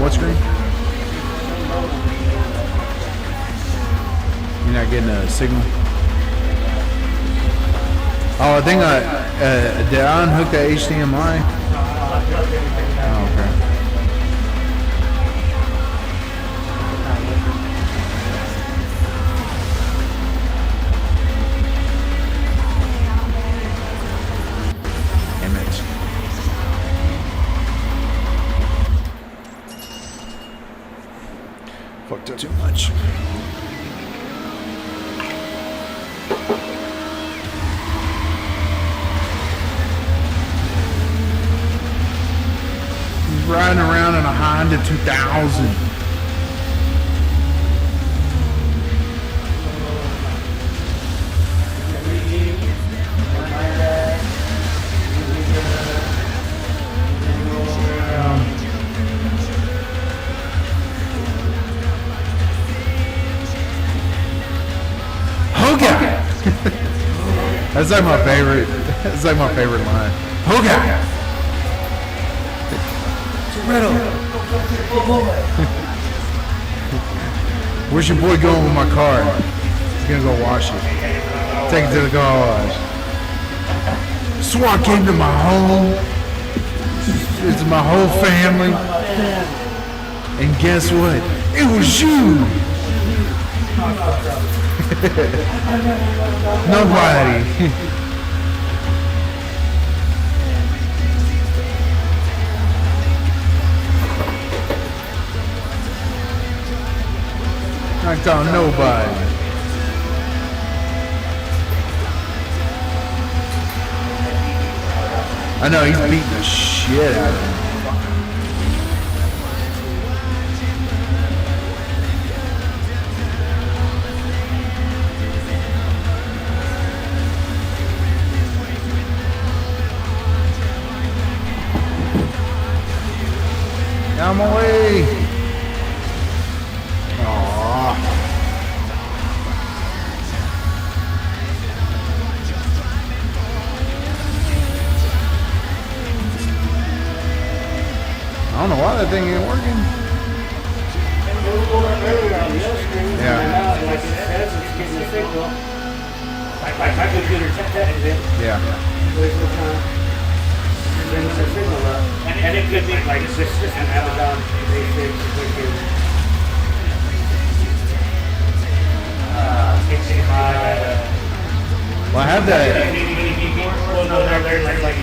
what screen? You're not getting a signal? Oh, I think did I unhook the HDMI? Oh, okay. Damn it. Fucked up too much. Riding around in a Honda 2000. Hoga! That's like my favorite. That's like my favorite line. Hoga! Riddle. Where's your boy going with my car? He's gonna go wash it. Take it to the car wash. SWAT came to my home. It's my whole family. And guess what? It was you. Nobody. Knocked on nobody. I know he's beating the shit out of him. I'm away. I don't know why that thing ain't working. Yeah. Yeah. And it could be like it's just an Amazon basic well, I have that. Well, no, they're like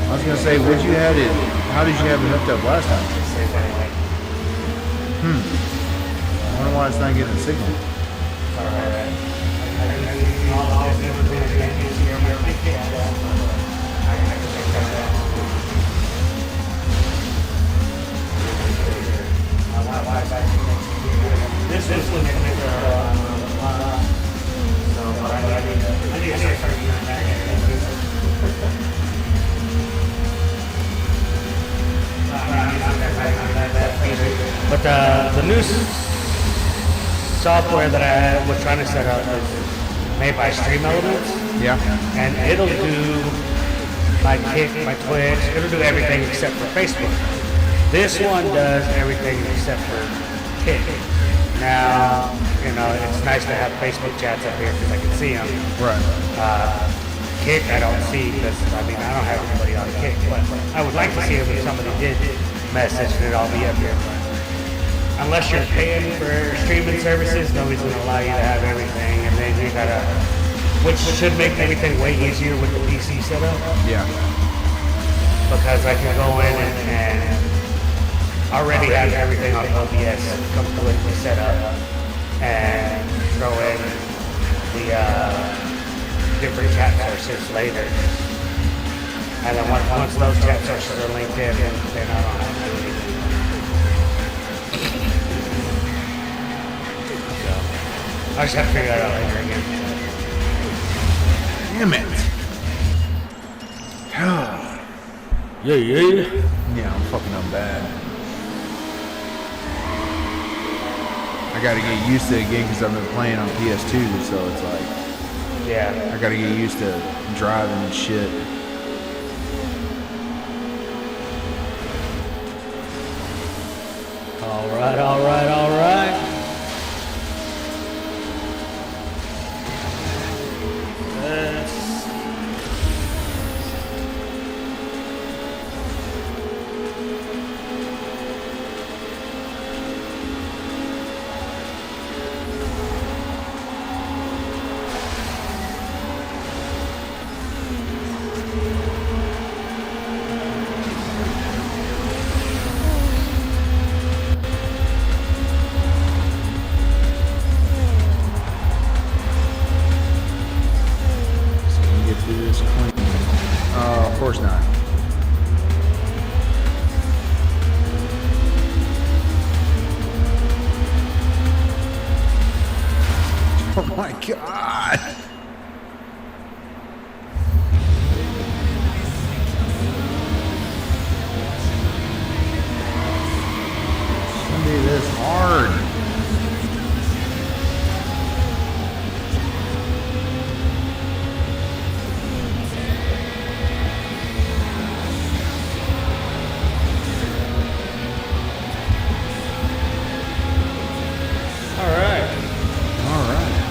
I was gonna say, would you have it? How did you have it hooked up last time? I wonder why it's not getting a signal. This is when but the new software that I was trying to set up is made by Stream Elements. Yeah. And it'll do my Kick, my Twitch, it'll do everything except for Facebook. This one does everything except for Kick. Now, you know, it's nice to have Facebook chats up here because I can see them. Right. Kick, I don't see because, I mean, I don't have anybody on Kick, but I would like to see it if somebody did message and it'll all be up here. But unless you're paying for streaming services, nobody's going to allow you to have everything, and then you gotta, which should make everything way easier with the PC setup. Yeah. Because I can go in and already have everything on OBS completely set up and throw in the different chat sources later. And then once those chat sources are linked in, then I don't have to do anything. So I just have to figure that out later again. Damn it. Yeah, I'm fucking up bad. I got to get used to it again because I've been playing on PS2, so it's like, yeah, I got to get used to driving and shit. All right, all right, all right. Of course not. Oh my God. It's gonna be this hard.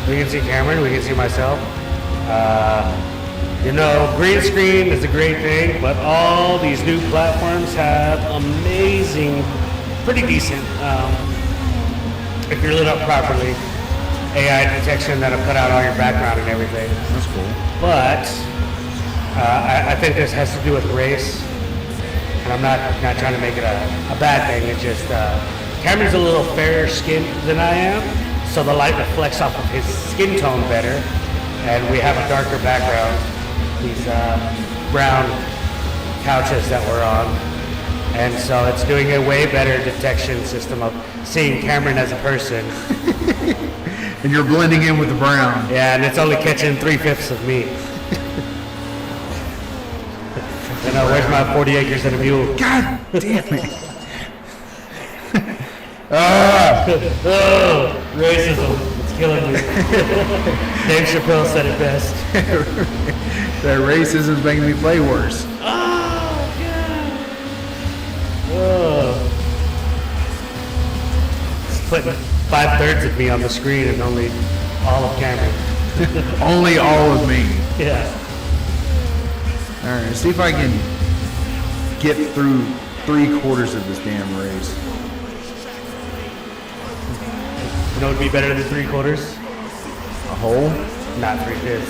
We can see Cameron, we can see myself. You know, green screen is a great thing, but all these new platforms have amazing, pretty decent, if you're lit up properly, AI detection that'll cut out all your background and everything. That's cool. But I think this has to do with race, and I'm not trying to make it a bad thing. It's just Cameron's a little fairer skinned than I am. So the light reflects off of his skin tone better, and we have a darker background. These brown couches that we're on, and so it's doing a way better detection system of seeing Cameron as a person. And you're blending in with the brown. Yeah, and it's only catching 3/5 of me. You know, where's my 40 acres and a mule? God damn it. Oh, racism. It's killing me. Dave Chappelle said it best. That racism's making me play worse. Oh, God. Oh. It's putting 5/3 of me on the screen and only all of Cameron. Only all of me. Yeah. Alright, see if I can get through 3/4 of this damn race. You know what would be better than 3/4? A hole? Not 3/5.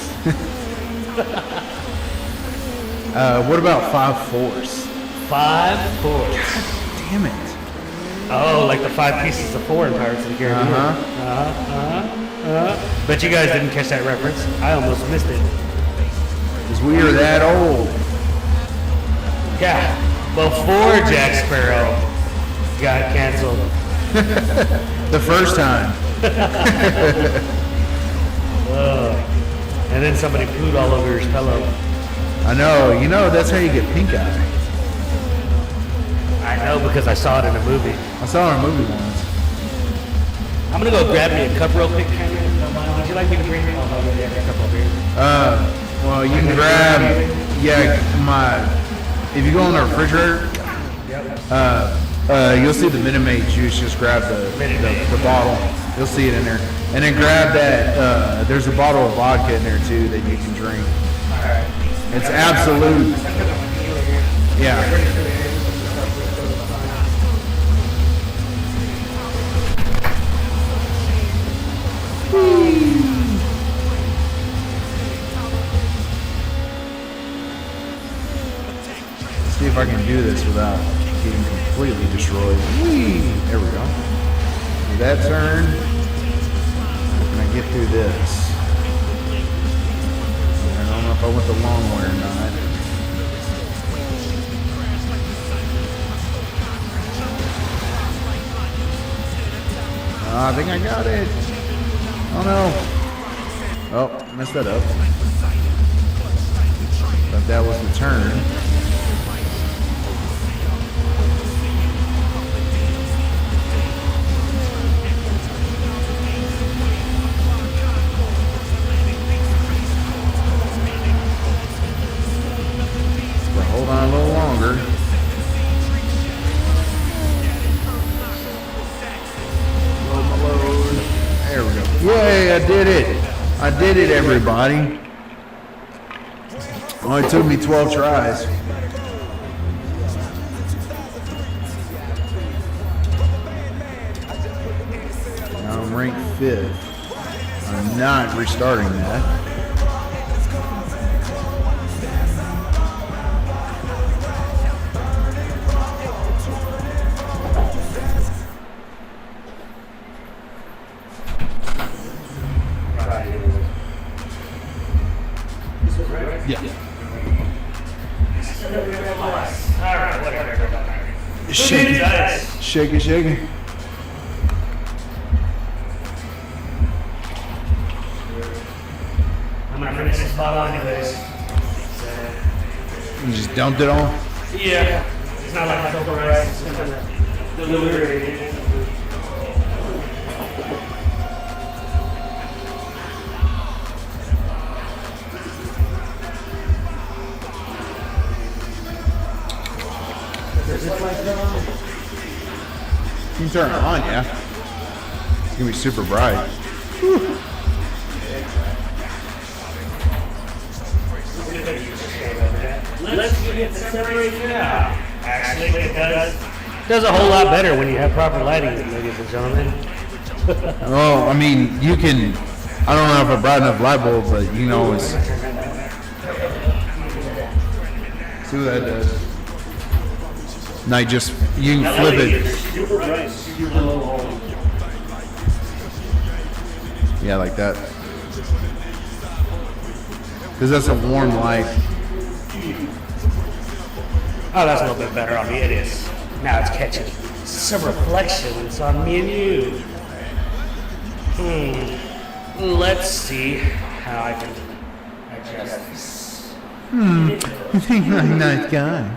What about 5/4? 5/4. Damn it. Oh, like the 5 pieces of 4 in Pirates of the Caribbean. Bet you guys didn't catch that reference. I almost missed it. Because we are that old. Yeah, before Jack Sparrow got canceled. The first time. And then somebody pooed all over his pillow. I know. You know, that's how you get pink eye. I know because I saw it in a movie. I saw it in a movie once. I'm gonna go grab me a cup real quick, Cameron. Would you like me to bring it? Oh, no, yeah, a cup over here. Well, you can grab, if you go in the refrigerator, you'll see the Minute Maid juice. Just grab the bottle. You'll see it in there. And then grab that, there's a bottle of vodka in there too that you can drink. It's absolute. Yeah. See if I can do this without getting completely destroyed. There we go. Do that turn. Can I get through this? I don't know if I went the long way or not. I think I got it. Oh no. Oh, messed that up. But that was the turn. Hold on a little longer. There we go. Yay, I did it. I did it, everybody. Only took me 12 tries. Now I'm ranked 5th. I'm not restarting that. Yeah. Alright, whatever. Shake it. Shake it, shake it. I'm gonna finish this bottle anyways. You just dumped it all? Yeah. It's not like it's over rice. It's gonna deliberate. You can turn it on, yeah. It's gonna be super bright. Whew. Let's get the separation out. Actually, it does a whole lot better when you have proper lighting, ladies and gentlemen. Oh, I mean, you can. I don't know if I brought enough light bulb, but you can always see what that does. Now you just you can flip it. Super bright, super low. Yeah, like that. Because that's a warm light. Oh, that's a little bit better on me. It is. Now it's catching some reflections on me and you. Let's see how I can adjust this. You think you're a nice guy.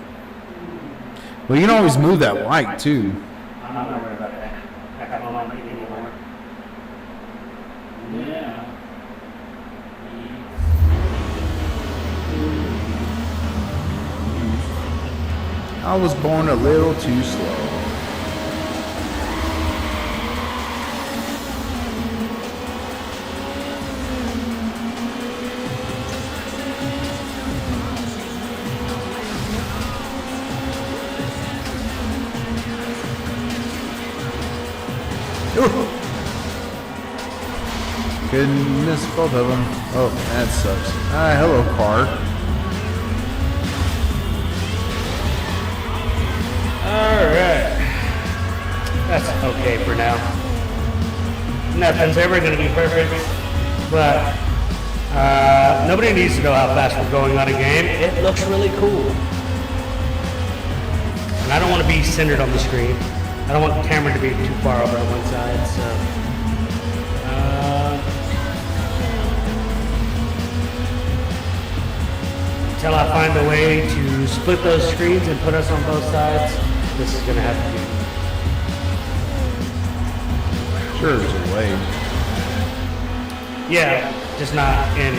Well, you can always move that light too. I'm not worried about that. I got my mind anymore. Yeah. I was born a little too slow. Couldn't miss both of them. Oh, that sucks. Ah, hello, car. Alright. That's okay for now. Nothing's ever going to be perfect, but nobody needs to know how fast we're going on a game. It looks really cool. And I don't want to be centered on the screen. I don't want the camera to be too far over on one side, so... until I find a way to split those screens and put us on both sides, this is going to have to be. Sure, there's a way. Yeah, just not in.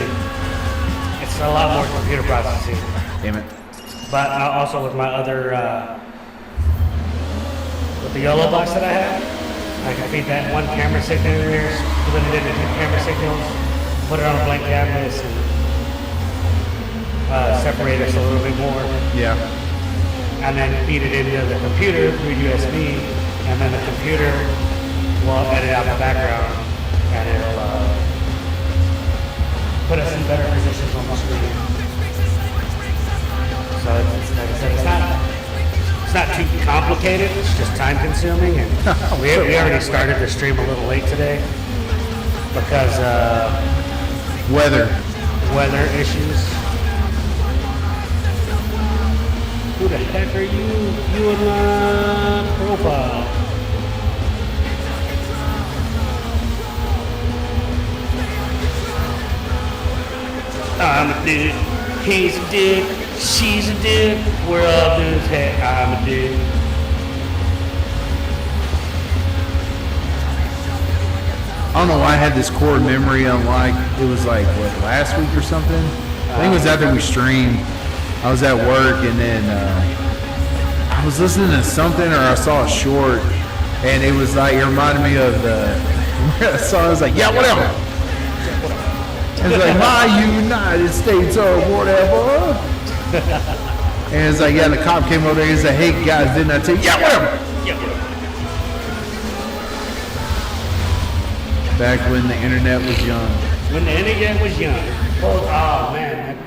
It's a lot more computer processing. Damn it. But also with my other, with the yellow box that I have, I can feed that one camera signal in there, split it into two camera signals, put it on a blank canvas, and separate us a little bit more. Yeah. And then feed it into the computer through USB, and then the computer will edit out the background, and it'll put us in better positions on the screen. So it's like I said, it's not too complicated. It's just time consuming, and we already started the stream a little late today because Weather issues. Who the heck are you? You in my profile. I'm a dude. He's a dude. She's a dude. We're all dudes. Hey, I'm a dude. I don't know why I had this core memory unlike it was like what last week or something. I think it was after we streamed. I was at work, and then I was listening to something, or I saw a short, and it was like, it reminded me of the song. I was like, yeah, whatever. It's like, my United States or whatever. And it's like, yeah, the cop came over there, he's like, hey guys, didn't I tell you? Yeah, whatever. Back when the internet was young. When the internet was young. Oh man.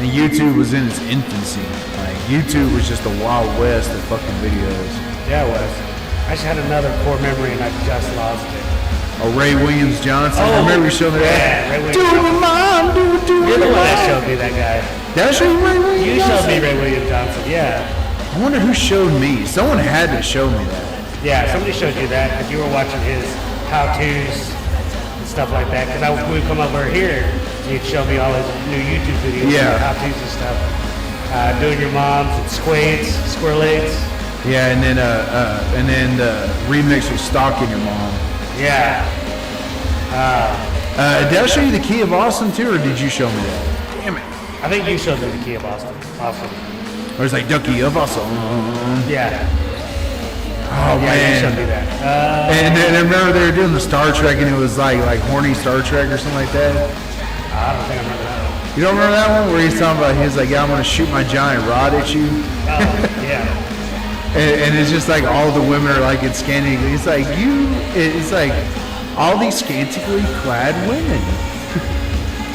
And YouTube was in its infancy. Like, YouTube was just a wild west of fucking videos. Yeah, it was. I just had another core memory and I just lost it. Oh, Ray Williams Johnson. I remember you showing me that. Yeah, Ray Williams Do Johnson. mom, do You're the one that showed me that guy. Did I show you Ray Williams You Johnson? showed me Ray Williams Johnson, yeah. I wonder who showed me. Someone had to show me that. Yeah, somebody showed you that if you were watching his how-tos and stuff like that. Because we would come over here, he'd show me all his new YouTube videos, Yeah. how-tos and stuff. Doing your mom's and squirrel eggs. Yeah, and then the remix was Stalking Your Mom. Yeah. Did I show you the Key of Austin too, or did you show me that? Damn it. I think you showed me the key of Austin. Awesome. Or it's like Ducky of Austin. Yeah. Oh Yeah, you showed man. me that. And then I remember they were doing the Star Trek, and it was like horny Star Trek or something like that. I don't think I remember that one. You don't remember that one where he's talking about, he's like, yeah, I'm gonna shoot my giant rod at you. Oh, yeah. And it's just like all the women are like in scanty. It's like it's like all these scantily clad women.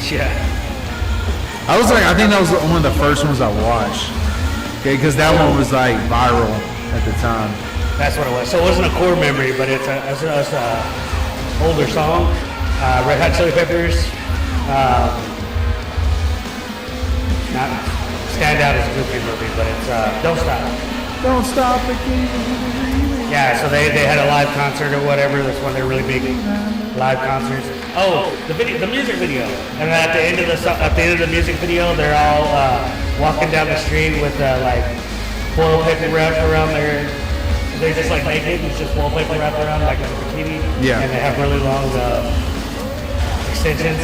Yeah. I was like, I think that was one of the first ones I watched. Okay, because that one was like viral at the time. That's what it was. So it wasn't a core memory, but it's a older song. Red Hot Chili Peppers. Not stand out as a goofy movie, but it's Don't Stop. Don't stop it. Yeah, so they had a live concert or whatever. That's one of their really big live concerts. Oh, the music video. And at the end of the music video, they're all walking down the street with like foil paper wrapped around their. They're just like naked. It's just foil paper wrapped around like a bikini. Yeah. And they have really long extensions.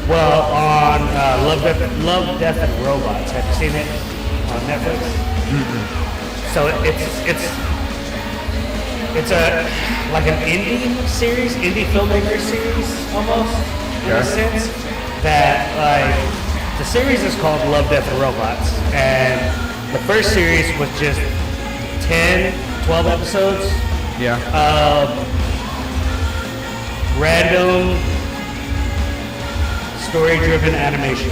Well, on Love, Death, and Robots. Have you seen it on Netflix? So it's a like an indie series, indie filmmaker series almost in a sense. That like the series is called Love, Death, and Robots, and the first series was just 10, 12 episodes Yeah. of random story-driven animation.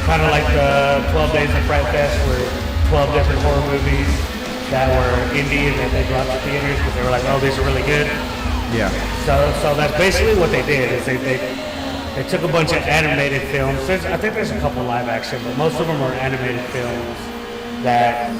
Kind of like the 12 Days of Fright Fest, where 12 different horror movies that were indie and that they brought to theaters because they were like, oh, these are really good. Yeah. So that's basically what they did. Is they took a bunch of animated films. I think there's a couple live action, but most of them are animated films that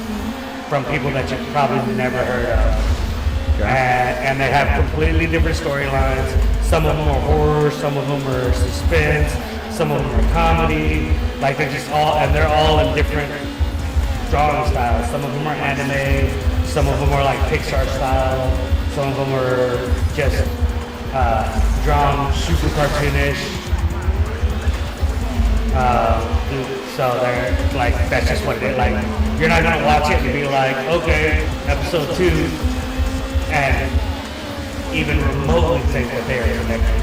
from people that you've probably never heard of. And they have completely different storylines. Some of them are horror, some of them are suspense, some of them are comedy. Like they're all in different drawing styles. Some of them are anime, some of them are like Pixar style, some of them are just drawn super cartoonish. So they're like, that's just what it is. Like, you're not gonna watch it and be like, okay, episode 2, and even remotely think that they are connected,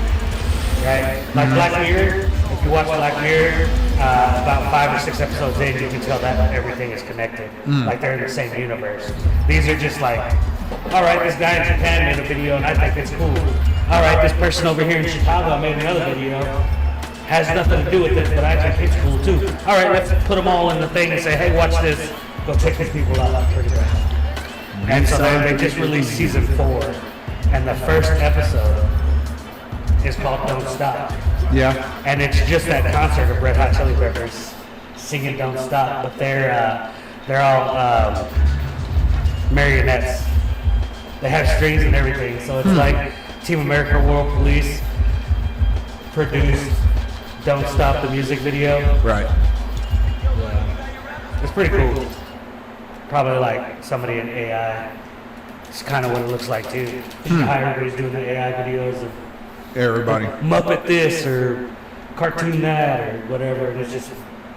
right? Like Black Mirror, if you watch Black Mirror, about 5 or 6 episodes in, you can tell that everything is connected. Like they're in the same universe. These are just like, all right, this guy in Japan made a video and I think it's cool. All right, this person over here in Chicago made another video. Has nothing to do with this, but I think it's cool too. All right, let's put them all in the thing and say, hey, watch this. Go check these people out. Pretty much. And so they just released season 4, and the first episode is called Don't Stop. Yeah. And it's just that concert of Red Hot Chili Peppers singing Don't Stop, but they're all marionettes. They have strings and everything, so it's like Team America World Police produced Don't Stop the music video. Right. It's pretty cool. Probably like somebody in AI It's kind of what it looks like too. How everybody's doing the AI videos of Everybody. Muppet this or cartoon that or whatever, and it's just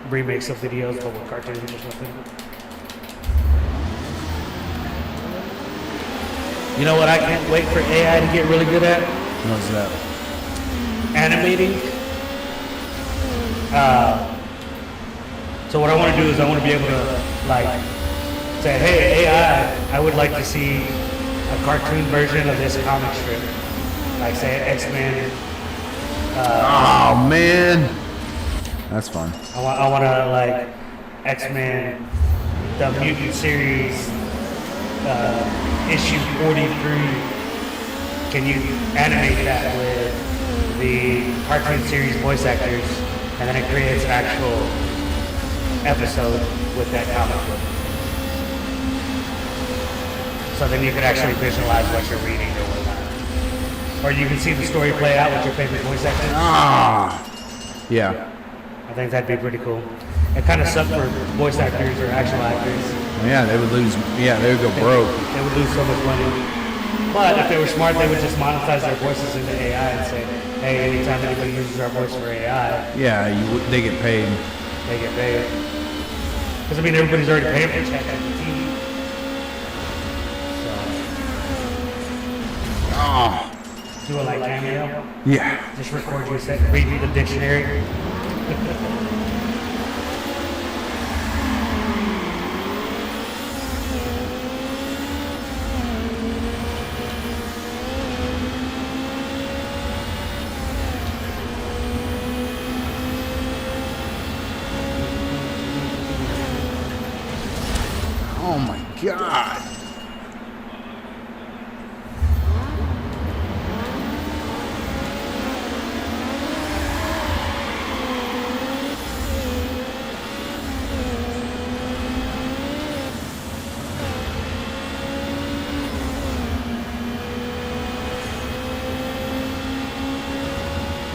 remakes of videos but with cartoons or something. You know what I can't wait for AI to get really good at? What's that? Animating. So what I want to do is I want to be able to like say, hey AI, I would like to see a cartoon version of this comic strip. Like say X-Men. Oh man, that's fun. I want to like X-Men, the Mutant series, issue 43. Can you animate that with the cartoon series voice actors, and then it creates an actual episode with that comic book. So then you could actually visualize what you're reading or whatnot. Or you can see the story play out with your favorite voice actors. Yeah. I think that'd be pretty cool. It kind of sucked for voice actors or actual actors. Yeah, they would lose. Yeah, they would go broke. They would lose so much money. But if they were smart, they would just monetize their voices into AI and say, hey, anytime anybody uses our voice for AI, Yeah, they get paid. they get paid. Because, I mean, everybody's already paying for ChatGPT. Oh, Do it like Cameo. yeah. Just record you read me the dictionary. Oh my God.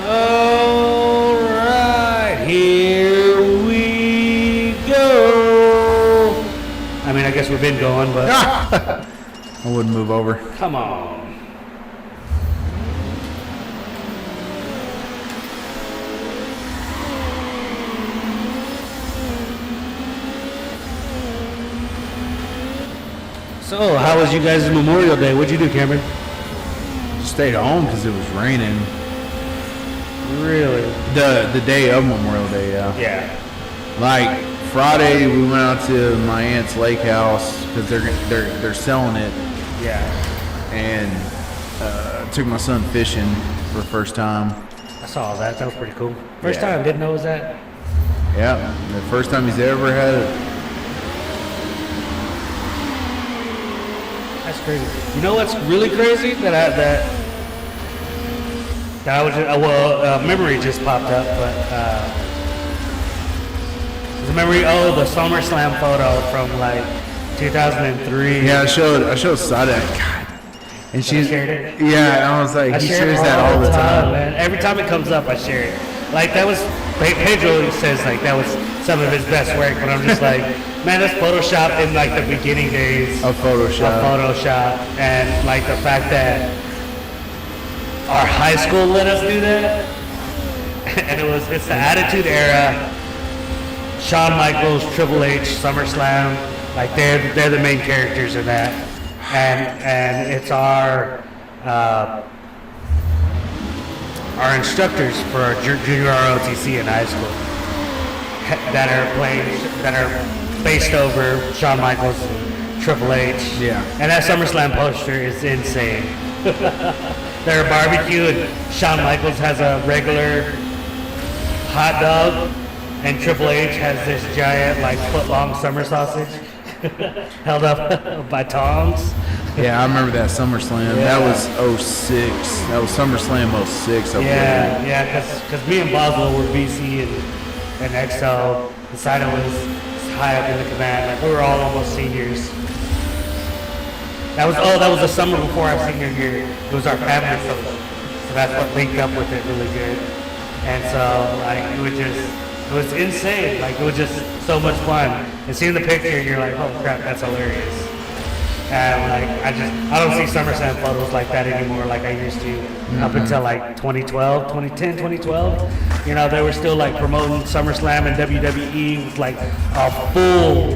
All right, here we go. I mean, I guess we've been going, but I wouldn't move over. come on. So, how was you guys' Memorial Day? What'd you do, Cameron? Stayed home because it was raining. Really? The day of Memorial Day, yeah. Yeah. Like Friday, we went out to my aunt's lake house because they're selling it, Yeah. and took my son fishing for the first time. I saw that. That was pretty cool. First Yeah. time, didn't know it was that. Yeah, the first time he's ever had it. That's crazy. You know what's really crazy? That I was just, memory just popped up, but the memory. Oh, the SummerSlam photo from like 2003. Yeah, I showed Sada. God, and she's shared it? yeah, and I was like, I he share it shares that all the time. man. Every time it comes up, I share it. Like that was Pedro says like that was some of his best work, but I'm just like, man, that's Photoshop in like the beginning days Of Photoshop. and like the fact that our high school let us do that, and it's the Attitude Era, Shawn Michaels, Triple H, SummerSlam, like they're the main characters in that, and it's our instructors for our junior ROTC in high school that are based over Shawn Michaels and Triple H. Yeah. And that SummerSlam poster is insane. They're a barbecue and Shawn Michaels has a regular hot dog and Triple H has this giant like foot-long summer sausage held up by tongs. Yeah, I remember that SummerSlam. Yeah. That was 06. That was SummerSlam 06. I believe. Yeah, because me and Boswell were BC and XL. And Sino was high up in the command. Like we were all almost seniors. That was the summer before our senior year. It was our family social. So that's what linked up with it really good. And so like it was insane. Like it was just so much fun. And seeing the picture, you're like, oh crap, that's hilarious. And like I don't see SummerSlam photos like that anymore like I used to up until like 2012, 2010, 2012. You know, they were still like promoting SummerSlam and WWE with like a full.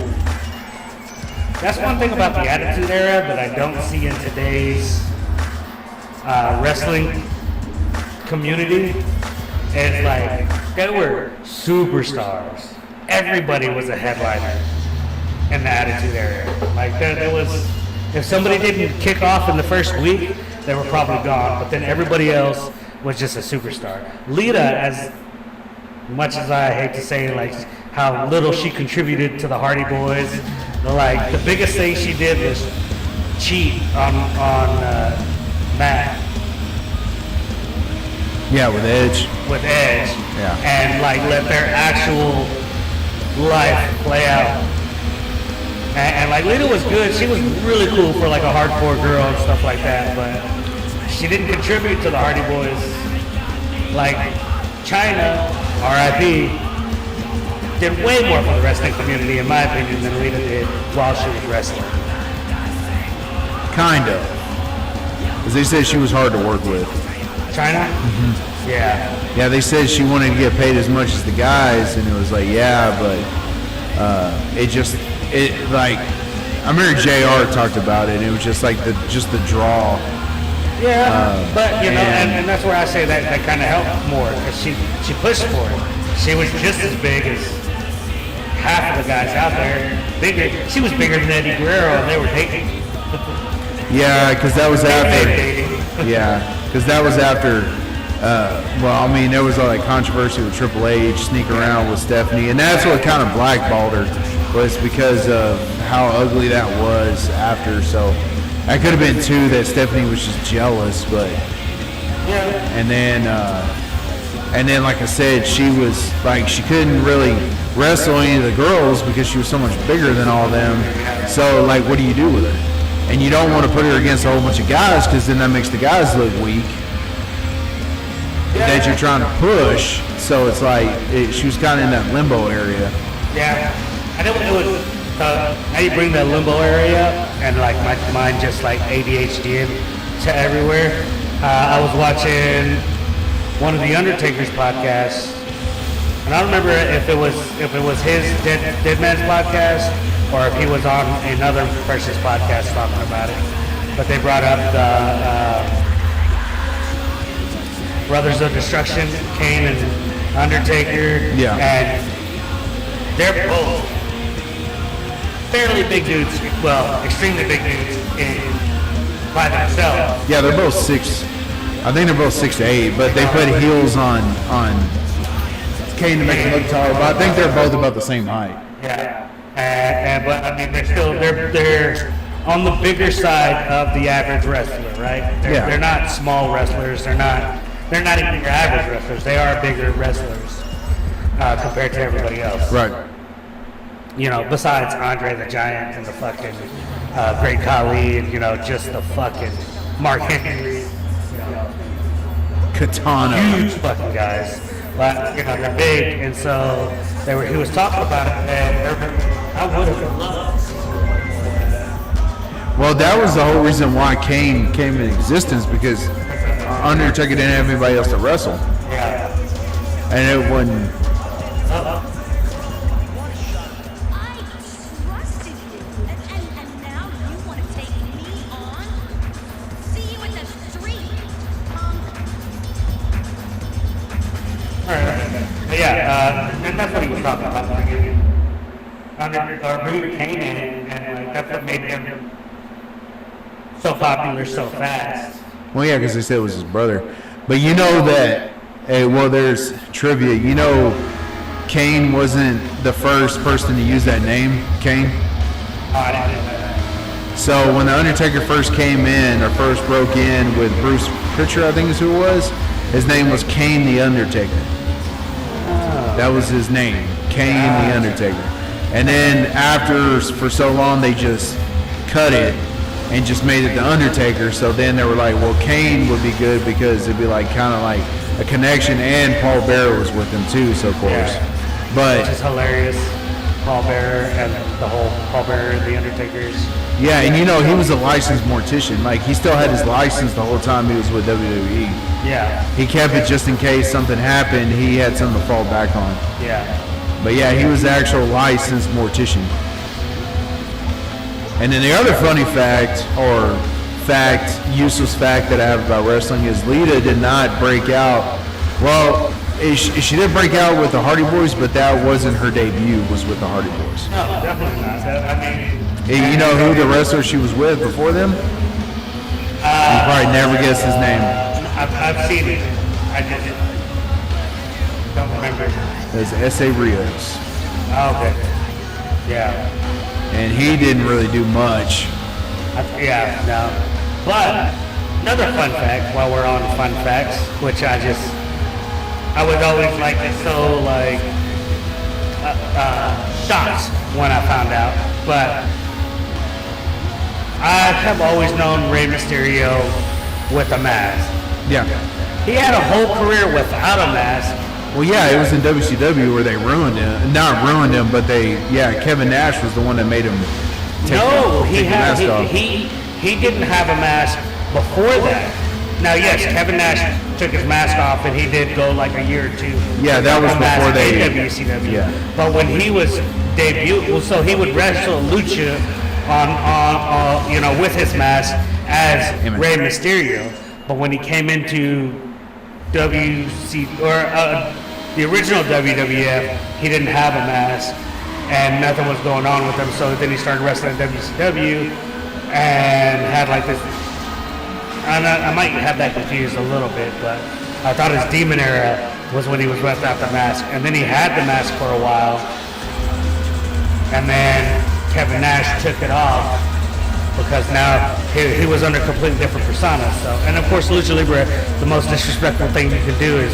That's one thing about the Attitude Era that I don't see in today's wrestling community. It's like they were superstars. Everybody was a headliner in the Attitude Era. Like there was, if somebody didn't kick off in the first week, they were probably gone. But then everybody else was just a superstar. Lita, as much as I hate to say like how little she contributed to the Hardy Boys, like the biggest thing she did was cheat on Matt. Yeah, with Edge. With Edge. Yeah. And like let their actual life play out. And like Lita was good. She was really cool for like a hardcore girl and stuff like that. But she didn't contribute to the Hardy Boys. Like China, R.I.P., did way more for the wrestling community, in my opinion, than Lita did while she was wrestling. Kind of. Because they said she was hard to work with. China? Mm-hmm. Yeah. Yeah, they said she wanted to get paid as much as the guys, and it was like, yeah, but it like, I remember JR talked about it, and it was just like the draw. Yeah, but you know, and that's where I say that kind of helped more, because she pushed for it. She was just as big as half of the guys out there. Bigger. She was bigger than Eddie Guerrero, and they were dating. Yeah, because that was after. Yeah, because that was after. Well, I mean, there was all that controversy with Triple H sneaking around with Stephanie, and that's what kind of blackballed her, was because of how ugly that was after. So that could have been too that Stephanie was just jealous, but yeah. And then like I said, she was like, she couldn't really wrestle any of the girls because she was so much bigger than all of them. So like, what do you do with her? And you don't want to put her against a whole bunch of guys, because then that makes the guys look weak. That you're trying to push, so it's like she was kind of in that limbo area. Yeah, I know it was. How you bring that limbo area up, and like my mind just like ADHD to everywhere. I was watching one of the Undertaker's podcasts, and I don't remember if it was his Dead Man's podcast or if he was on another person's podcast talking about it. But they brought up the Brothers of Destruction, Kane and Undertaker. Yeah. And they're both fairly big dudes, well, extremely big dudes by themselves. Yeah, they're both 6. I think they're both 6'8", but they put heels on Kane to make him look taller. But I think they're both about the same height. Yeah. But I mean, they're on the bigger side of the average wrestler, right? They're not small wrestlers. They're not even your average wrestlers. They are bigger wrestlers compared to everybody else. Right. You know, besides Andre the Giant and the fucking Great Khali, you know, just the fucking Mark Henry, Katana. huge fucking guys. But you know, they're big, and so he was talking about it, and I would have loved. Well, that was the whole reason why Kane came in existence, because Undertaker didn't have anybody else to wrestle. Yeah. And it wasn't. I trusted you, and now you want to take me on? See you in the street, All right. But yeah, and that's what he was talking about. Bringing Kane in, and like, that's what made him so popular so fast. Well, yeah, because they said it was his brother. But you know that, there's trivia. You know, Kane wasn't the first person to use that name, Kane. Oh, I didn't know that. So when The Undertaker first came in, or first broke in with Bruce Pritchard, I think is who it was, his name was Kane the Undertaker. That was his name, Kane the Undertaker. And then after, for so long, they just cut it and just made it The Undertaker. So then they were like, well, Kane would be good because it'd be like kind of like a connection, and Paul Bearer was with him too, so of course. Yeah. But Which is hilarious. Paul Bearer and the whole Paul Bearer, the Undertaker's Yeah, and you know, he was a licensed mortician. Like, he still had his license the whole time he was with WWE. Yeah. He kept it just in case something happened, he had something to fall back on. Yeah. But yeah, he was the actual licensed mortician. And then the other funny fact, or useless fact that I have about wrestling is Lita did not break out. Well, she did break out with the Hardy Boys, but that wasn't her debut, was with the Hardy Boys. No, definitely not. I mean... You know who the wrestler she was with before them? You probably never guess his name. I've seen it. I just don't remember. It's S.A. Rios. Oh, okay. Yeah. And he didn't really do much. Yeah, no. But another fun fact, while we're on fun facts, which I would always like to so like shocked when I found out, but I have always known Rey Mysterio with a mask. Yeah. He had a whole career without a mask. Well, yeah, it was in WCW where they ruined him. Not ruined him, but Kevin Nash was the one that made him take the mask off. He didn't have a mask before that. Now, yes, Kevin Nash took his mask off, and he did go like a year or two. Yeah, that was before they... WCW. Yeah. But when he was so he would wrestle Lucha on with his mask as Rey Mysterio. But when he came into the original WWF, he didn't have a mask, and nothing was going on with him. So then he started wrestling WCW, and had like this. I might have that confused a little bit, but I thought his Demon era was when he was without the mask, and then he had the mask for a while, and then Kevin Nash took it off because now he was under a completely different persona. So, and of course, Lucha Libre, the most disrespectful thing you can do is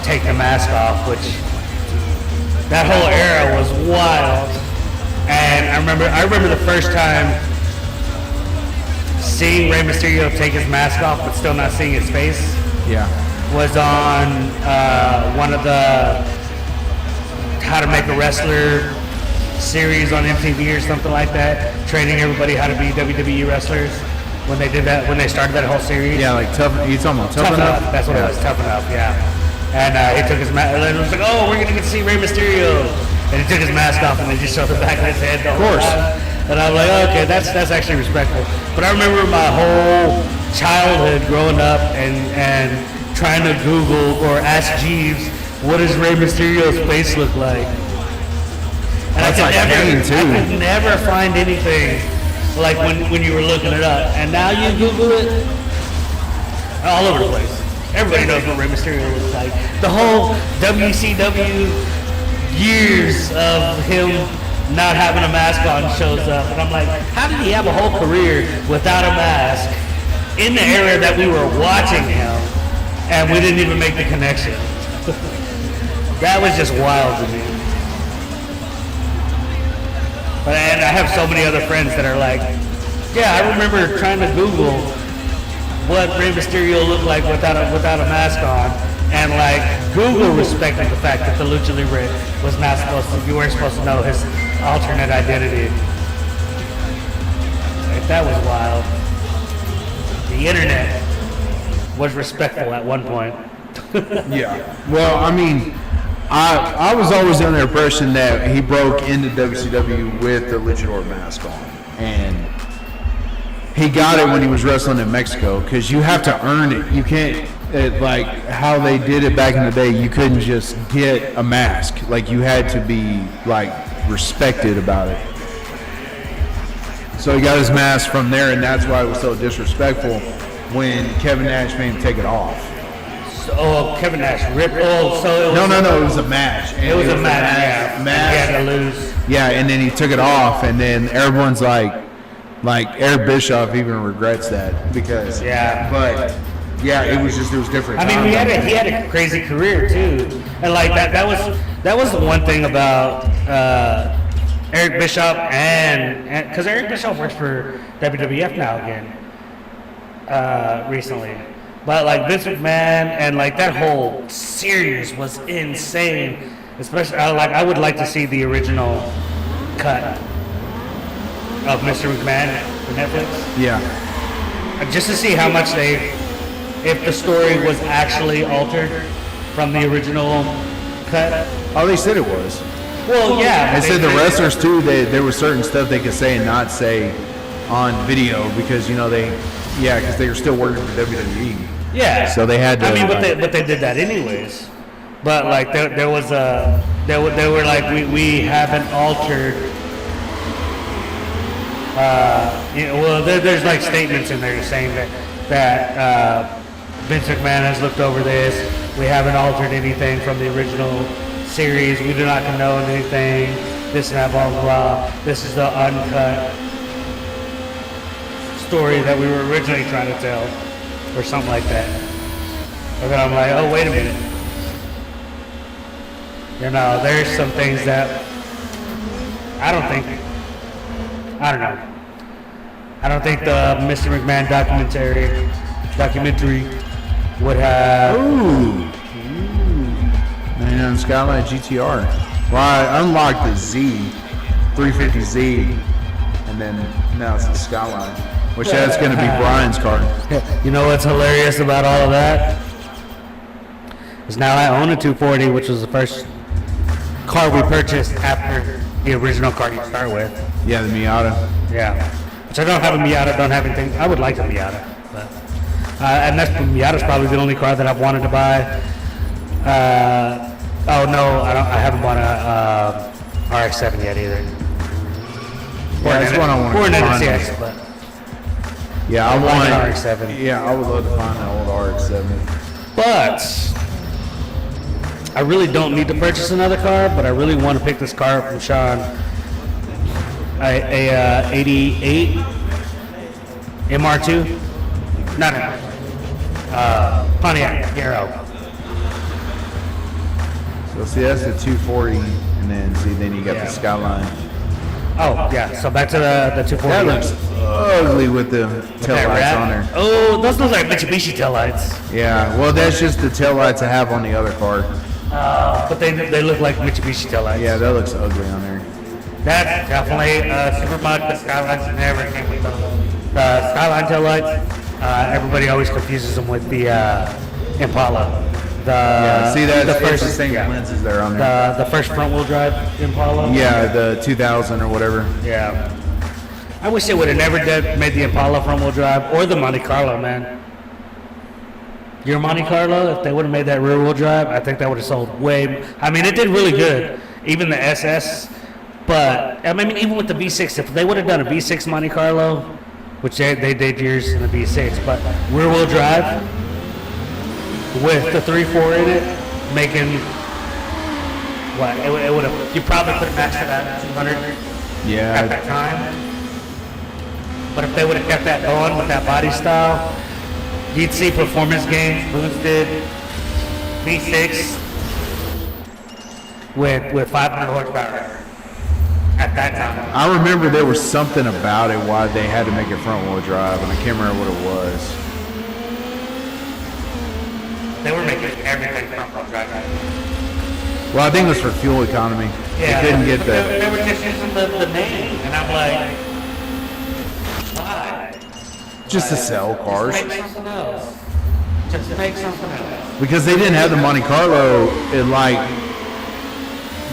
take the mask off, which that whole era was wild. And I remember the first time seeing Rey Mysterio take his mask off but still not seeing his face. Yeah. Was on one of the How to Make a Wrestler series on MTV or something like that, training everybody how to be WWE wrestlers. When they did that, when they started that whole series. Yeah, like Tough. You talking about Tough Enough? That's what it was. Tough Enough. Yeah. And he took his mask. And it was like, oh, we're gonna get to see Rey Mysterio. And he took his mask off, and they just showed the back of his head. Of course. And I'm like, okay, that's actually respectful. But I remember my whole childhood growing up and trying to Google or ask Jeeves, what does Rey Mysterio's face look like? And I could never find anything like when you were looking it up. And now you Google it, all over the place. Everybody knows what Rey Mysterio looks like. The whole WCW years of him not having a mask on shows up. And I'm like, how did he have a whole career without a mask in the era that we were watching him and we didn't even make the connection? That was just wild to me. And I have so many other friends that are like, yeah, I remember trying to Google what Rey Mysterio looked like without a mask on, and like Google respected the fact that the Lucha Libre was not supposed to, you weren't supposed to know his alternate identity. Like, that was wild. The internet was respectful at one point. Yeah. Well, I mean, I was always under the impression that he broke into WCW with the luchador mask on, and he got it when he was wrestling in Mexico, because you have to earn it. You can't, like how they did it back in the day, you couldn't just get a mask. Like, you had to be like respected about it. So he got his mask from there, and that's why it was so disrespectful when Kevin Nash made him take it off. So, Kevin Nash ripped. Oh, so it was no, it was a match. It was a match. Yeah. He had to lose. Yeah, and then he took it off, and then everyone's like Eric Bischoff even regrets that because. Yeah. But yeah, it was different. I mean, he had a crazy career too, and like that was the one thing about Eric Bischoff, and because Eric Bischoff works for WWF now again recently. But like Vince McMahon and like that whole series was insane. Especially, I would like to see the original cut of Mr. McMahon for Netflix. Yeah. Just to see how much if the story was actually altered from the original cut. Oh, they said it was. Well, yeah. They said the wrestlers too. There was certain stuff they could say and not say on video because because they were still working for WWE. Yeah. So they had to. I mean, but they did that anyways. But like there were like we haven't altered. There's like statements in there saying that Vince McMahon has looked over this. We haven't altered anything from the original series. We do not condone anything. This and that, blah blah blah. This is the uncut story that we were originally trying to tell, or something like that. And then I'm like, oh wait a minute. There's some things that I don't know. I don't think the Mr. McMahon documentary would have. Ooh. Man, Skyline GTR. Well, I unlocked the Z350Z, and then now it's the Skyline, which that's going to be Brian's car. You know what's hilarious about all of that? Is now I own a 240, which was the first car we purchased after the original car you start with. Yeah, the Miata. Yeah. Which I don't have a Miata, don't have anything. I would like a Miata. But, Miata's probably the only car that I've wanted to buy. Oh no, I haven't bought a RX-7 yet either. Yeah, that's one I want to find. Or an find. NSX, but Yeah, I want an RX-7. Yeah, I would love to find an old RX-7. But I really don't need to purchase another car, but I really want to pick this car up from Sean. A 88 MR2? No. Pontiac Arrow. So see, that's the 240, and then you got the Skyline. Oh, yeah. So back to the 240. That looks ugly with the taillights on there. Oh, those look like Mitsubishi taillights. Yeah, well, that's just the taillights I have on the other car. But they look like Mitsubishi taillights. Yeah, that looks ugly on there. That's definitely super mud. The Skylines never came with those. The Skyline taillights, everybody always confuses them with the Impala. See that? The It's first the same lenses there on there. The first front wheel drive Impala. Yeah, the 2000 or whatever. Yeah. I wish they would have never made the Impala front wheel drive or the Monte Carlo, man. Your Monte Carlo, if they would have made that rear wheel drive, I think that would have sold way. I mean, it did really good. Even the SS. But, I mean, even with the V6, if they would have done a V6 Monte Carlo, which they did yours in the V6, but rear wheel drive with the 3.4 in it, making what? It would have, you probably could have matched it at 200 at Yeah, that time. But if they would have kept that going with that body style, you'd see performance gains, boosted V6 with 500 horsepower. At that time. I remember there was something about it why they had to make it front wheel drive, and I can't remember what it was. They were making everything front wheel drive. Well, I think it was for fuel economy. Yeah, They couldn't get They were just using the name, and I'm like, why? just to sell cars. Make something else. Just make something else. Because they didn't have the Monte Carlo,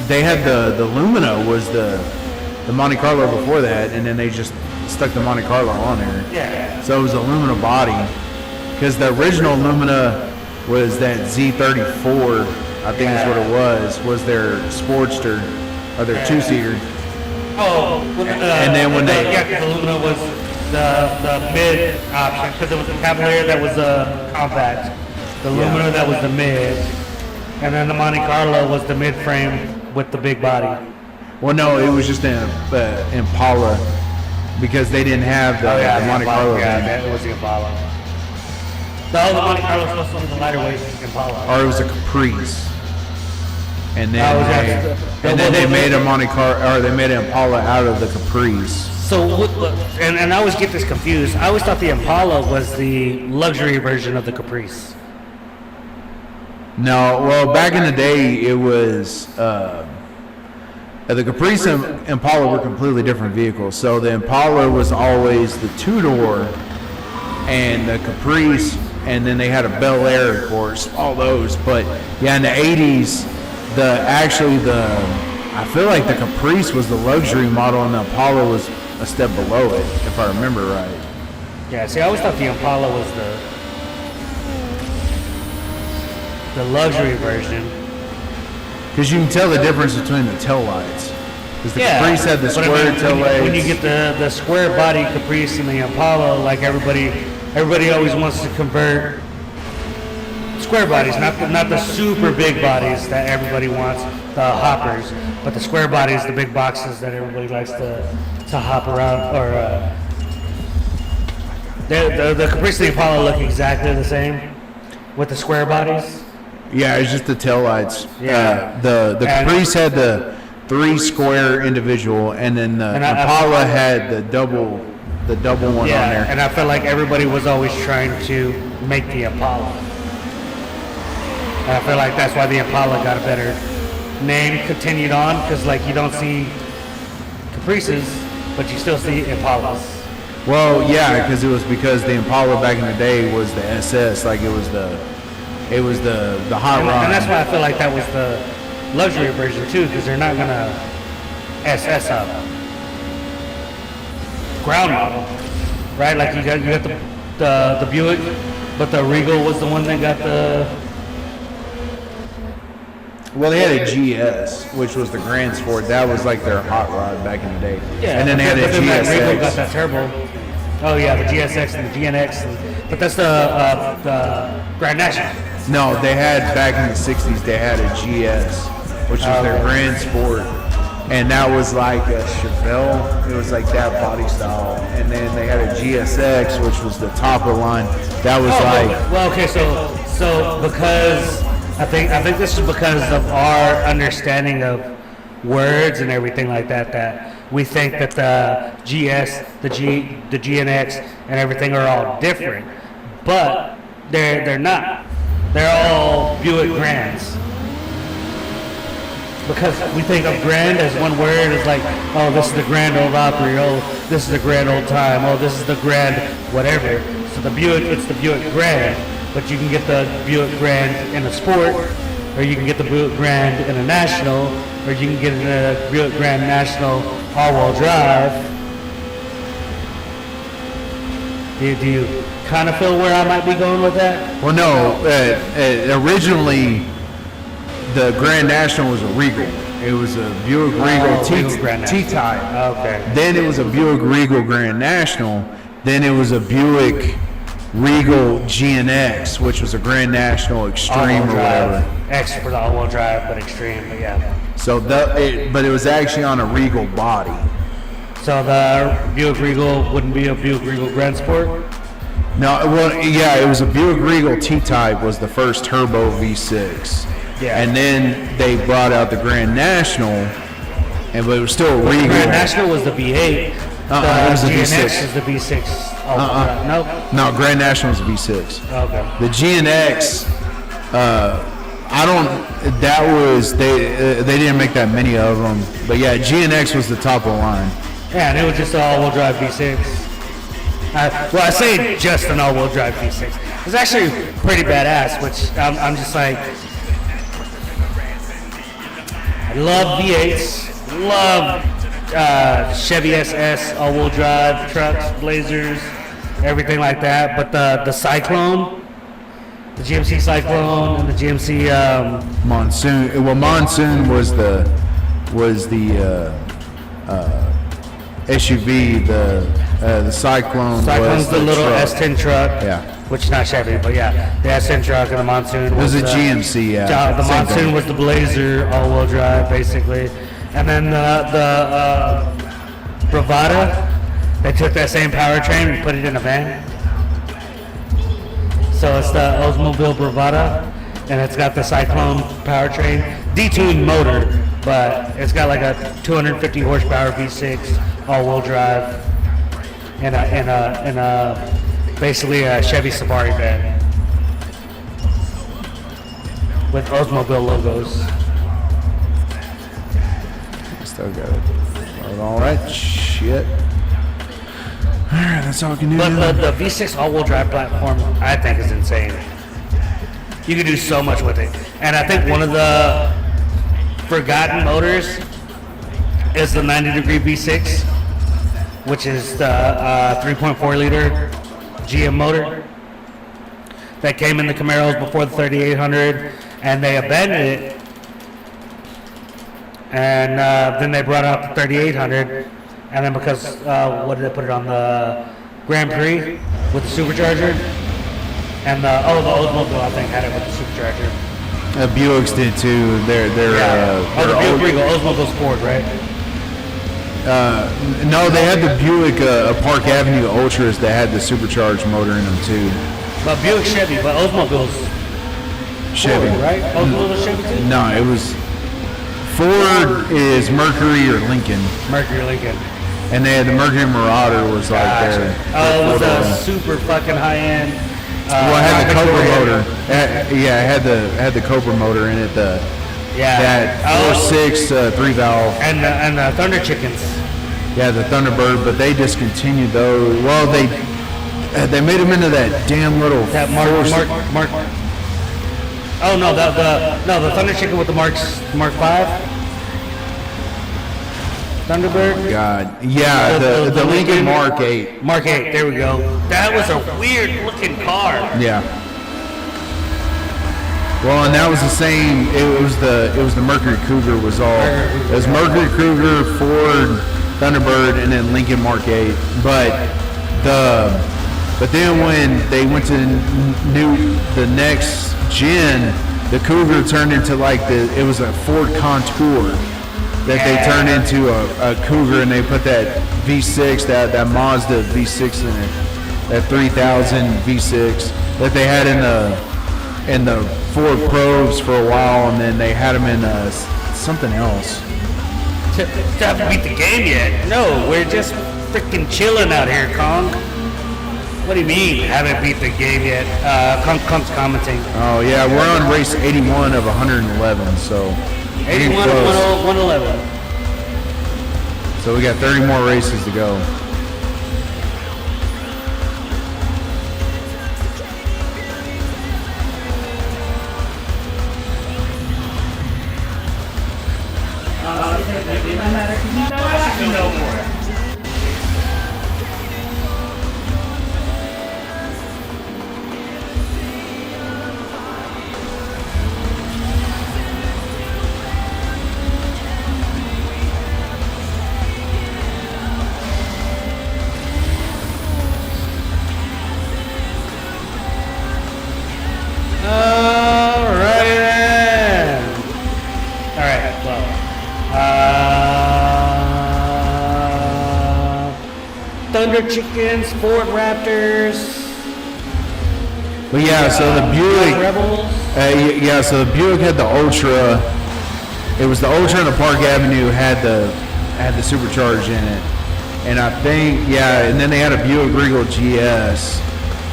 they had the Lumina was the Monte Carlo before that, and then they just stuck the Monte Carlo on there. Yeah. So it was a Lumina body. Because the original Lumina was that Z34, I think is what it was their Sportster, or their two-seater. Oh, And then when they- the Lumina was the mid option, because it was the Cavalier that was a compact, the Lumina that was the mid, and then the Monte Carlo was the mid frame with the big body. Well, no, it was just an Impala, because they didn't have the Monte Carlo Yeah, then. it was the Impala. The Monte Carlo was supposed to be the lighter weight Impala. Or it was a Caprice. And then Oh, they made a Monte Carlo, or they made an Impala out of the Caprice. So, and I always get this confused. I always thought the Impala was the luxury version of the Caprice. No, well, back in the day, it was The Caprice and Impala were completely different vehicles. So the Impala was always the two-door, and the Caprice, and then they had a Bel Air, of course, all those. But yeah, in the 80s, I feel like the Caprice was the luxury model, and the Impala was a step below it, if I remember right. Yeah, see, I always thought the Impala was the luxury version. Because you can tell the difference between the tail lights. Because the Caprice had the square tail lights. When you get the square body Caprice and the Impala, like everybody always wants to convert square bodies, not the super big bodies that everybody wants, the hoppers, but the square bodies, the big boxes that everybody likes to hop around. Or the Caprice and the Impala look exactly the same with the square bodies. Yeah, it's just the tail lights. Yeah. The Caprice had the 3 square individual, and then the Impala had the double one on there. And I felt like everybody was always trying to make the Impala. And I feel like that's why the Impala got a better name, continued on, because like you don't see Caprices, but you still see Impalas. Well, yeah, because the Impala back in the day was the SS, like it was the hot rod. And that's why I feel like that was the luxury version too, because they're not gonna SS up ground model, right? Like you got the Buick, but the Regal was the one that got the. Well, they had a GS, which was the Grand Sport. That was like their hot rod back in the day. Yeah, and then they had a GSX. Regal got that turbo. Oh yeah, the GSX and the GNX, but that's the Grand National. No, they had back in the 60s. They had a GS, which was their Grand Sport, and that was like a Chevelle. It was like that body style, and then they had a GSX, which was the top of the line. That was well, okay, so because I think this is because of our understanding of words and everything like that, that we think that the GS, the GNX, and everything are all different, but they're not. They're all Buick Grands. Because we think of grand as one word, it's like, oh, this is the Grand Old Opry, oh, this is the Grand Old Time, oh, this is the Grand whatever. So the Buick, it's the Buick Grand, but you can get the Buick Grand in a Sport, or you can get the Buick Grand in a National, or you can get a Buick Grand National all-wheel drive. Do you kind of feel where I might be going with that? Well, no. Originally, the Grand National was a Regal. It was a Buick Regal T-Type. Okay. Then it was a Buick Regal Grand National. Then it was a Buick Regal GNX, which was a Grand National Extreme or whatever. X for the all-wheel drive, but Extreme, but yeah. So, but it was actually on a Regal body. So the Buick Regal wouldn't be a Buick Regal Grand Sport? No, well, yeah, it was a Buick Regal T-Type was the first turbo V6. Yeah. And then they brought out the Grand National, but it was still a Regal. The Grand National was the V8. It was the GNX V6. is the V6. Nope. No, Grand National was a V6. Okay. The GNX, they didn't make that many of them. But yeah, GNX was the top of the line. Yeah, and it was just an all-wheel drive V6. Well, I say just an all-wheel drive V6. It's actually pretty badass, which I'm just like, I love V8s, love Chevy SS all-wheel drive trucks, Blazers, everything like that. But the Cyclone, the GMC Cyclone, and the GMC Monsoon. Well, Monsoon was the SUV. The Cyclone. Cyclone's was the little truck. S10 truck. Yeah. Which is not Chevy, but yeah, the S10 truck and the Monsoon. It was a GMC. Yeah. The Same Monsoon thing. was the Blazer all-wheel drive, basically, and then the Bravada. They took that same powertrain and put it in a van. So it's the Oldsmobile Bravada, and it's got the Cyclone powertrain, detuned motor, but it's got like a 250 horsepower V6 all-wheel drive, and a basically a Chevy Safari van with Oldsmobile logos. Still got it. All right, shit. All right, that's all we can do. But the V6 all-wheel drive platform, I think, is insane. You can do so much with it. And I think one of the forgotten motors is the 90-degree V6, which is the 3.4-liter GM motor that came in the Camaros before the 3800, and they abandoned it. And then they brought out the 3800, and then because what did they put it on, the Grand Prix with the supercharger, and the Oldsmobile I think had it with the supercharger. Buicks did too. They're the Buick Regal, Oldsmobile Sport, right? No, they had the Buick Park Avenue Ultras that had the supercharged motor in them too. But Buick Chevy, but Oldsmobile's Chevy, Ford, right? Oldsmobile's Chevy too? No, it was Ford is Mercury or Lincoln, Mercury Lincoln. and they had the Mercury Marauder was like their. Oh, it was a super fucking high-end. Well, it had the Cobra Victoria. motor. Yeah, it had the Cobra motor in it. Yeah. That 4.6 3-valve. And the Thunder Chickens. Yeah, the Thunderbird, but they discontinued those. Well, they made them into that damn little. That Mark. Oh no, the Thunder Chicken with the Mark 5. Thunderbird. God, yeah, the Lincoln Mark 8. Mark 8. There we go. That was a weird looking car. Yeah. Well, and that was the same. It was the Mercury Cougar it was Mercury Cougar, Ford Thunderbird, and then Lincoln Mark 8. But then when they went to the next gen, the Cougar turned into it was a Ford Contour that they turned into a Cougar, and they put that V6, that Mazda V6 in it, that 3000 V6 that they had in the Ford Probes for a while, and then they had them in something else. Haven't beat the game yet. No, we're just freaking chilling out here, Kong. What do you mean, haven't beat the game yet? Kong's commenting. Oh yeah, we're on race 81 of 111, so 81 of 111. So we got 30 more races to go. Thunder Chickens, Ford Raptors. But yeah, so the Buick. Rebels. So the Buick had the Ultra. It was the Ultra and the Park Avenue had the supercharged in it, and I think and then they had a Buick Regal GS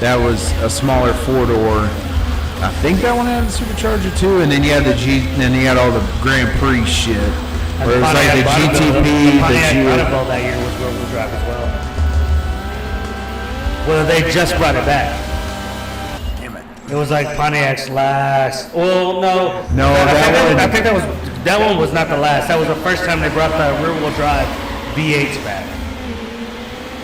that was a smaller 4-door. I think that one had a supercharger too, and then you had and then you had all the Grand Prix shit. Where it was like the GTP, the Bonneville that year was rear-wheel drive as well. Well, they just brought it back. Damn it. It was like Pontiac's last. Well, no. I think that one was not the last. That was the first time they brought the rear-wheel drive V8s back.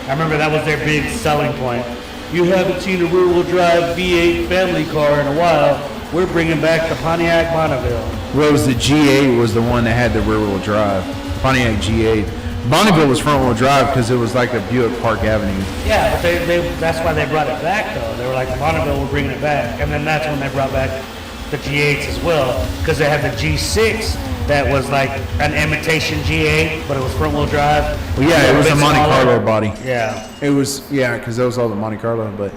I remember that was their big selling point. You haven't seen a rear-wheel drive V8 family car in a while. We're bringing back the Pontiac Bonneville. Well, it was the G8 was the one that had the rear-wheel drive. Pontiac G8. Bonneville was front-wheel drive because it was like a Buick Park Avenue. Yeah, but that's why they brought it back, though. They were like, Bonneville, we're bringing it back. And then that's when they brought back the G8s as well, because they had the G6 that was like an imitation G8, but it was front-wheel drive. Well, yeah, it was a Monte Carlo body. Yeah. It was, because that was all the Monte Carlo, but...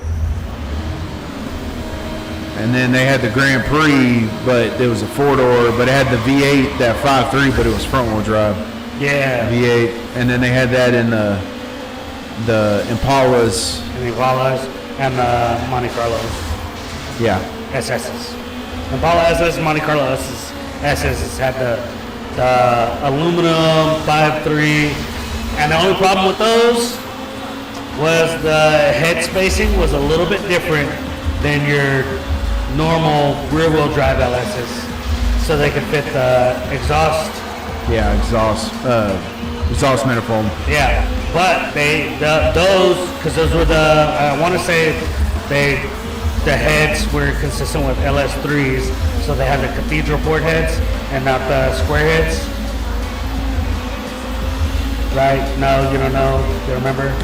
And then they had the Grand Prix, but it was a 4-door, but it had the V8, that 5.3, but it was front-wheel drive. Yeah. V8, and then they had that in the Impalas. And the Impalas and the Monte Carlos. Yeah. SS's. Impala SS, Monte Carlo SS's had the aluminum 5.3, and the only problem with those was the head spacing was a little bit different than your normal rear-wheel drive LSs, so they could fit the exhaust. Yeah, exhaust manifold. Yeah, but those, because those were I want to say the heads were consistent with LS3s, so they had the cathedral port heads and not the square heads. Right? No, you don't know. Do you remember?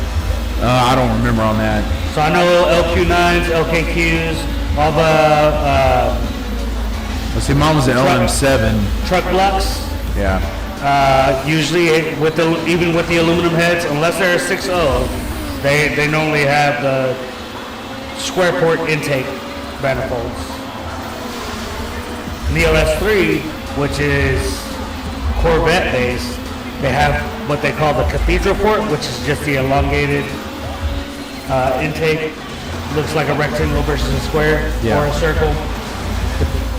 I don't remember on that. So I know LQ9s, LKQs, all the Let's see, mine was an LM7. truck blocks. Yeah. Usually, even with the aluminum heads, unless they're a 6.0, they normally have the square port intake manifolds. And the LS3, which is Corvette based, they have what they call the cathedral port, which is just the elongated intake. Looks like a rectangle versus a square or a circle.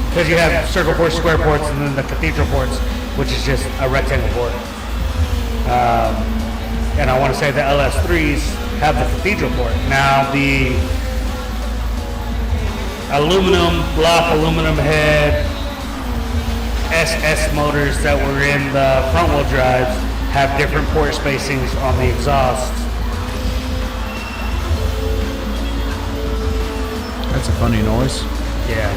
Because you have circle ports, square ports, and then the cathedral ports, which is just a rectangle port. And I want to say the LS3s have the cathedral port. Now the aluminum block, aluminum head SS motors that were in the front wheel drives have different port spacings on the exhaust. That's a funny noise. Yeah.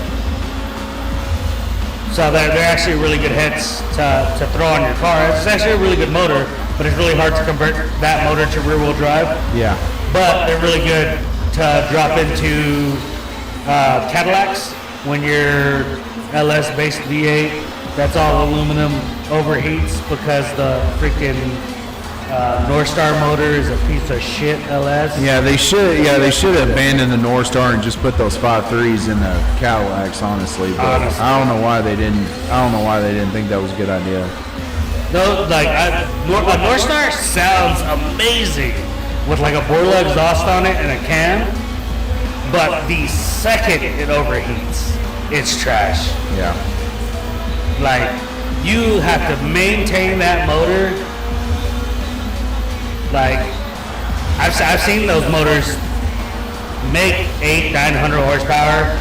So they're actually really good heads to throw on your car. It's actually a really good motor, but it's really hard to convert that motor to rear-wheel drive. Yeah. But they're really good to drop into Cadillacs when your LS-based V8, that's all aluminum, overheats because the freaking North Star motor is a piece of shit LS. Yeah, they should abandon the North Star and just put those 5.3s in the Cadillacs, honestly. But I don't know why they didn't think that was a good idea. No, like a North Star sounds amazing with like a Borla exhaust on it and a cam, but the second it overheats, it's trash. Yeah. Like, you have to maintain that motor. Like, I've seen those motors make 900 horsepower,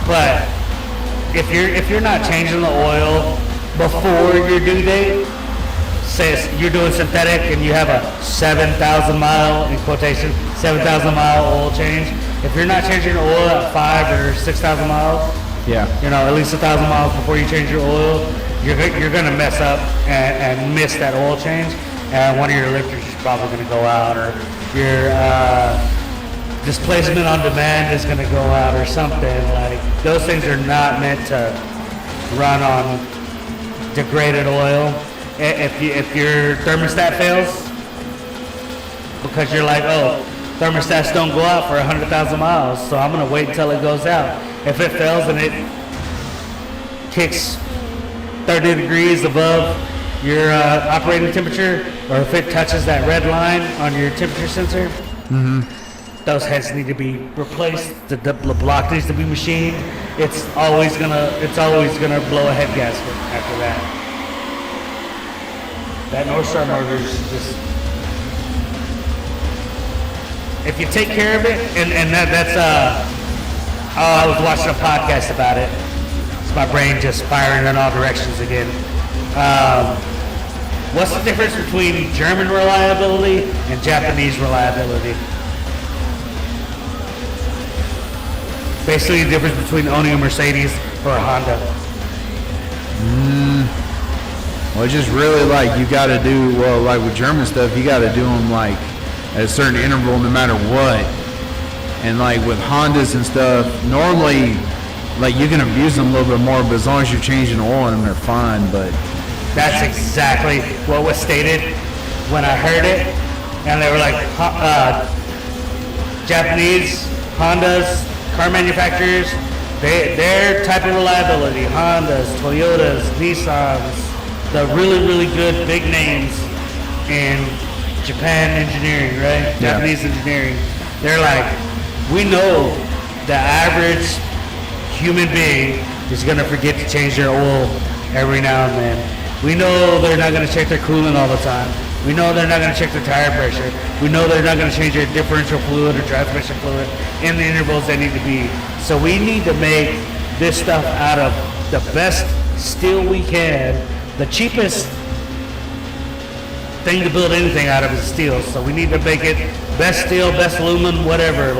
but if you're not changing the oil before your due date, say you're doing synthetic and you have a 7,000 mile, in quotation, 7,000 mile oil change, if you're not changing your oil at 5 or 6,000 miles, at least 1,000 miles before you change your oil, you're gonna mess up and miss that oil change, and one of your lifters is probably gonna go out, or your displacement on demand is gonna go out, or something. Like, those things are not meant to run on degraded oil. If your thermostat fails, because you're like, oh, thermostats don't go out for 100,000 miles, so I'm gonna wait until it goes out. If it fails and it kicks 30 degrees above your operating temperature, or if it touches that red line on your temperature sensor, those heads need to be replaced. The block needs to be machined. It's always gonna blow a head gasket after that. That North Star motor is just, if you take care of it, and that's I was watching a podcast about it. It's my brain just firing in all directions again. What's the difference between German reliability and Japanese reliability? Basically the difference between owning a Mercedes or a Honda. Well, it's just really like you got to do, well, like with German stuff, you got to do them like at a certain interval no matter what. And like with Hondas and stuff, normally like you can abuse them a little bit more, but as long as you're changing oil in them, they're fine. But that's exactly what was stated when I heard it. And they were like, Japanese Hondas, car manufacturers, their type of reliability, Hondas, Toyotas, Nissans, the really, really good big names in Japan engineering, right? Yeah. Japanese engineering. They're like, we know the average human being is going to forget to change their oil every now and then. We know they're not going to check their coolant all the time. We know they're not going to check their tire pressure. We know they're not going to change their differential fluid or transmission fluid in the intervals they need to be. So we need to make this stuff out of the best steel we can. The cheapest thing to build anything out of is steel. So we need to make it best steel, best aluminum, whatever.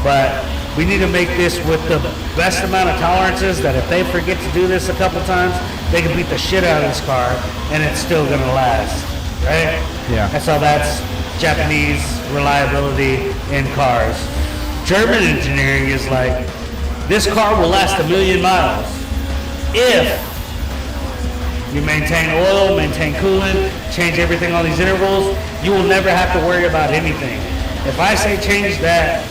But we need to make this with the best amount of tolerances that if they forget to do this a couple times, they can beat the shit out of this car and it's still going to last. Right? Yeah. And so that's Japanese reliability in cars. German engineering is like, this car will last 1,000,000 miles if you maintain oil, maintain coolant, change everything on these intervals. You will never have to worry about anything. If I say change that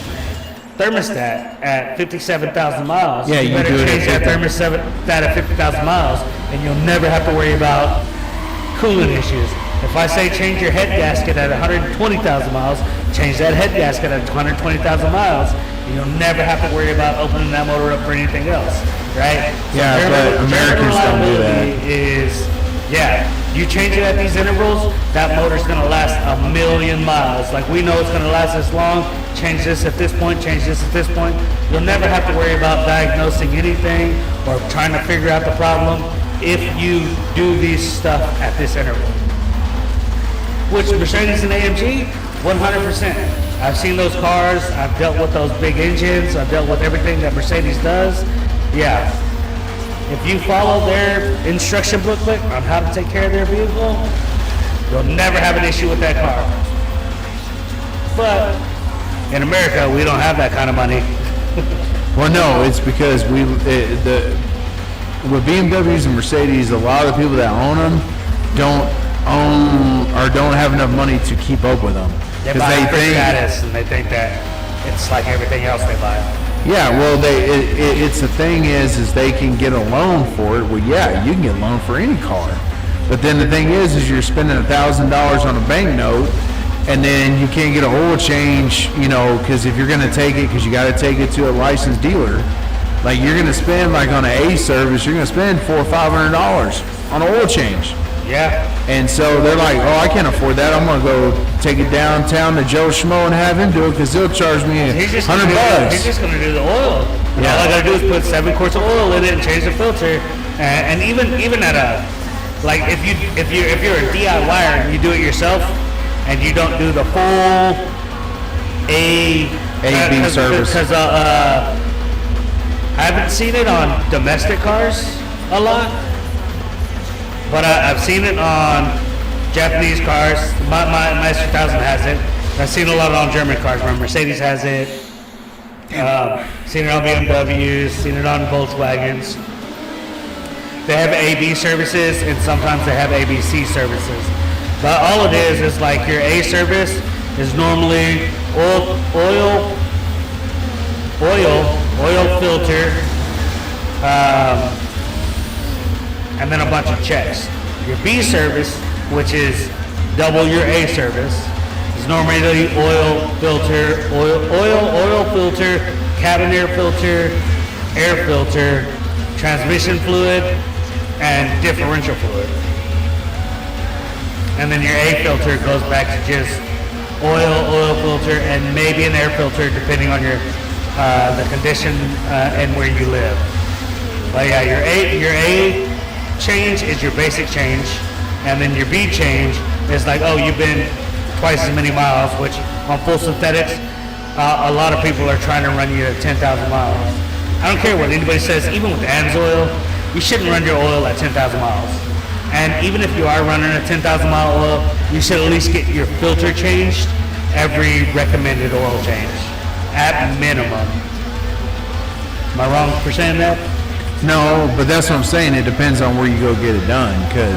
thermostat at 57,000 miles, Yeah, you you better do it at change that 50. thermostat at 50,000 miles, and you'll never have to worry about coolant issues. If I say change your head gasket at 120,000 miles, change that head gasket at 120,000 miles, and you'll never have to worry about opening that motor up for anything else, right? Yeah, but Americans don't do that. Is, you change it at these intervals, that motor's gonna last 1,000,000 miles. Like we know it's gonna last this long, change this at this point, change this at this point. You'll never have to worry about diagnosing anything or trying to figure out the problem if you do these stuff at this interval. Which Mercedes and AMG, 100%. I've seen those cars, I've dealt with those big engines, I've dealt with everything that Mercedes does. Yeah. If you follow their instruction booklet on how to take care of their vehicle, you'll never have an issue with that car. But in America, we don't have that kind of money. Well, no, it's because with BMWs and Mercedes, a lot of the people that own them don't own or don't have enough money to keep up with them. They buy it for status, and they think that it's like everything else they buy. Yeah, well, it's the thing is they can get a loan for it. Well, yeah, you can get a loan for any car, but then the thing is you're spending $1,000 on a bank note, and then you can't get an oil change, because if you're going to take it, because you got to take it to a licensed dealer, like you're going to spend like on an A service, you're going to spend $400 or $500 on an oil change. Yeah. And so they're like, oh, I can't afford that. I'm going to go take it downtown to Joe Schmo and have him do it because he'll charge me He's just $100. He's just going to do the oil. Yeah. All I got to do is put 7 quarts of oil in it and change the filter. And even at a, like if you're a DIYer and you do it yourself and you don't do the full A-B service. Because I haven't seen it on domestic cars a lot. But I've seen it on Japanese cars. My Master 1000 has it. I've seen a lot on German cars. My Mercedes has it. Seen it on BMWs. Seen it on Volkswagens. They have AB services, and sometimes they have ABC services. But all it is like your A service is normally oil filter. And then a bunch of checks. Your B service, which is double your A service, is normally the oil filter, cabin air filter, transmission fluid, and differential fluid. And then your A filter goes back to just oil filter, and maybe an air filter depending on your the condition and where you live. But yeah, your A change is your basic change, and then your B change is like, oh, you've been twice as many miles, which on full synthetics, a lot of people are trying to run you at 10,000 miles. I don't care what anybody says, even with ANSOIL, you shouldn't run your oil at 10,000 miles. And even if you are running a 10,000 mile oil, you should at least get your filter changed every recommended oil change, at minimum. Am I wrong for saying that? No, but that's what I'm saying. It depends on where you go get it done, because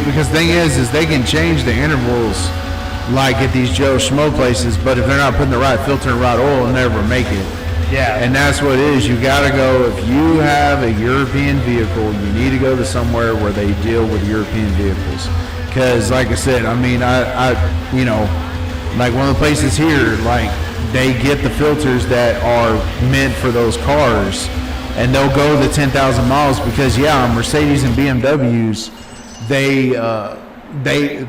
because the thing is they can change the intervals like at these Joe Schmo places, but if they're not putting the right filter and right oil, they'll never make it. Yeah. And that's what it is. You got to go, if you have a European vehicle, you need to go to somewhere where they deal with European vehicles. Because, like I said, I mean, I like one of the places here, like they get the filters that are meant for those cars. and they'll go the 10,000 miles because Mercedes and BMWs, they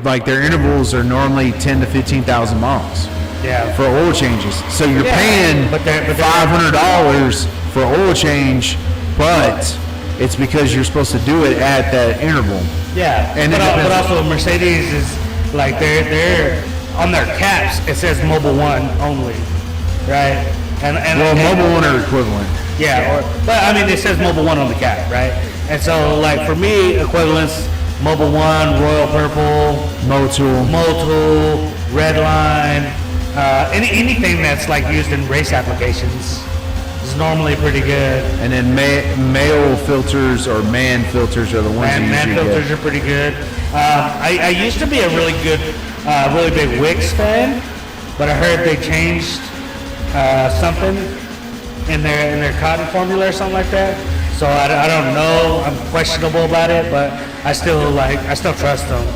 like their intervals are normally 10 to 15,000 miles. Yeah. For oil changes, so you're paying $500 for oil change, but it's because you're supposed to do it at that interval. Yeah, and but also Mercedes is like they're on their caps. It says Mobile One only, right? And Mobile One are equivalent. Yeah, but I mean it says Mobile One on the cap, right? And so like for me, equivalents: Mobile One, Royal Purple, Motul, Redline. Anything that's like used in race applications is normally pretty good. And then male filters or man filters are the ones man filters are pretty good. I used to be a really big Wix fan, but I heard they changed something in their cotton formula or something like that. So I don't know. I'm questionable about it, but I still trust them.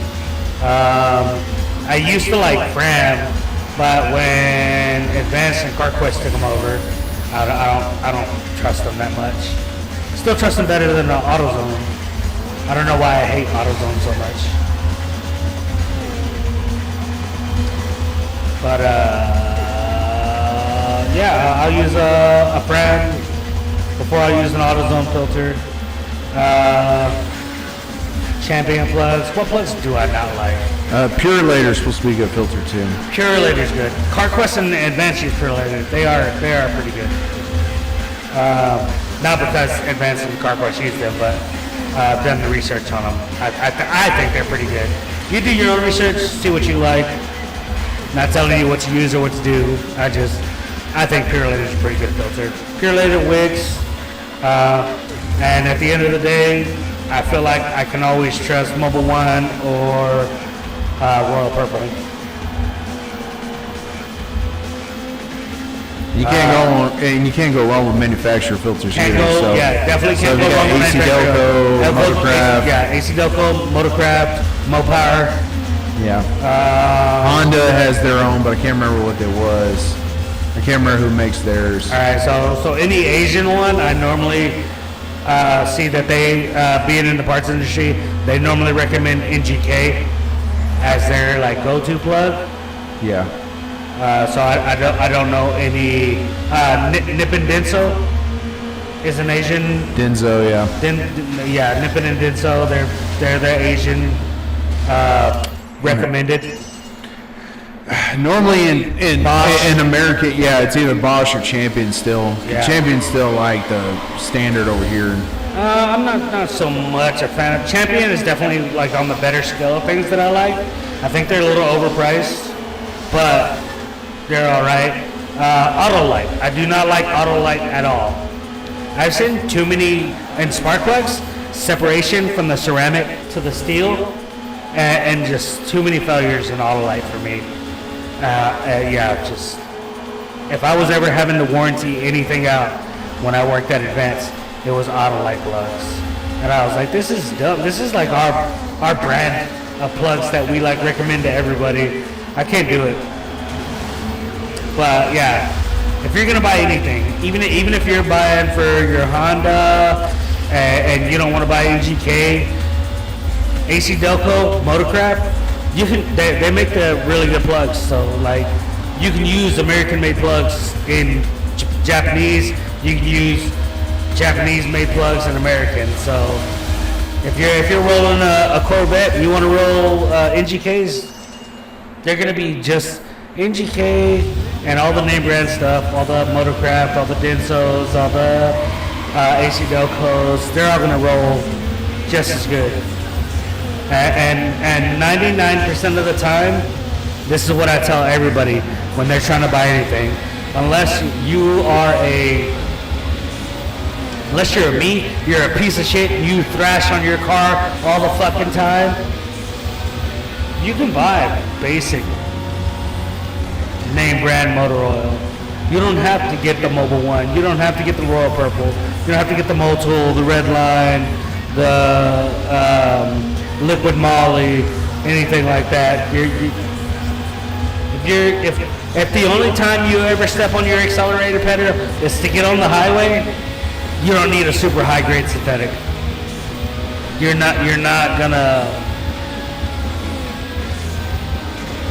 I used to like Fram. But when Advanced and CarQuest took them over, I don't trust them that much. Still trust them better than the AutoZone. I don't know why I hate AutoZone so much. But I'll use a Fram before I use an AutoZone filter. Champion plugs. What plugs do I not like? Purelator is supposed to be a good filter too. Purelator's good. CarQuest and Advanced use Purelator. They are pretty good. Not because Advanced and CarQuest use them, but I've done the research on them. I think they're pretty good. You do your own research, see what you like. Not telling you what to use or what to do. I think Purelator's a pretty good filter. Purelator, Wix, and at the end of the day, I feel like I can always trust Mobile One or Royal Purple. You can't go wrong with manufacturer filters either. Definitely can't go wrong with manufacturer. Motorcraft. AC Delco, Motorcraft, Mopar. Yeah. Honda has their own, but I can't remember what it was. I can't remember who makes theirs. All right, so any Asian one, I normally see that they, being in the parts industry, they normally recommend NGK as their like go-to plug. Yeah. So I don't know any. Nippon Denso is an Asian. Denso, yeah. Nippon and Denso, they're the Asian recommended. Normally in America, it's either Bosch or Champion still. Yeah. Champion's still like the standard over here. I'm not so much a fan of Champion. Is definitely like on the better scale of things that I like. I think they're a little overpriced, but they're all right. Autolite. I do not like Autolite at all. I've seen too many in spark plugs separation from the ceramic to the steel, and just too many failures in Autolite for me. Just if I was ever having to warranty anything out when I worked at Advanced, it was Autolite plugs, and I was like, this is dumb. This is like our brand of plugs that we like recommend to everybody. I can't do it. But yeah, if you're gonna buy anything, even if you're buying for your Honda and you don't want to buy NGK, AC Delco, Motorcraft, they make the really good plugs. So like, you can use American-made plugs in Japanese. You can use Japanese-made plugs in American. So if you're rolling a Corvette and you want to roll NGKs, they're gonna be just NGK and all the name brand stuff, all the Motorcraft, all the Densos, all the AC Delcos. They're all gonna roll just as good. And 99% of the time, this is what I tell everybody when they're trying to buy anything. Unless you're me, you're a piece of shit, you thrash on your car all the fucking time, you can buy basic name brand motor oil. You don't have to get the Mobile One. You don't have to get the Royal Purple. You don't have to get the Motul, the Redline, the Liquid Moly, anything like that. If the only time you ever step on your accelerator pedal is to get on the highway, you don't need a super high grade synthetic. You're not gonna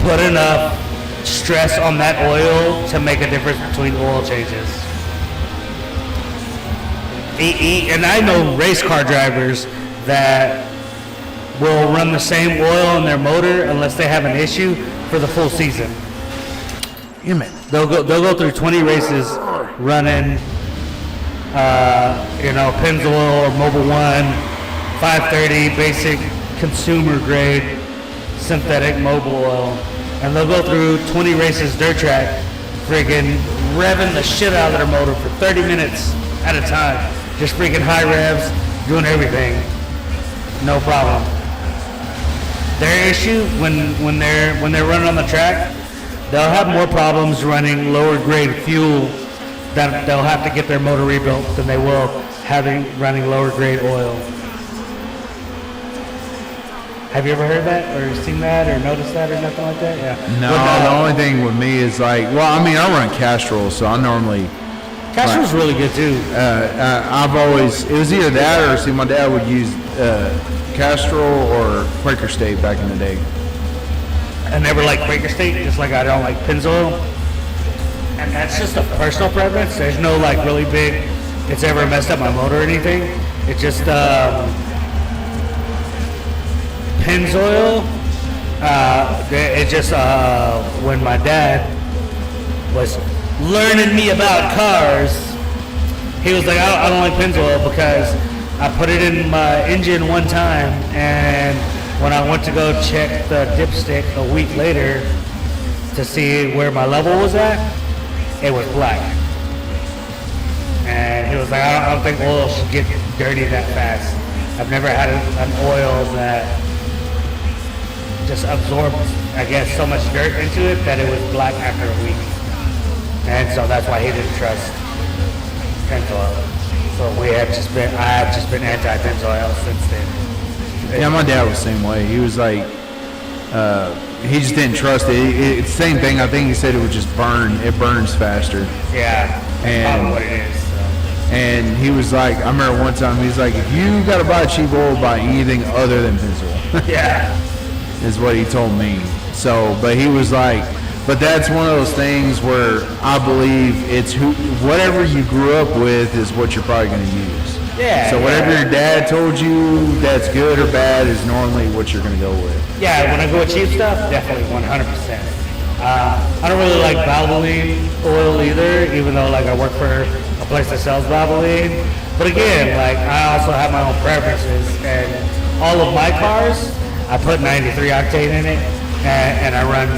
put enough stress on that oil to make a difference between oil changes. And I know race car drivers that will run the same oil in their motor unless they have an issue for the full season. They'll go through 20 races running, Pennzoil or Mobil 1, 530 basic consumer grade synthetic Mobil oil, and they'll go through 20 races dirt track, friggin' revving the shit out of their motor for 30 minutes at a time, just freaking high revs, doing everything, no problem. Their issue when they're running on the track, they'll have more problems running lower grade fuel that they'll have to get their motor rebuilt than they will running lower grade oil. Have you ever heard that or seen that or noticed that or nothing like that? Yeah. No, the only thing with me is like, well, I mean, I run Castrol, so I normally. Castrol's really good too. I've always, it was either that or see my dad would use Castrol or Quaker State back in the day. I never liked Quaker State, just like I don't like Pennzoil. And that's just a personal preference. There's no like really big, it's ever messed up my motor or anything. It's just Pennzoil. It just when my dad was learning me about cars, he was like, I don't like Pennzoil because I put it in my engine one time, and when I went to go check the dipstick a week later to see where my level was at, it was black. And he was like, I don't think oil should get dirty that fast. I've never had an oil that just absorbed, I guess, so much dirt into it that it was black after a week. And so that's why he didn't trust Pennzoil. So I have just been anti-Pennzoil since then. Yeah, my dad was the same way. He was like, he just didn't trust it. It's the same thing. I think he said it would just burn. It burns faster. Yeah, that's probably what it is. So. And he was like, I remember one time, he's like, if you got to buy cheap oil, buy anything other than Pennzoil. Yeah. Is what he told me. So, but he was like, but that's one of those things where I believe it's whatever you grew up with is what you're probably going to use. Yeah. So whatever your dad told you that's good or bad is normally what you're going to go with. Yeah, when I go with cheap stuff, definitely 100%. I don't really like Valvoline oil either, even though like I work for a place that sells Valvoline. But again, like I also have my own preferences, and all of my cars, I put 93 octane in it, and I run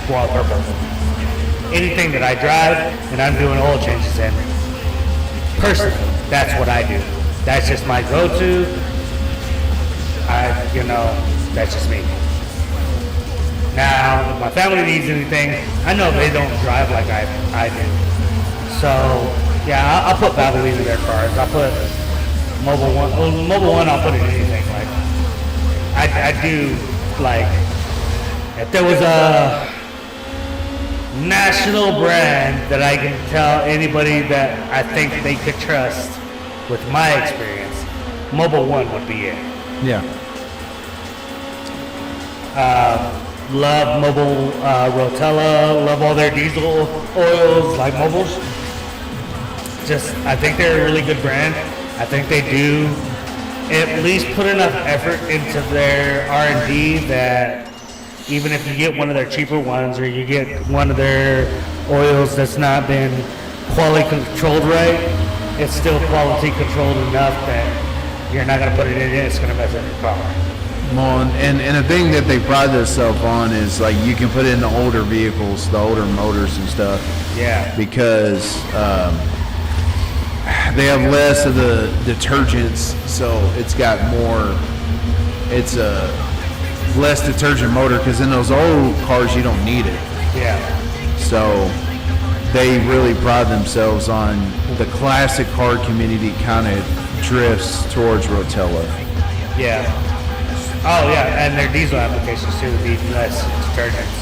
spoiled purple. Anything that I drive and I'm doing oil changes in, personally, that's what I do. That's just my go-to. That's just me. Now, if my family needs anything, I know they don't drive like I do. So, yeah, I'll put Valvoline in their cars. I'll put Mobil 1. Well, Mobil 1, I'll put in anything. Like, I do, like, if there was a national brand that I can tell anybody that I think they could trust with my experience, Mobil 1 would be it. Yeah. Love Mobil Rotella, love all their diesel oils like Mobil's. I think they're a really good brand. I think they do at least put enough effort into their R&D that even if you get one of their cheaper ones or you get one of their oils that's not been quality controlled right, it's still quality controlled enough that you're not going to put it in it, it's going to mess up your car. Well, and the thing that they pride themselves on is like you can put it in the older vehicles, the older motors and stuff. Yeah. Because they have less of the detergents, so it's got more. It's a less detergent motor because in those old cars you don't need it. Yeah. So they really pride themselves on the classic car community kind of drifts towards Rotella. Yeah. Oh yeah, and their diesel applications too would be less detergents.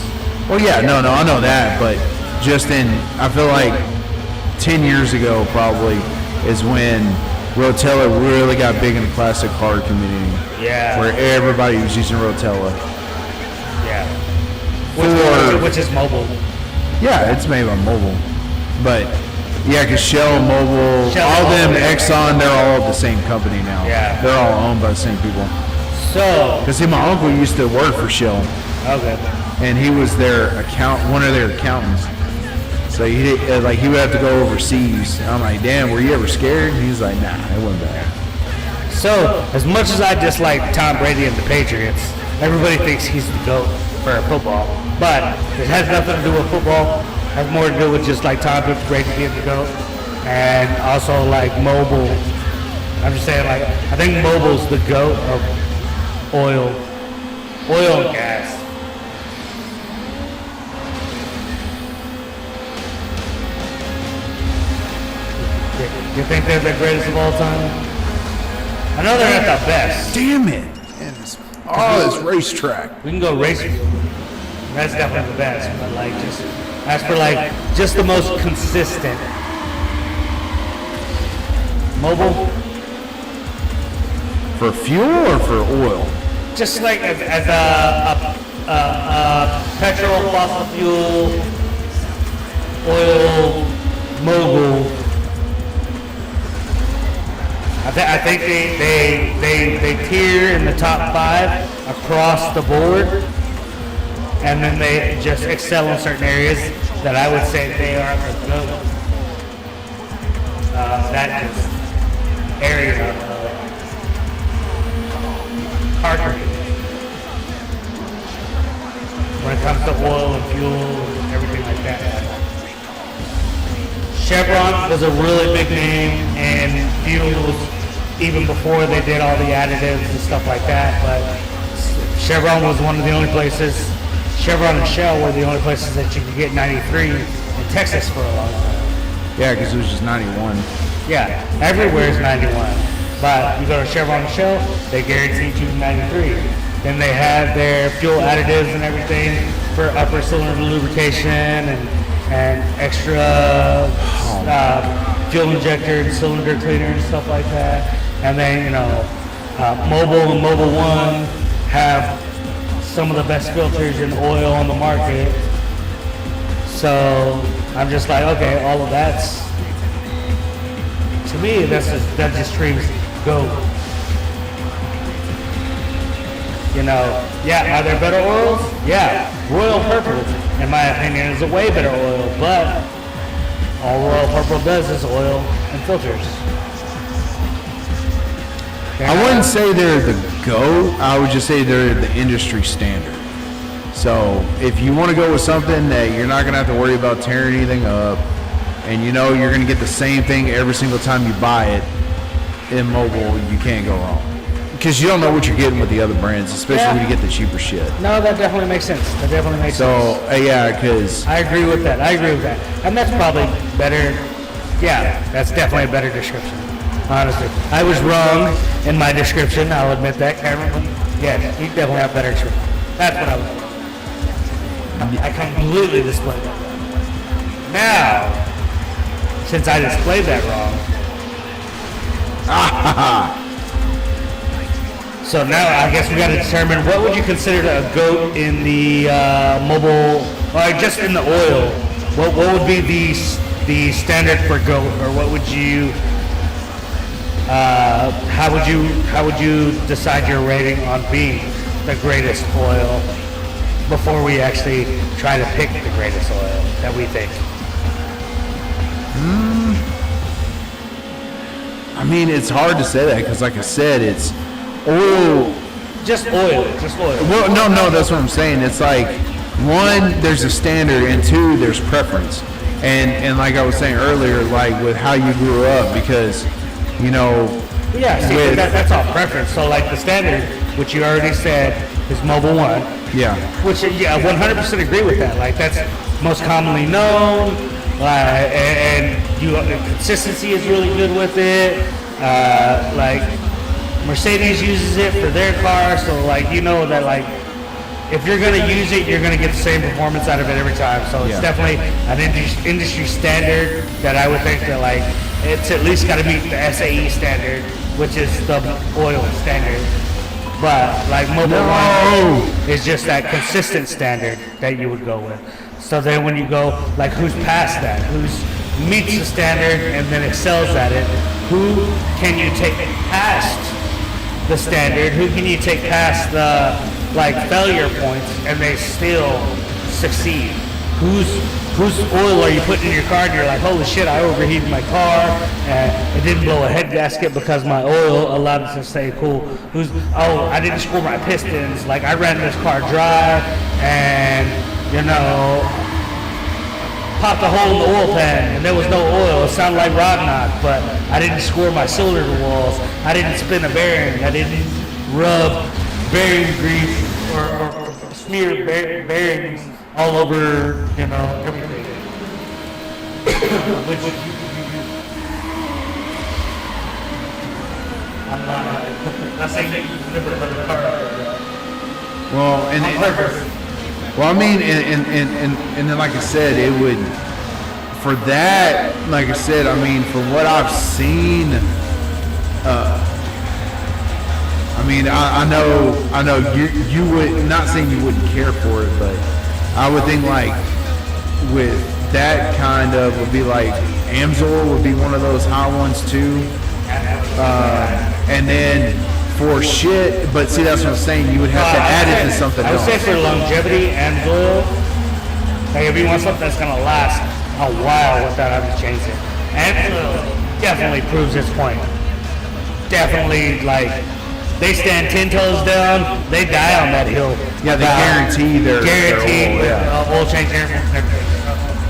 Well, yeah, no, I know that, but just I feel like 10 years ago probably, is when Rotella really got big in the classic car community. Yeah. Where everybody was using Rotella. Yeah. For- Which is mobile. Yeah, it's made by Mobile. But, yeah, because Shell, Mobile, Shell, all them, Mobile, yeah. Exxon, they're all the same company now. Yeah. They're all owned by the same people. So, Because, see, my uncle used to work for Shell, okay. and he was one of their accountants. So he would have to go overseas. And I'm like, damn, were you ever scared? And he's like, nah, it wasn't bad. So, as much as I dislike Tom Brady and the Patriots, everybody thinks he's the GOAT for football. But it has nothing to do with football. It has more to do with just like Tom Brady being the GOAT. And also like mobile. I'm just saying, like, I think mobile's the GOAT of oil and gas. You think they're the greatest of all time? I know they're not the best. Damn it. This racetrack. We can go racing. That's definitely the best. But like, just as for like, just the most consistent. Mobile, For fuel or for oil? just like as a petrol, fossil fuel, oil, mobile. I think they tier in the top 5 across the board, and then they just excel in certain areas that I would say they are the GOAT. That is area of car community. When it comes to oil and fuel and everything like that. Chevron was a really big name in fuels even before they did all the additives and stuff like that, but Chevron was one of the only places, Chevron and Shell were the only places that you could get 93 in Texas for a long time. Yeah, because it was just 91. Yeah, everywhere is 91, but you go to Chevron and Shell, they guarantee you 93. Then they have their fuel additives and everything for upper cylinder lubrication and extra fuel injector and cylinder cleaner and stuff like that. And then, Mobile and Mobile One have some of the best filters in oil on the market. So I'm just like, okay, all of that's, to me, that just screams GOAT. Yeah, are there better oils? Yeah, Royal Purple, in my opinion, is a way better oil, but all Royal Purple does is oil and filters. I wouldn't say they're the GOAT. I would just say they're the industry standard. So if you want to go with something that you're not going to have to worry about tearing anything up, and you're going to get the same thing every single time you buy it, in Mobile, you can't go wrong. Because you don't know what you're getting with the other brands, especially when you get the cheaper shit. No, that definitely makes sense. That definitely makes So, sense. yeah, because... I agree with that. And that's probably better. Yeah, that's definitely a better description. Honestly, I was wrong in my description. I'll admit that, Cameron. Yeah, you definitely have better description. That's what I was. I completely displayed that wrong. Now, since I displayed that wrong, so now I guess we got to determine what would you consider a GOAT in the mobile, or just in the oil. What would be the standard for GOAT, or what would you? How would you decide your rating on being the greatest oil before we actually try to pick the greatest oil that we think? I mean, it's hard to say that because, like I said, it's oil. Just oil. Well, no, that's what I'm saying. It's like, one, there's a standard, and two, there's preference. And like I was saying earlier, like with how you grew up, because, Yeah, see, that's all preference. So like the standard, which you already said, is Mobile One. Yeah. Which, yeah, 100% agree with that. Like that's most commonly known, and consistency is really good with it. Like Mercedes uses it for their car, so like that like if you're gonna use it, you're gonna get the same performance out of it every time. So it's definitely an industry standard that I would think that like it's at least got to meet the SAE standard, which is the oil standard. But like Mobile One is just that consistent standard that you would go with. So then when you go, like who's past that? Who's meets the standard and then excels at it? Who can you take past the standard? Who can you take past the like failure points and they still succeed? Whose oil are you putting in your car and you're like, holy shit, I overheated my car and it didn't blow a head gasket because my oil allowed it to stay cool. I didn't screw my pistons. Like I ran this car dry and, you know, popped a hole in the oil pan and there was no oil. It sounded like rod knock, but I didn't score my cylinder walls. I didn't spin a bearing. I didn't rub bearing grease or smear bearings all over, you know, everything. I'm not saying you never put a car. Well, I mean, and then like I said, it would, for that, like I said, I mean, from what I've seen, I mean, I know you would, not saying you wouldn't care for it, but I would think like with that kind of would be like Amsoil would be one of those high ones too. And then for shit, but see that's what I'm saying, you would have to add it to something else. I would say for longevity and oil, like if you want something that's gonna last a while without having to change it. And definitely proves its point. Definitely, like they stand 10 toes down, they die on that hill. Yeah, they guarantee their oil change and everything.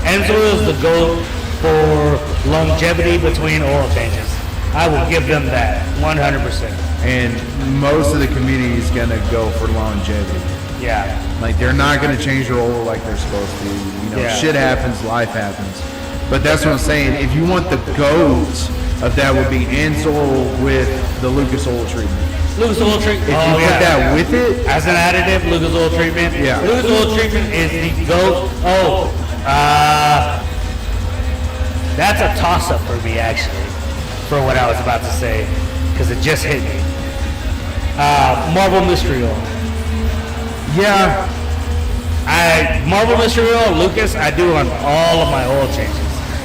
Amsoil is the goat for longevity between oil changes. I will give them that 100%. And most of the community is gonna go for longevity. Yeah. Like they're not gonna change their oil like they're supposed to. You know, shit happens, life happens. But that's what I'm saying. If you want the GOAT of that would be Amsoil with the Lucas oil treatment. Lucas oil treatment. If you put that with it as an additive, Lucas oil treatment. Yeah. Lucas oil treatment is the GOAT. That's a toss-up for me actually, for what I was about to say, because it just hit me. Marble Mystery Oil. Yeah. Marble Mystery Oil, Lucas, I do on all of my oil changes.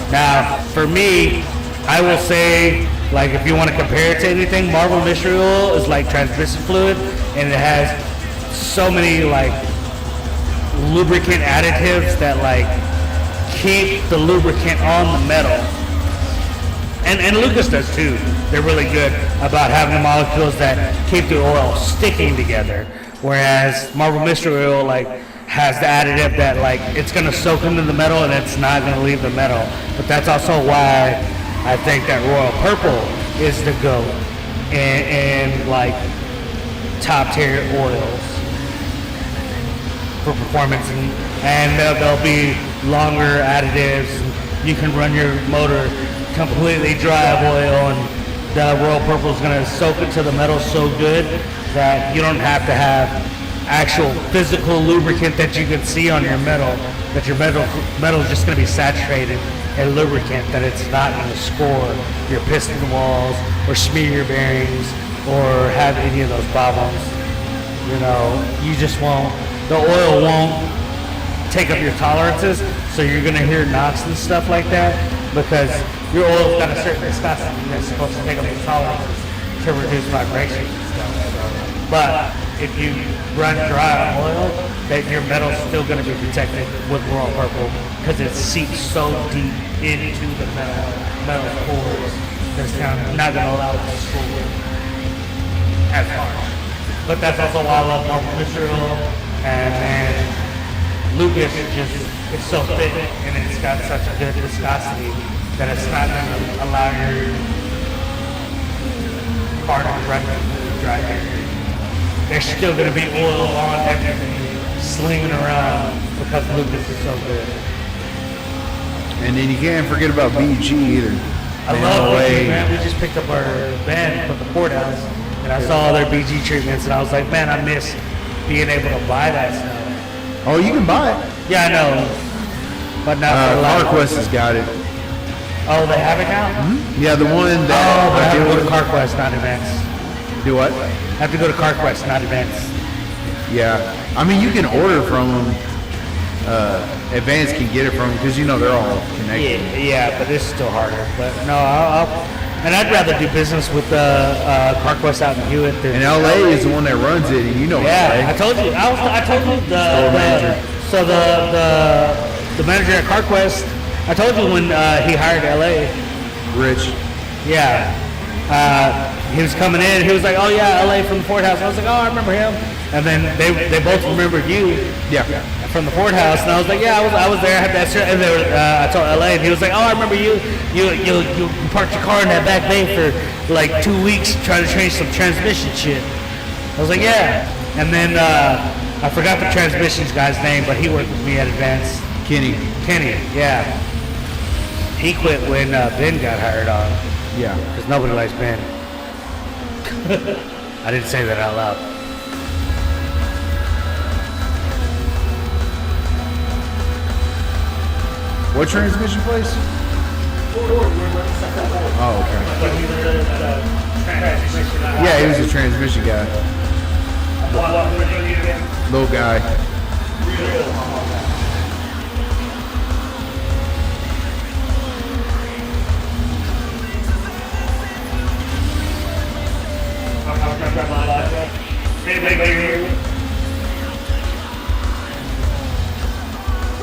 Now, for me, I will say, like, if you want to compare it to anything, Marble Mystery Oil is like transmission fluid, and it has so many, like, lubricant additives that, like, keep the lubricant on the metal. And Lucas does too. They're really good about having the molecules that keep the oil sticking together. Whereas Marble Mystery Oil, like, has the additive that, like, it's going to soak into the metal and it's not going to leave the metal. But that's also why I think that Royal Purple is the GOAT in like top tier oils for performance, and there'll be longer additives. You can run your motor completely dry of oil, and the Royal Purple is going to soak into the metal so good that you don't have to have actual physical lubricant that you can see on your metal, that your metal is just going to be saturated in lubricant, that it's not going to score your piston walls or smear your bearings or have any of those problems. You know, you just won't, the oil won't take up your tolerances, so you're going to hear knocks and stuff like that because your oil's got a certain viscosity that's supposed to take up your tolerances to reduce vibrations and stuff. But if you run dry on oil, that your metal's still going to be protected with Royal Purple because it seeps so deep into the metal pores that it's not going to allow it to spool as hard. But that's also why I love Marble Mystery Oil, and Lucas it's so thick and it's got such a good viscosity that it's not going to allow your car to run dry air. There's still going to be oil on everything, slinging around because Lucas is so good. And then you can't forget about BG either. I love BG, man. We just picked up our van from the courthouse, and I saw all their BG treatments, and I was like, man, I miss being able to buy that stuff. Oh, you can buy it. Yeah, I know. But not for a lot. Marquest has got it. Oh, they have it now? Yeah, the one Oh, that but I have to deal go to with- CarQuest, not Advance. Do what? I have to go to CarQuest, not Advance. Yeah, I mean you can order from them. Advance can get it from them because you know they're all connected. Yeah, but this is still harder. But no, and I'd rather do business with CarQuest out in Hewitt than. And LA is the one that runs it, and you know Yeah, I LA. told you. I told you manager. the manager at CarQuest. I told you when he hired LA. Rich. Yeah. He was coming in. He was like, "Oh yeah, LA from the Ford House." I was like, "Oh, I remember him." And then they both remembered you Yeah. from the Ford House, and I was like, "Yeah, I was there. I had that shirt." And they were, I told LA, and he was like, "Oh, I remember you. You parked your car in that back bay for like 2 weeks trying to change some transmission shit." I was like, "Yeah." And then I forgot the transmissions guy's name, but he worked with me at Advance. Kenny. Kenny, yeah. He quit when Ben got hired on. Yeah. Because nobody likes Ben. I didn't say that out loud. What transmission place? Oh, okay. Yeah, he was a transmission guy. Little guy.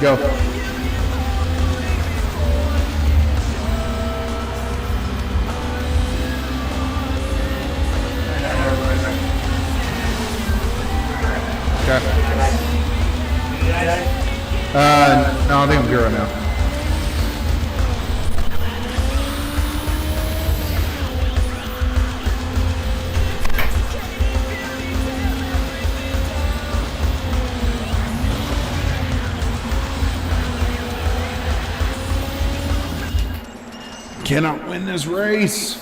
Go. Okay. No, I think I'm good right now. Cannot win this race.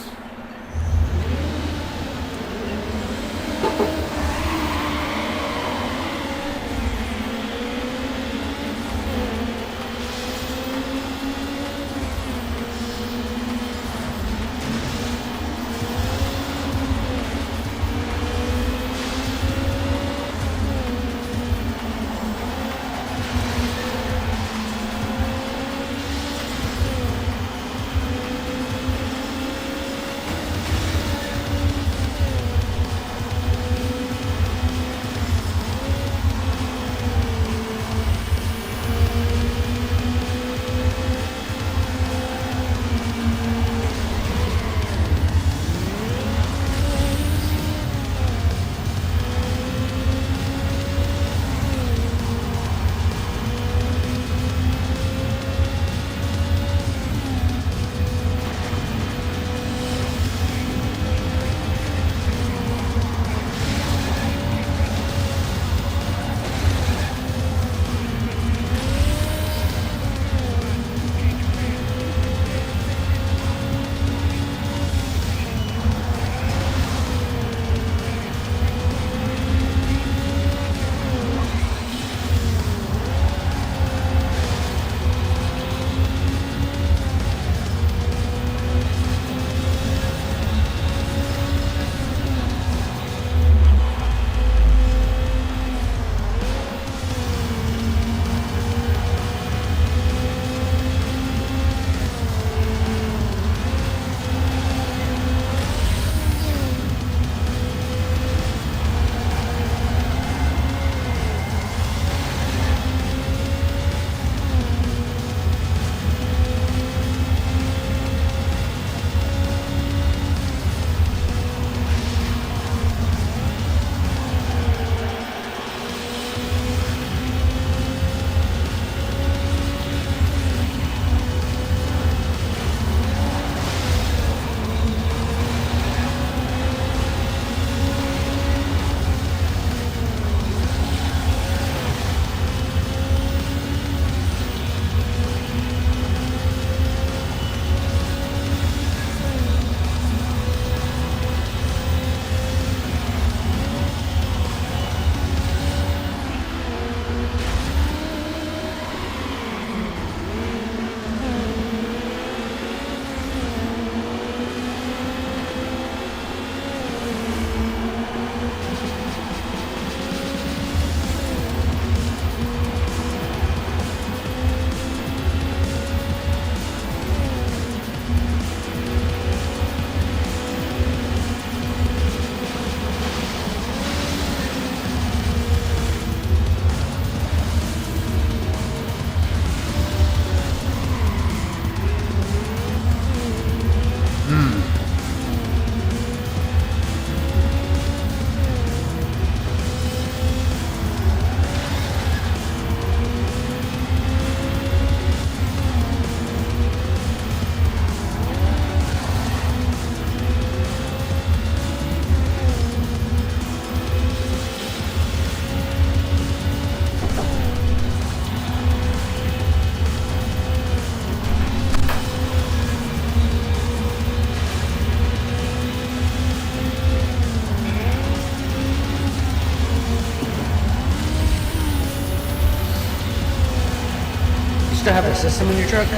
still have the system in your truck?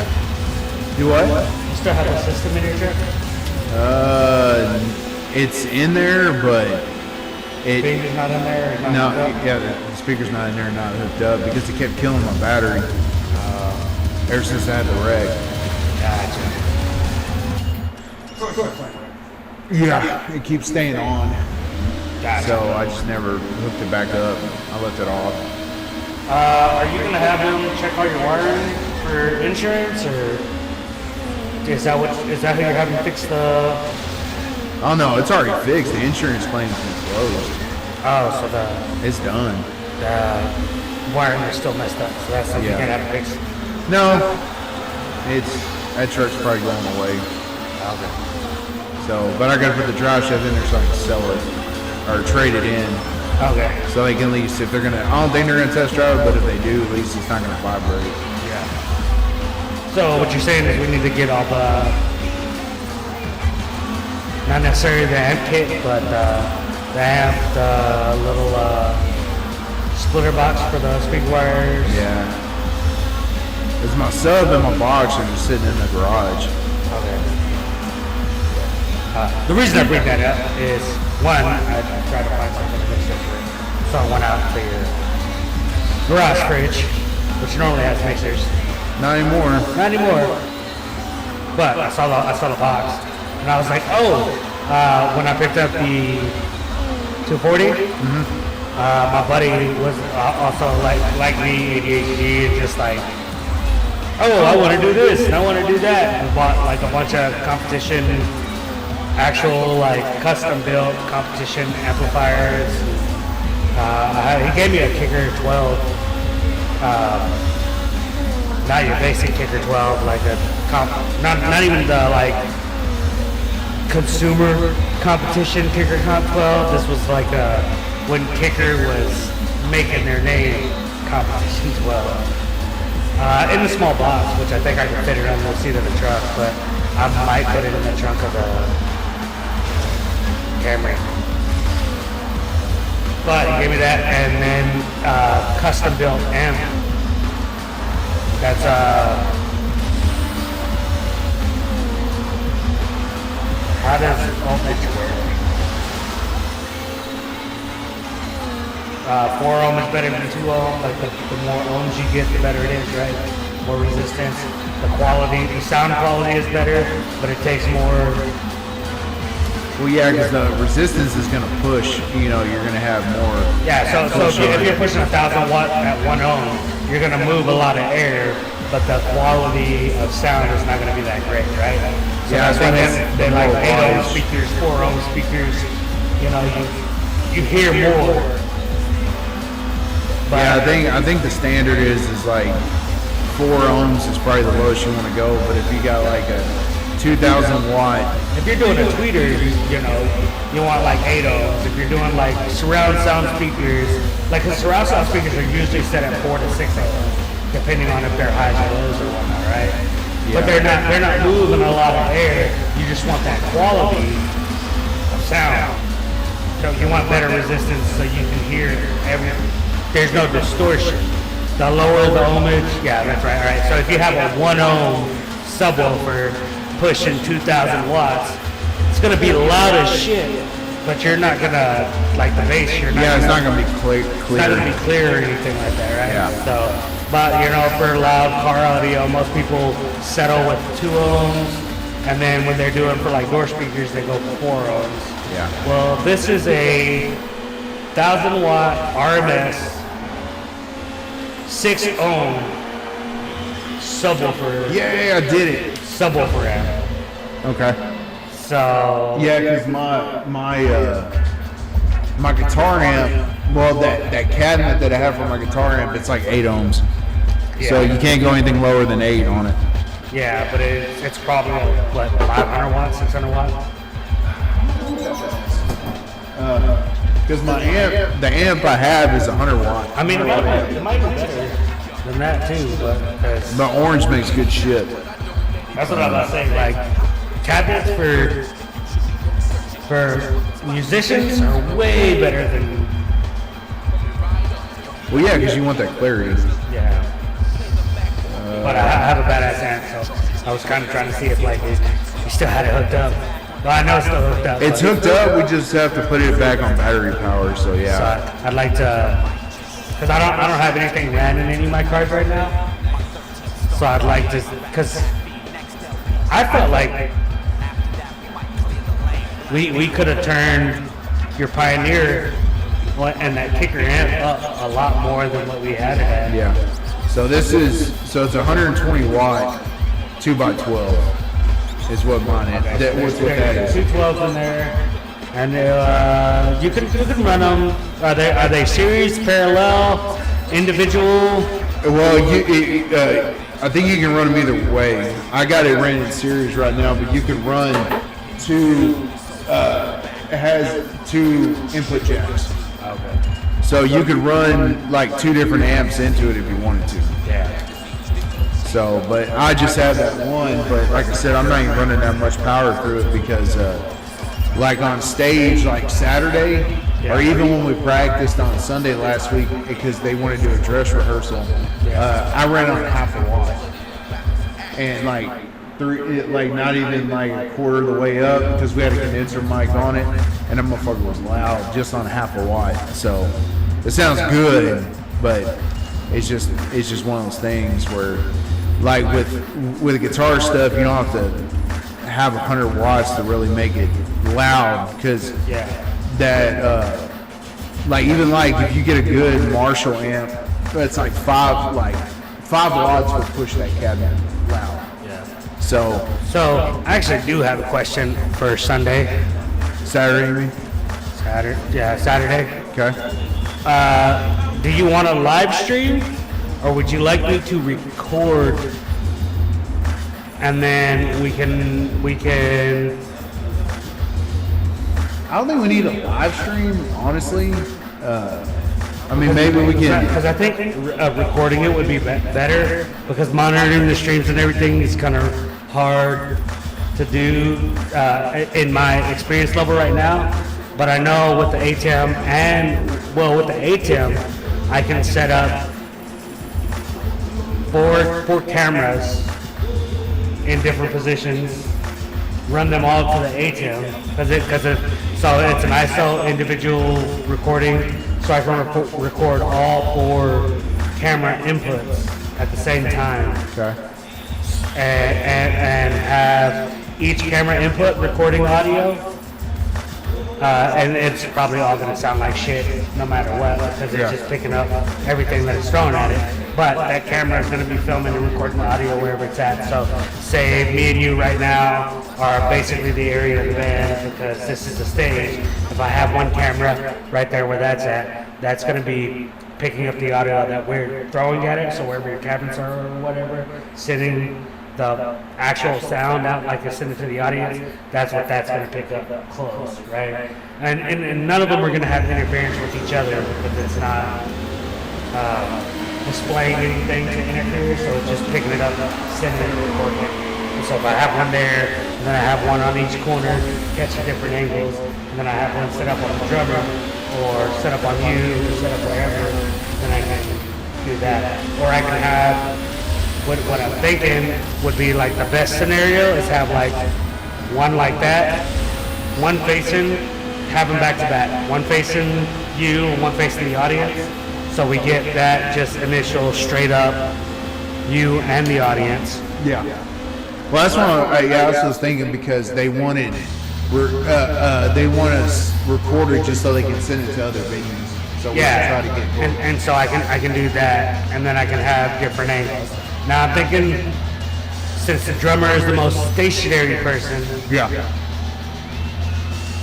Do what? You still have the system in your truck? It's in there, but Speaker's not in there? no, yeah, the speaker's not in there, not hooked up because it kept killing my battery ever since I had the wreck. Gotcha. Yeah, it keeps staying on. Gotcha. So I just never hooked it back up. I left it off. Are you gonna have them check all your wiring for insurance, or is that who you're having fix the? Oh no, it's already fixed. The insurance claim's been closed. Oh, so It's done. the wiring is still messed up, so that's something Yeah. you're gonna have to fix. No, that truck's probably going away. Okay. So, but I gotta put the drive shaft in there so I can sell it or trade it in. Okay. So they can at least, if they're gonna, I don't think they're gonna test drive it, but if they do, at least it's not gonna vibrate. Yeah. So what you're saying is we need to get all the, not necessarily the amp kit, but the amp, the little splitter box for the speaker wires. Yeah. It's my sub and my box are just sitting in the garage. Okay. The reason I bring that up is, one, I tried to find something to mix it with. So I went out to your garage fridge, which normally has mixers. Not anymore. Not anymore. But I saw the box, and I was like, oh. When I picked up the 240, my buddy was also like me, ADHD, and just like, oh, I want to do this and I want to do that, and bought like a bunch of competition, actual like custom built competition amplifiers. He gave me a Kicker 12, not your basic Kicker 12, like a not even the like consumer competition Kicker Comp 12. This was like when Kicker was making their name, competition 12. In the small box, which I think I can fit it under the seat of the truck, but I might put it in the trunk of the Camry. But he gave me that, and then custom built amp. That's how does ohmage work? 4 ohm is better than 2 ohm. Like the more ohms you get, the better it is, right? More resistance. The quality, the sound quality is better, but it takes more. Well, yeah, because the resistance is gonna push. You know, you're gonna have more. Yeah, so if you're pushing 1,000 watt at 1 ohm, you're gonna move a lot of air, but the quality of sound is not gonna be that great, right? So Yeah, that's why I think they like more 8 ohm wattage. speakers, 4 ohm speakers. You know, you hear more. But Yeah, I think the standard is like 4 ohms is probably the lowest you want to go. But if you got like a 2,000 watt, if you're doing a tweeter, you know, you want like 8 ohms. If you're doing like surround sound speakers, like the surround sound speakers are usually set at 4 to 6 ohms, depending on if they're highs or lows or whatnot, right? But they're not moving a lot of air. You just want that quality of sound. So you want better resistance so you can hear everything. There's no distortion. The lower the ohmage, yeah, that's right. All right. So if you have a 1 ohm subwoofer pushing 2,000 watts, it's gonna be loud as shit. But you're not gonna like the bass. You're not. yeah, it's gonna, not gonna be clear. It's not gonna be clear or anything like that, right? Yeah. So, but you know, for loud car audio, most people settle with 2 ohms, and then when they're doing for like door speakers, they go for 4 ohms. Yeah. Well, this is a 1,000 watt RMS 6 ohm subwoofer. Yeah, I did it. Subwoofer amp. Okay. So Yeah, because my guitar amp, well, that cabinet that I have for my guitar amp, it's like 8 ohms. So Yeah. you can't go anything lower than 8 on it. yeah, but it's probably what 500 watts, 600 watts. Because the amp I have is 100 watt. I mean, it might be better than that too, but 'cause The orange makes good shit. that's what I was about to say. Like cabinets for musicians are way better than Well, yeah, because you want that clarity. yeah. but I have a badass amp, so I was kind of trying to see if like you still had it hooked up. Well, I know it's still hooked up. It's hooked up. We just have to put it back on battery power. So yeah. So I'd like to, because I don't have anything ran in any of my cars right now. So I'd like to, because I felt like we could have turned your Pioneer and that kicker amp up a lot more than what we had it at. Yeah. So this is, so it's 120 watt 2x12 is what mine is. Okay, That, what's what that is. 212s in there, and you can run them. Are they series, parallel, individual? Well, I think you can run them either way. I got it ran in series right now, but you can run two. It has two input jacks. Okay. So you could run like two different amps into it if you wanted to. Yeah. So, but I just have that one. But like I said, I'm not even running that much power through it because, like on stage, like Saturday, or even when we practiced on Sunday last week, because they wanted to do a dress rehearsal, I ran on half a watt, and like not even like a quarter of the way up because we had a condenser mic on it, and that motherfucker was loud just on half a watt. So it sounds good, but it's just one of those things where, like with guitar stuff, you don't have to have 100 watts to really make it loud, because that like even like if you get a good Marshall amp, that's like five watts will push that cabinet loud. So I actually do have a question for Sunday. Saturday, you mean? Saturday. Okay. Do you want to live stream, or would you like me to record, and then we can? I don't think we need a live stream, honestly. I mean, maybe we can. Because I think recording it would be better, because monitoring the streams and everything is kind of hard to do in my experience level right now. But I know with the ATEM with the ATEM, I can set up four cameras in different positions, run them all to the ATEM, so it's an ISO individual recording, so I can record all four camera inputs at the same time. Okay. And have each camera input recording audio. And it's probably all going to sound like shit no matter what, because it's just picking up everything that is thrown at it. But that camera is going to be filming and recording the audio wherever it's at. So say me and you right now are basically the area of the band, because this is the stage. If I have one camera right there where that's at, that's going to be picking up the audio that we're throwing at it. So wherever your cabinets are or whatever, sitting the actual sound out like you're sending to the audience, that's what that's going to pick up close, right? And none of them are going to have interference with each other, because it's not displaying anything to interfere, so it's just picking it up, sending it, and recording it. And so if I have one there, and then I have one on each corner, catching different angles, and then I have one set up on the drummer, or set up on you, or set up wherever, then I can do that. Or I can have, what I'm thinking would be like the best scenario is have like one like that, one facing, have them back to back, one facing you and one facing the audience, so we get that just initial straight up you and the audience. Yeah. Well, that's what I also was thinking, because they wanted us recorded just so they can send it to other venues. So we're gonna try to get and so I can do that, and then I can have different angles. Now I'm thinking, since the drummer is the most stationary person,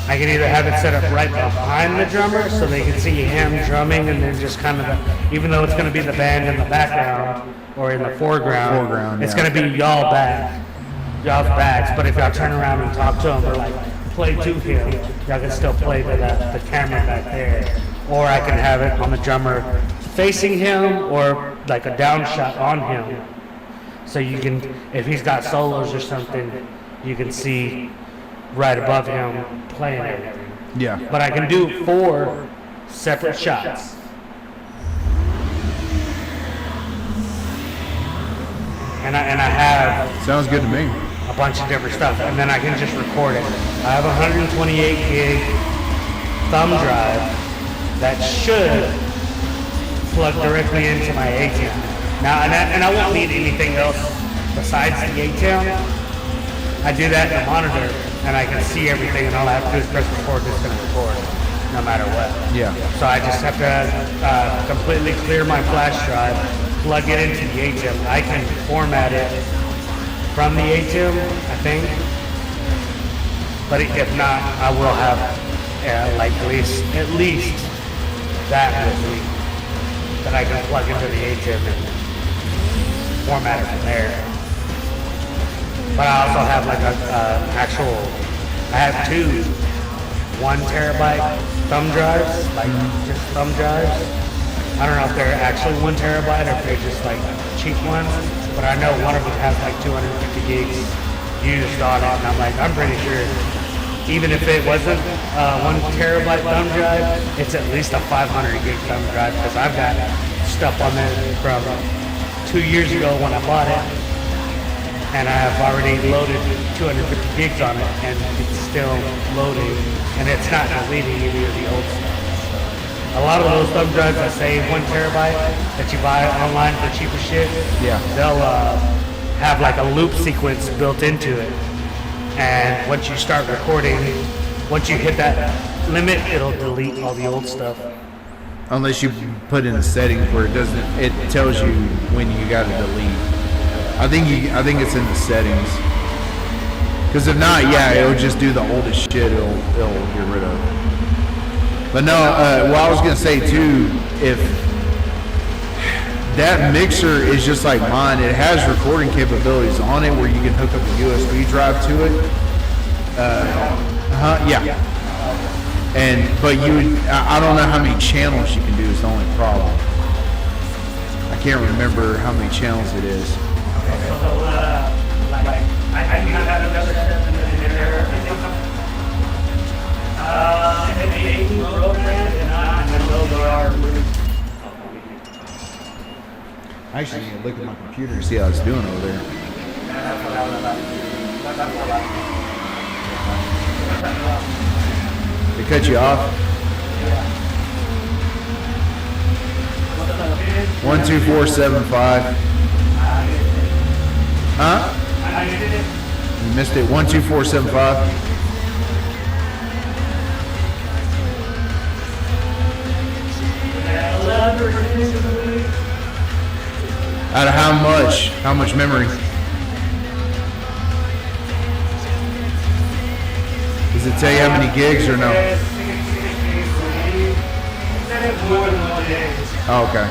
I can either have it set up right behind the drummer so they can see him drumming, and then just kind of, even though it's going to be the band in the background or in the foreground, it's going to be y'all's backs. But if y'all turn around and talk to him, or like play to him, y'all can still play to the camera back there. Or I can have it on the drummer facing him, or like a down shot on him. So you can, if he's got solos or something, you can see right above him playing everything. Yeah. But I can do 4 separate shots. and I have Sounds good to me. a bunch of different stuff, and then I can just record it. I have a 128 gig thumb drive that should plug directly into my ATEM. Now, and I won't need anything else besides the ATEM. I do that in the monitor, and I can see everything, and all I have to do is press record, it's going to record, no matter what. Yeah. So I just have to completely clear my flash drive, plug it into the ATEM. I can format it from the ATEM, I think. But if not, I will have like at least that with me that I can plug into the ATEM and format it from there. But I also have like I have two 1 terabyte thumb drives, like just thumb drives. I don't know if they're actually 1 terabyte or if they're just like cheap ones, but I know one of them has like 250 gigs used on it, and I'm pretty sure even if it wasn't 1 terabyte thumb drive, it's at least a 500 gig thumb drive, because I've got stuff on there from 2 years ago when I bought it, and I have already loaded 250 gigs on it, and it's still loading, and it's not deleting any of the old stuff. A lot of those thumb drives that say 1 terabyte that you buy online for cheaper shit, Yeah. they'll have like a loop sequence built into it. And once you start recording, once you hit that limit, it'll delete all the old stuff. Unless you put in the settings where it tells you when you got to delete. I think it's in the settings. Because if not, yeah, it'll just do the oldest shit. It'll get rid of. But no, what I was gonna say too, if that mixer is just like mine, it has recording capabilities on it where you can hook up a USB drive to it. Yeah. But I don't know how many channels you can do is the only problem. I can't remember how many channels it is. I do have another step in there. I actually need to look at my computer and see how it's doing over there. They cut you off? 12475. Huh? You missed it. 12475. Out of how much? How much memory? Does it tell you how many gigs or no? Oh, okay.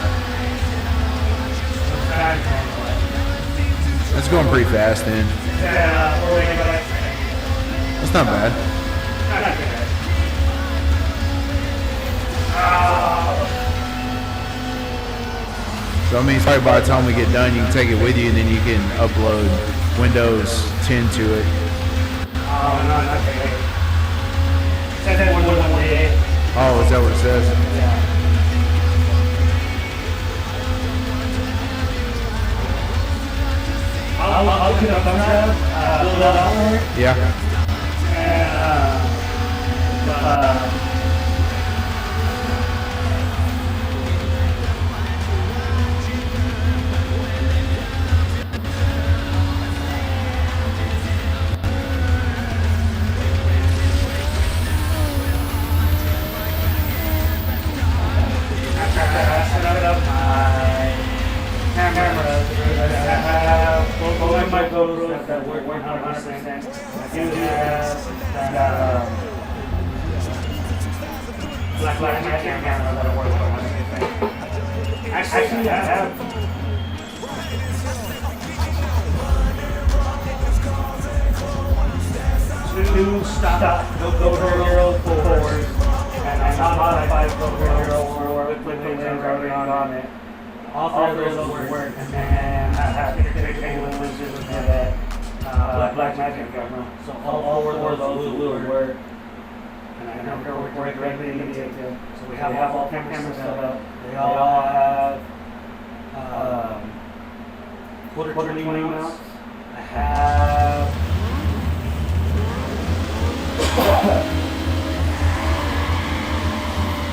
That's going pretty fast then. That's not bad. So I mean, probably by the time we get done, you can take it with you, and then you can upload Windows 10 to it. Oh, is that what it says? Yeah. I'll get a thumb drive, build that out there. Yeah. And my photos that work 100%. I do have that black camera that works 100%. Actually, I have two stock GoPro forwards and a modified GoPro with things already on it. All three of those work, and then I have interchangeable lenses with that black magic camera. So all four of those will work. And I know they're working directly in the ATEM. So we have all cameras set up. They all have quarter turning mounts.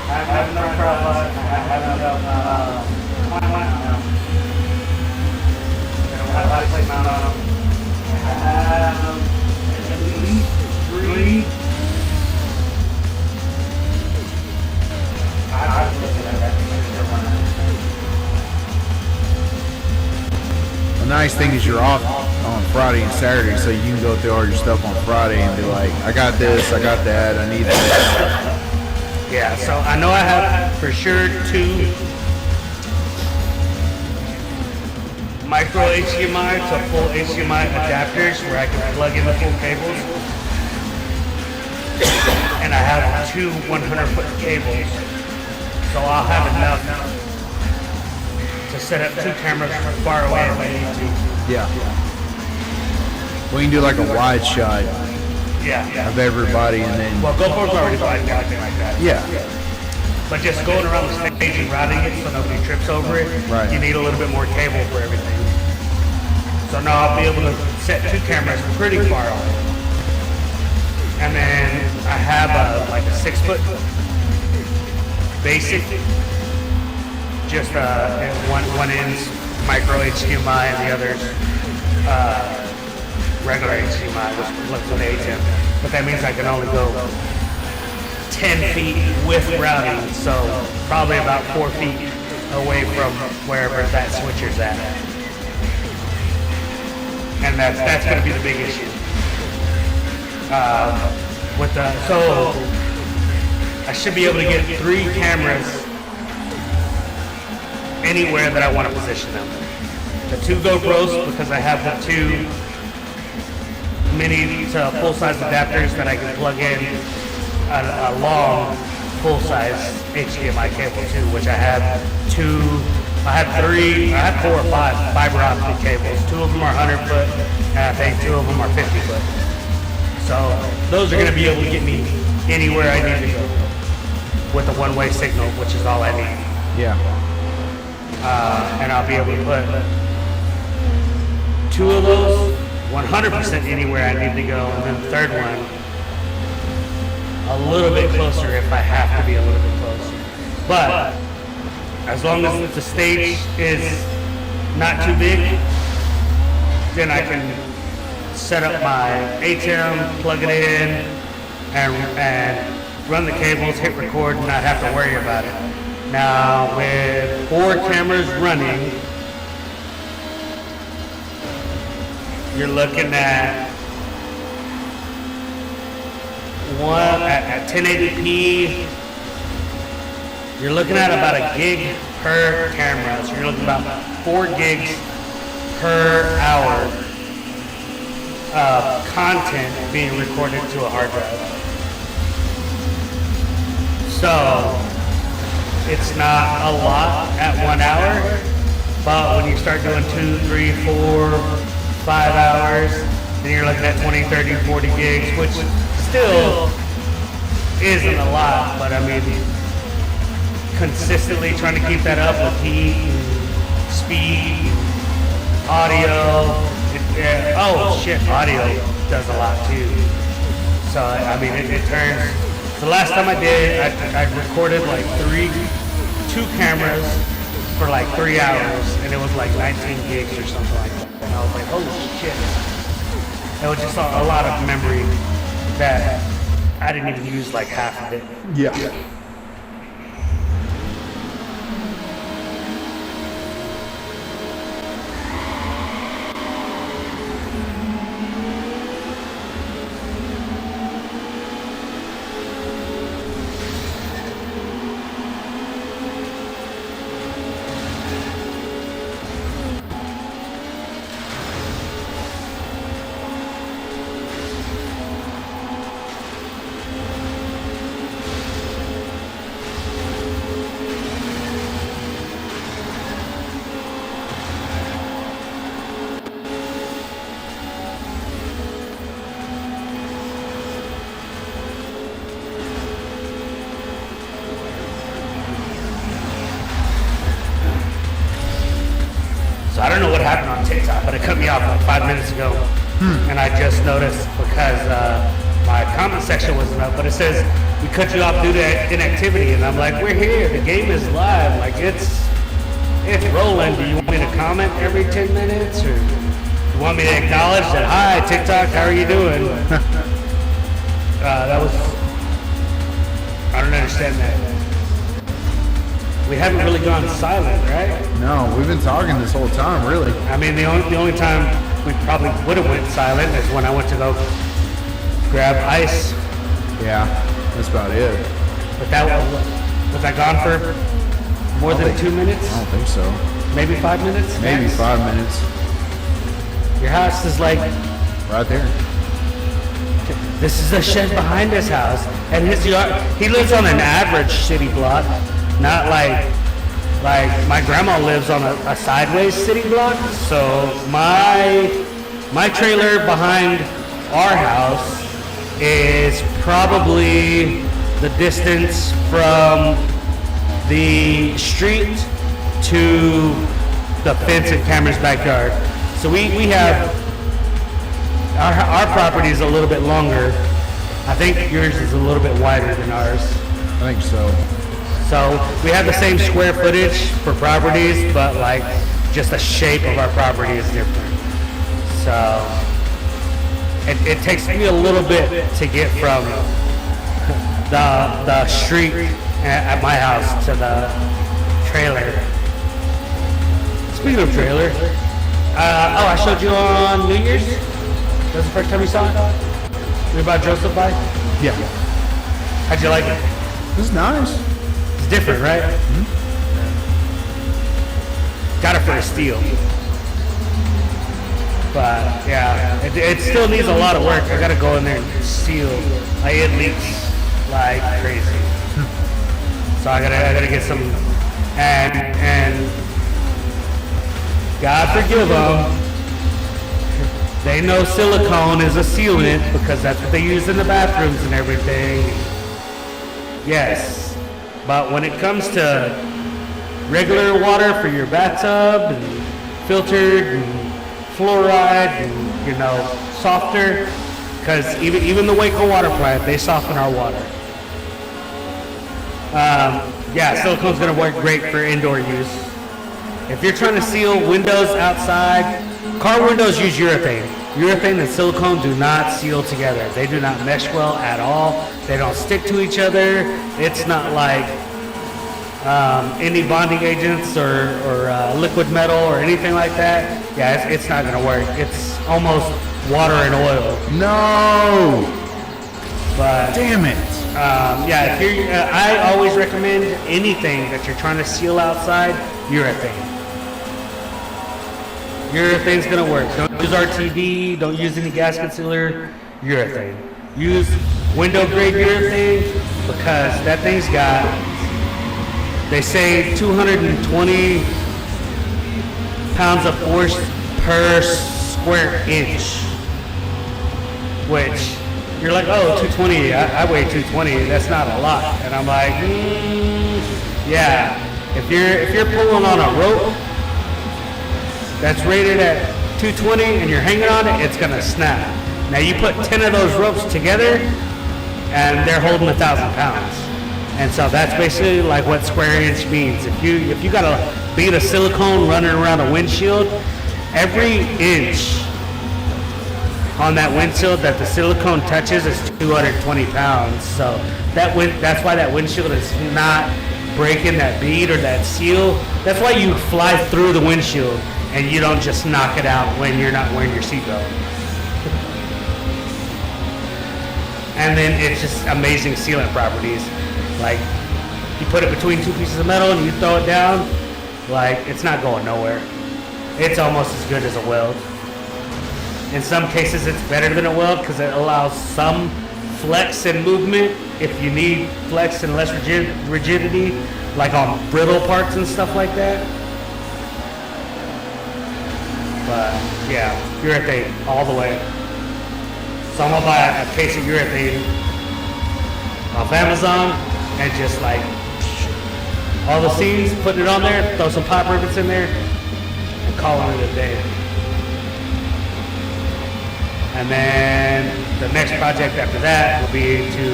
I have enough crossbars. I have enough mount mounts. I don't have high plate mount on them. I have at least 3. I was looking at that. The nice thing is you're off on Friday and Saturday, so you can go through all your stuff on Friday and be like, I got this, I got that, I need that. Yeah, so I know I have for sure 2 micro HDMI to full HDMI adapters where I can plug in the full cables. And I have 2 100-foot cables. So I'll have enough to set up 2 cameras far away if I need to. Yeah. We can do like a wide shot Yeah. of everybody and then, Well, GoPro's already fine, everything like that. yeah, But just going around the stage and routing it so nobody trips over it, Right. you need a little bit more cable for everything. So now I'll be able to set 2 cameras pretty far away. And then I have like a 6-foot basic, just one end's micro HDMI and the other's regular HDMI, which looks with ATEM. But that means I can only go 10 feet with routing, so probably about 4 feet away from wherever that switcher's at. And that's going to be the big issue. So I should be able to get 3 cameras anywhere that I want to position them. The 2 GoPros, because I have the 2 mini to full-size adapters that I can plug in a long full-size HDMI cable too, which I have 4 or 5 fiber optic cables. 2 of them are 100-foot, and I think 2 of them are 50-foot. So those are going to be able to get me anywhere I need to go with a one-way signal, which is all I need. yeah, And I'll be able to put 2 of those 100% anywhere I need to go, and then the third one a little bit closer if I have to be a little bit closer. But as long as the stage is not too big, then I can set up my ATEM, plug it in, and run the cables, hit record, and not have to worry about it. Now with 4 cameras running, you're looking at one at 1080p. You're looking at about a gig per camera, so you're looking at about 4 gigs per hour of content being recorded to a hard drive. So it's not a lot at 1 hour, but when you start doing 2, 3, 4, 5 hours, then you're looking at 20, 30, 40 gigs, which still isn't a lot, but I mean, consistently trying to keep that up with heat, speed, audio. Audio does a lot too. So I mean, it turns. The last time I did, I recorded like 2 cameras for like 3 hours, and it was like 19 gigs or something like that. And I was like, holy shit. It was just a lot of memory that I didn't even use like half of it. yeah. So I don't know what happened on TikTok, but it cut me off like 5 minutes ago. And I just noticed because my comment section wasn't up, but it says, we cut you off due to inactivity. And I'm like, we're here. The game is live. Like, it's rolling. Do you want me to comment every 10 minutes? Or you want me to acknowledge that, hi, TikTok, how are you doing? That was, I don't understand that. We haven't really gone silent, right? No, we've been talking this whole time, really. I mean, the only time we probably would have went silent is when I went to go grab ice. Yeah, that's about it. But that was I gone for more than 2 minutes? I don't think so. Maybe 5 minutes? Maybe max? 5 minutes. Your house is like, Right there. this is a shed behind his house. And his yard, he lives on an average city block, not like my grandma lives on a sideways city block. So my trailer behind our house is probably the distance from the street to the fence in Cameron's backyard. So we have our property is a little bit longer. I think yours is a little bit wider than ours. I think so. So we have the same square footage for properties, but like just the shape of our property is different. So it takes me a little bit to get from the street at my house to the trailer. Speaking of trailer, I showed you on New Year's. That was the first time you saw it? You about Joseph by? Yeah. How'd you like it? It's nice. It's different, right? Mm-hmm. Got it for a steal. But yeah, it still needs a lot of work. I gotta go in there and seal. Like it leaks like crazy. So I gotta get some, and God forgive them. They know silicone is a sealant because that's what they use in the bathrooms and everything. Yes, but when it comes to regular water for your bathtub and filtered and fluoride and, softer, because even the Waco water plant, they soften our water. Silicone's gonna work great for indoor use. If you're trying to seal windows outside, car windows use urethane. Urethane and silicone do not seal together. They do not mesh well at all. They don't stick to each other. It's not like any bonding agents or liquid metal or anything like that. Yeah, it's not gonna work. It's almost water and oil. No! But damn it! if you're, I always recommend anything that you're trying to seal outside, urethane. Urethane's gonna work. Don't use RTD, don't use any gas concealer, urethane. Use window grade urethane because that thing's got, they say 220 pounds of force per square inch, which you're like, oh, 220, I weigh 220, that's not a lot. And I'm like, yeah, if you're pulling on a rope that's rated at 220 and you're hanging on it, it's gonna snap. Now you put 10 of those ropes together and they're holding 1,000 pounds. And so that's basically like what square inch means. If you got a bead of silicone running around a windshield, every inch on that windshield that the silicone touches is 220 pounds. So that's why that windshield is not breaking that bead or that seal. That's why you fly through the windshield and you don't just knock it out when you're not wearing your seatbelt. And then it's just amazing sealant properties. Like, you put it between two pieces of metal and you throw it down, like, it's not going nowhere. It's almost as good as a weld. In some cases, it's better than a weld because it allows some flex and movement if you need flex and less rigidity, like on brittle parts and stuff like that. But, yeah, urethane all the way. So I'm gonna buy a case of urethane off Amazon and just all the seams, putting it on there, throw some pop rivets in there, and calling it a day. And then the next project after that will be to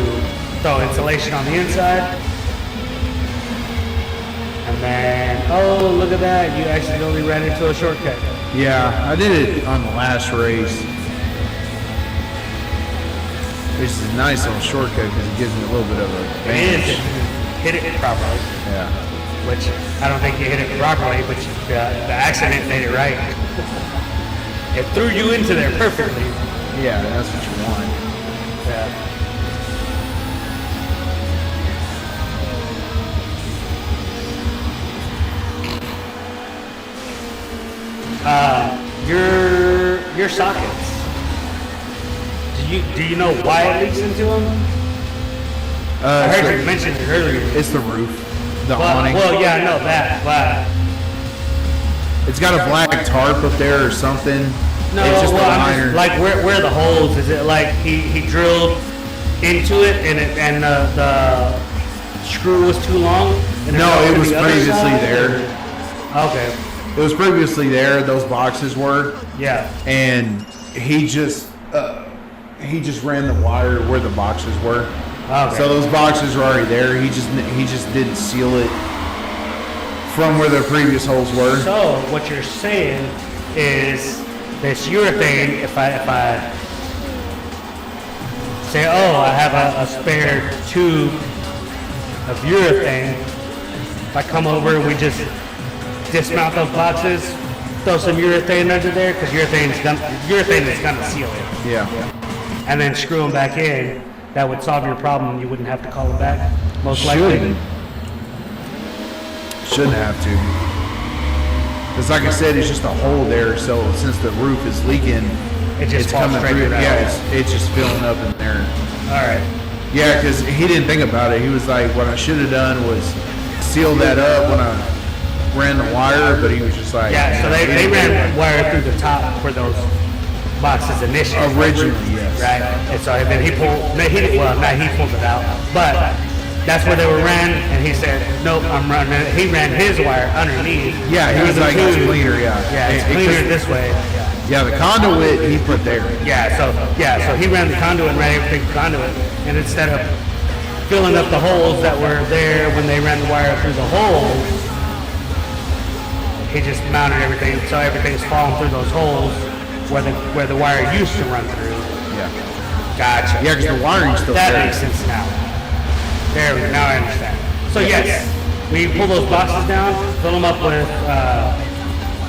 throw insulation on the inside. And then, oh, look at that, you accidentally ran into a shortcut. Yeah, I did it on the last race. Which is a nice little shortcut because it gives me a little bit of a It advantage. is, hit it properly. Yeah. Which I don't think you hit it properly, but the accident made it right. It threw you into there perfectly. Yeah, that's what you want. Yeah. Your sockets. Do you know why it leaks into them? I heard you mention it earlier. It's the roof, the awning. Well, yeah, I know that, but It's got a black tarp up there or something. no, It's just well, a I'm liner. just, like where are the holes? Is it like he drilled into it and the screw was too long? And No, on it was the other previously side? there. Okay. It was previously there. Those boxes were, Yeah. and he just ran the wire where the boxes were. Okay. So those boxes were already there. He just didn't seal it from where the previous holes were. So what you're saying is this urethane. If I say, oh, I have a spare tube of urethane, if I come over, we just dismount those boxes, throw some urethane under there because urethane is gonna seal it, Yeah. and then screw them back in. That would solve your problem. You wouldn't have to call them back, most likely. Shouldn't have to. Because like I said, it's just a hole there. So since the roof is leaking, It just it's falls coming straight through. through that Yeah, hole. it's just filling up in there. All right. Yeah, because he didn't think about it. He was like, what I should have done was seal that up when I ran the wire, but he was just like, Yeah, so they ran wire through the top for those boxes initially. Originally, yes. Right? And so then he pulled it out, but that's where they were ran, and he said, nope, I'm running it. He ran his wire underneath. Yeah, he was like, it's Tube. cleaner, yeah. Yeah, it's It- cleaner it- this way. Yeah, the conduit he put there. So he ran the conduit and ran everything through conduit, and instead of filling up the holes that were there when they ran the wire through the holes, he just mounted everything so everything's falling through those holes where the wire used to run through. Yeah. Gotcha. Yeah, because the wiring's still That there. makes sense now. There we go. Now I understand. So yes, we pull those boxes down, fill them up with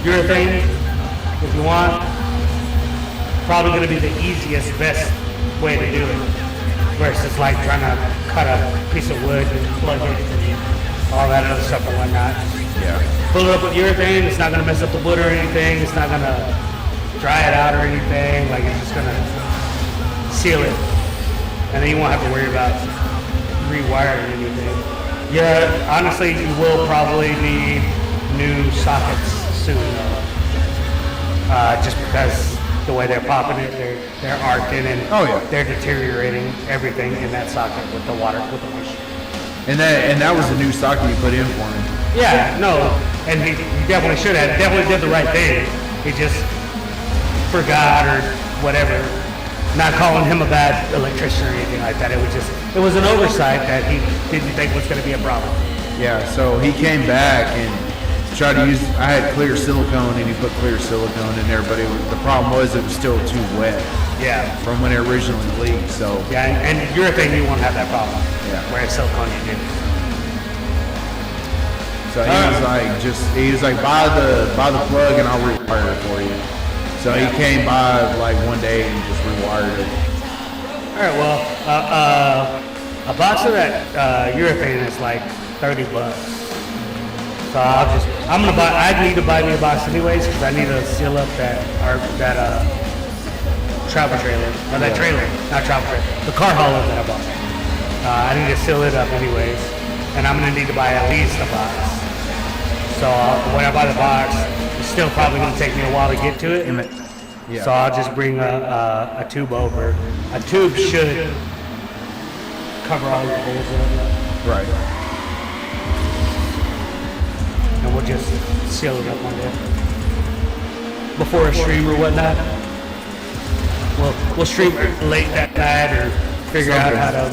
urethane if you want. Probably going to be the easiest, best way to do it. Versus like trying to cut a piece of wood and plug it and all that other stuff and whatnot. Yeah. Fill it up with urethane. It's not going to mess up the wood or anything. It's not going to dry it out or anything. Like it's just going to seal it. And then you won't have to worry about rewiring anything. Yeah, honestly, you will probably need new sockets soon. Just because the way they're popping it, they're arcing and Oh, yeah. they're deteriorating everything in that socket with the water, with the wash. And that was the new socket you put in for him. Yeah, no, and he definitely should have. Definitely did the right thing. He just forgot or whatever. Not calling him a bad electrician or anything like that. It was an oversight that he didn't think was going to be a problem. Yeah, so he came back and tried to use, I had clear silicone and he put clear silicone in there, but the problem was it was still too wet Yeah. from when it originally leaked, so. Yeah, and urethane, you won't have that problem. Yeah. Whereas silicone, you do. So he was like, buy the plug and I'll rewire it for you. So he came by like one day and just rewired it. All right, well, a box of that urethane is like $30. So I need to buy me a box anyways because I need to seal up that travel trailer, or that trailer, not travel trailer, the car hauler that I bought. I need to seal it up anyways, and I'm gonna need to buy at least a box. So when I buy the box, it's still probably gonna take me a while to get to it. Yeah. So I'll just bring a tube over. A tube should cover all the holes in it, Right. and we'll just seal it up one day. before a stream or whatnot. We'll stream late that night or figure out how to.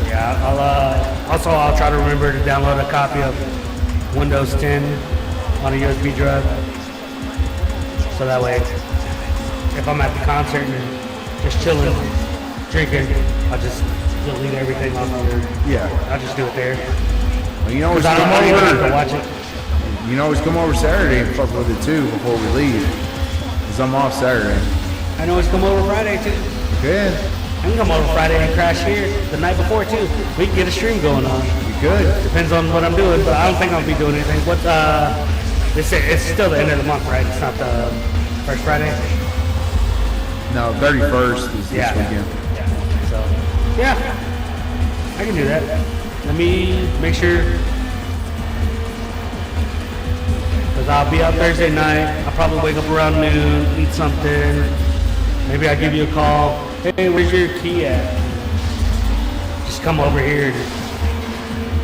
Yeah, I'll try to remember to download a copy of Windows 10 on a USB drive. So that way, if I'm at the concert and just chilling, drinking, I'll just delete everything on there. Yeah. I'll just do it there. Well, you know, always I come don't even have to over. watch it. You can always come over Saturday and fuck with it too before we leave. Cause I'm off Saturday. I know it's come over Friday too. Good. I can come over Friday and crash here the night before too. We can get a stream going on. You could. Depends on what I'm doing, but I don't think I'll be doing anything. It's still the end of the month, right? It's not the first Friday. No, 31st is this weekend. Yeah. So, yeah, I can do that. Let me make sure, because I'll be out Thursday night. I'll probably wake up around noon, eat something. Maybe I'll give you a call. Hey, where's your key at? Just come over here.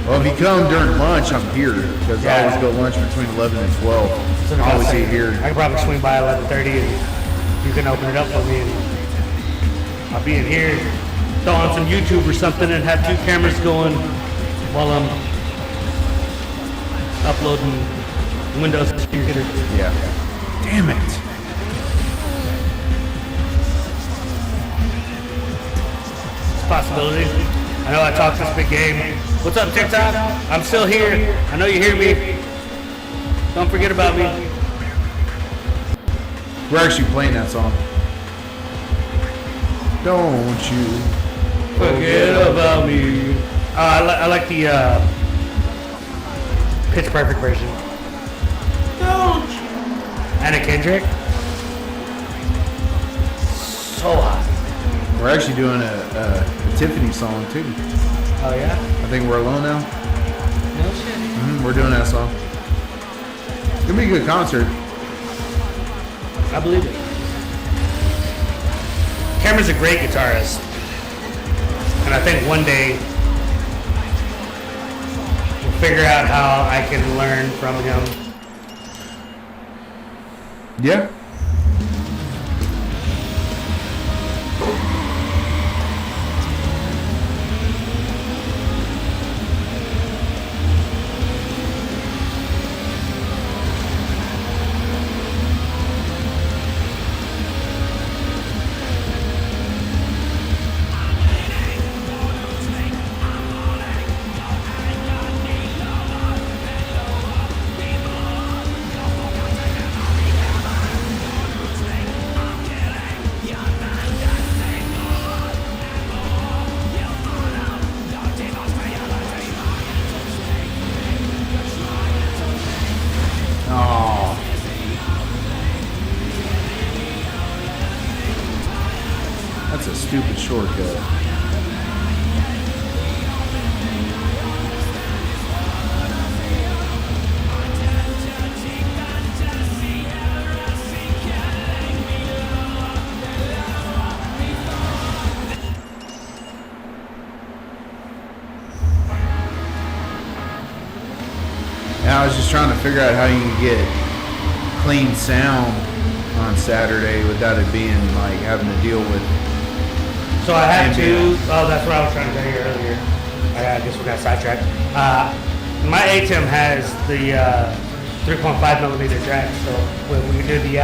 Well, if you come during lunch, I'm here because I always go lunch between 11 and 12. So I always eat here. I can probably swing by 11:30 and you can open it up for me. And I'll be in here, throw on some YouTube or something, and have two cameras going while I'm uploading Windows to your computer. Yeah. Damn it. Possibility. I know I talked this big game. What's up, TikTok? I'm still here. I know you hear me. Don't forget about me. We're actually playing that song. Don't you Forget about me. I like the Pitch Perfect version. Don't you? Anna Kendrick. So hot. We're actually doing a Tiffany song too. Oh yeah? I think we're alone now. No shit. We're doing that song. It's gonna be a good concert. I believe it. Cameron's a great guitarist. And I think one day we'll figure out how I can learn from him. Yeah. That's a stupid shortcut. Now I was just trying to figure out how you can get clean sound on Saturday without it being like having to deal with. So I have to. Oh, that's what I was trying to tell you earlier. I guess we got sidetracked. My ATEM has the 3.5 millimeter jack. So when we do the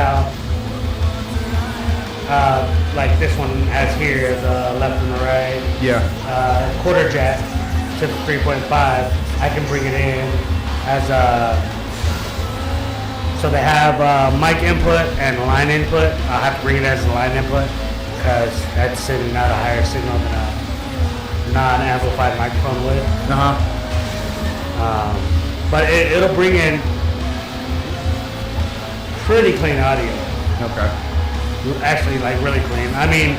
like this one has here, the left and the right. Yeah. Quarter jack to the 3.5. I can bring it in as so they have mic input and line input. I'll have to bring it as a line input because that's sending out a higher signal than a non-amplified microphone would. But it'll bring in pretty clean audio. Okay. Actually, like really clean. I mean,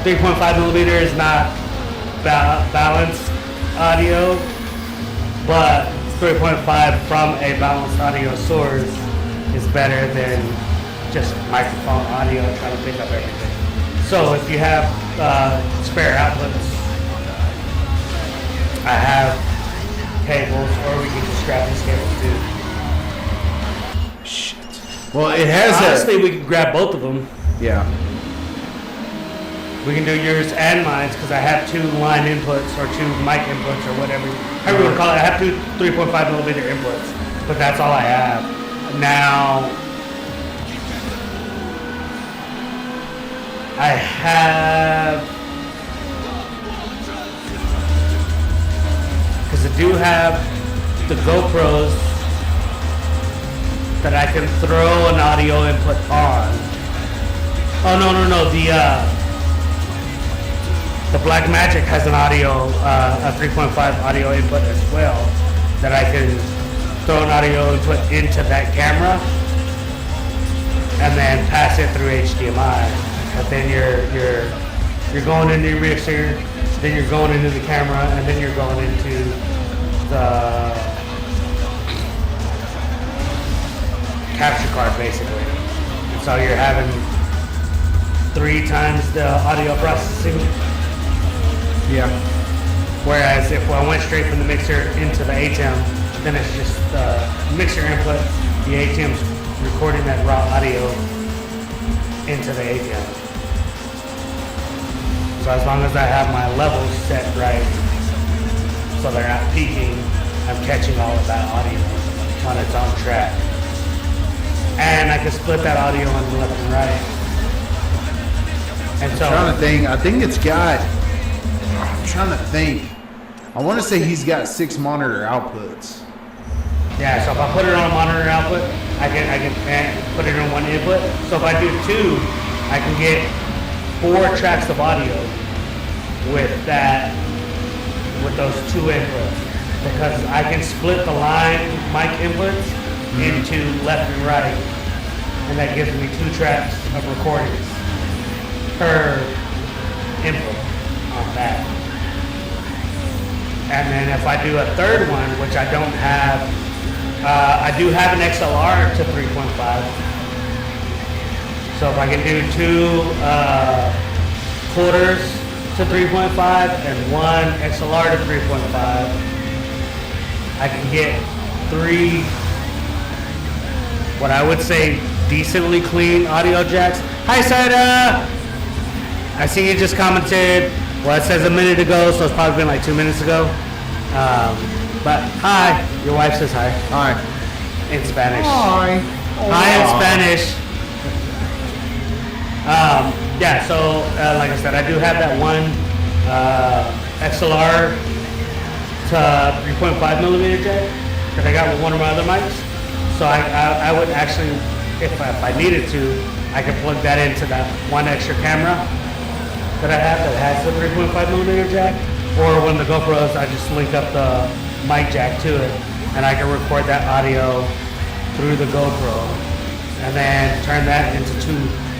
3.5 millimeter is not balanced audio, but 3.5 from a balanced audio source is better than just microphone audio trying to pick up everything. So if you have spare outputs, I have cables, or we can just grab these cables too. Shit. Well, it has Honestly, we can grab both of them. Yeah. We can do yours and mine because I have 2 line inputs or 2 mic inputs or whatever. However you want to call it. I have 2 3.5 millimeter inputs, but that's all I have. Now, I have, because I do have the GoPros that I can throw an audio input on. Oh, no, the Blackmagic has an audio, a 3.5 audio input as well, that I can throw an audio input into that camera and then pass it through HDMI. But then you're going into your mixer, then you're going into the camera, and then you're going into the capture card basically. And so you're having 3 times the audio processing. Yeah. Whereas if I went straight from the mixer into the ATEM, then it's just the mixer input, the ATEM's recording that raw audio into the ATEM. So as long as I have my levels set right, so they're not peaking, I'm catching all of that audio on its own track. And I can split that audio on left and right. And so I'm trying to think. I think it's got. I'm trying to think. I want to say he's got 6 monitor outputs. yeah, so if I put it on a monitor output, I can put it in one input. So if I do 2, I can get 4 tracks of audio with those 2 inputs, because I can split the line mic inputs into left and right, and that gives me 2 tracks of recordings per input on that. And then if I do a third one, which I don't have, I do have an XLR to 3.5. So if I can do 2 quarters to 3.5 and 1 XLR to 3.5, I can get 3, what I would say, decently clean audio jacks. Hi, Sada! I see you just commented. Well, it says a minute ago, so it's probably been like 2 minutes ago. But hi, your wife says hi. Hi. In Spanish. Hi. Hi in Spanish. Yeah, so like I said, I do have that one XLR to 3.5 millimeter jack that I got with one of my other mics. So I would actually, if I needed to, I could plug that into that one extra camera that I have that has the 3.5 millimeter jack, or when the GoPros, I just link up the mic jack to it, and I can record that audio through the GoPro, and then turn that into 2.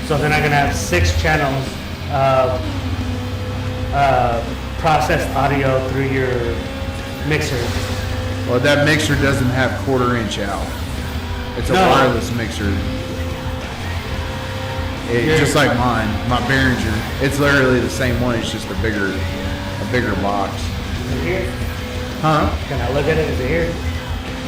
So then I can have 6 channels of processed audio through your mixer. Well, that mixer doesn't have 1/4 inch out. It's a wireless mixer. Just like mine, my Behringer. It's literally the same one. It's just a bigger box. Is it here? Huh? Can I look at it? Is it here?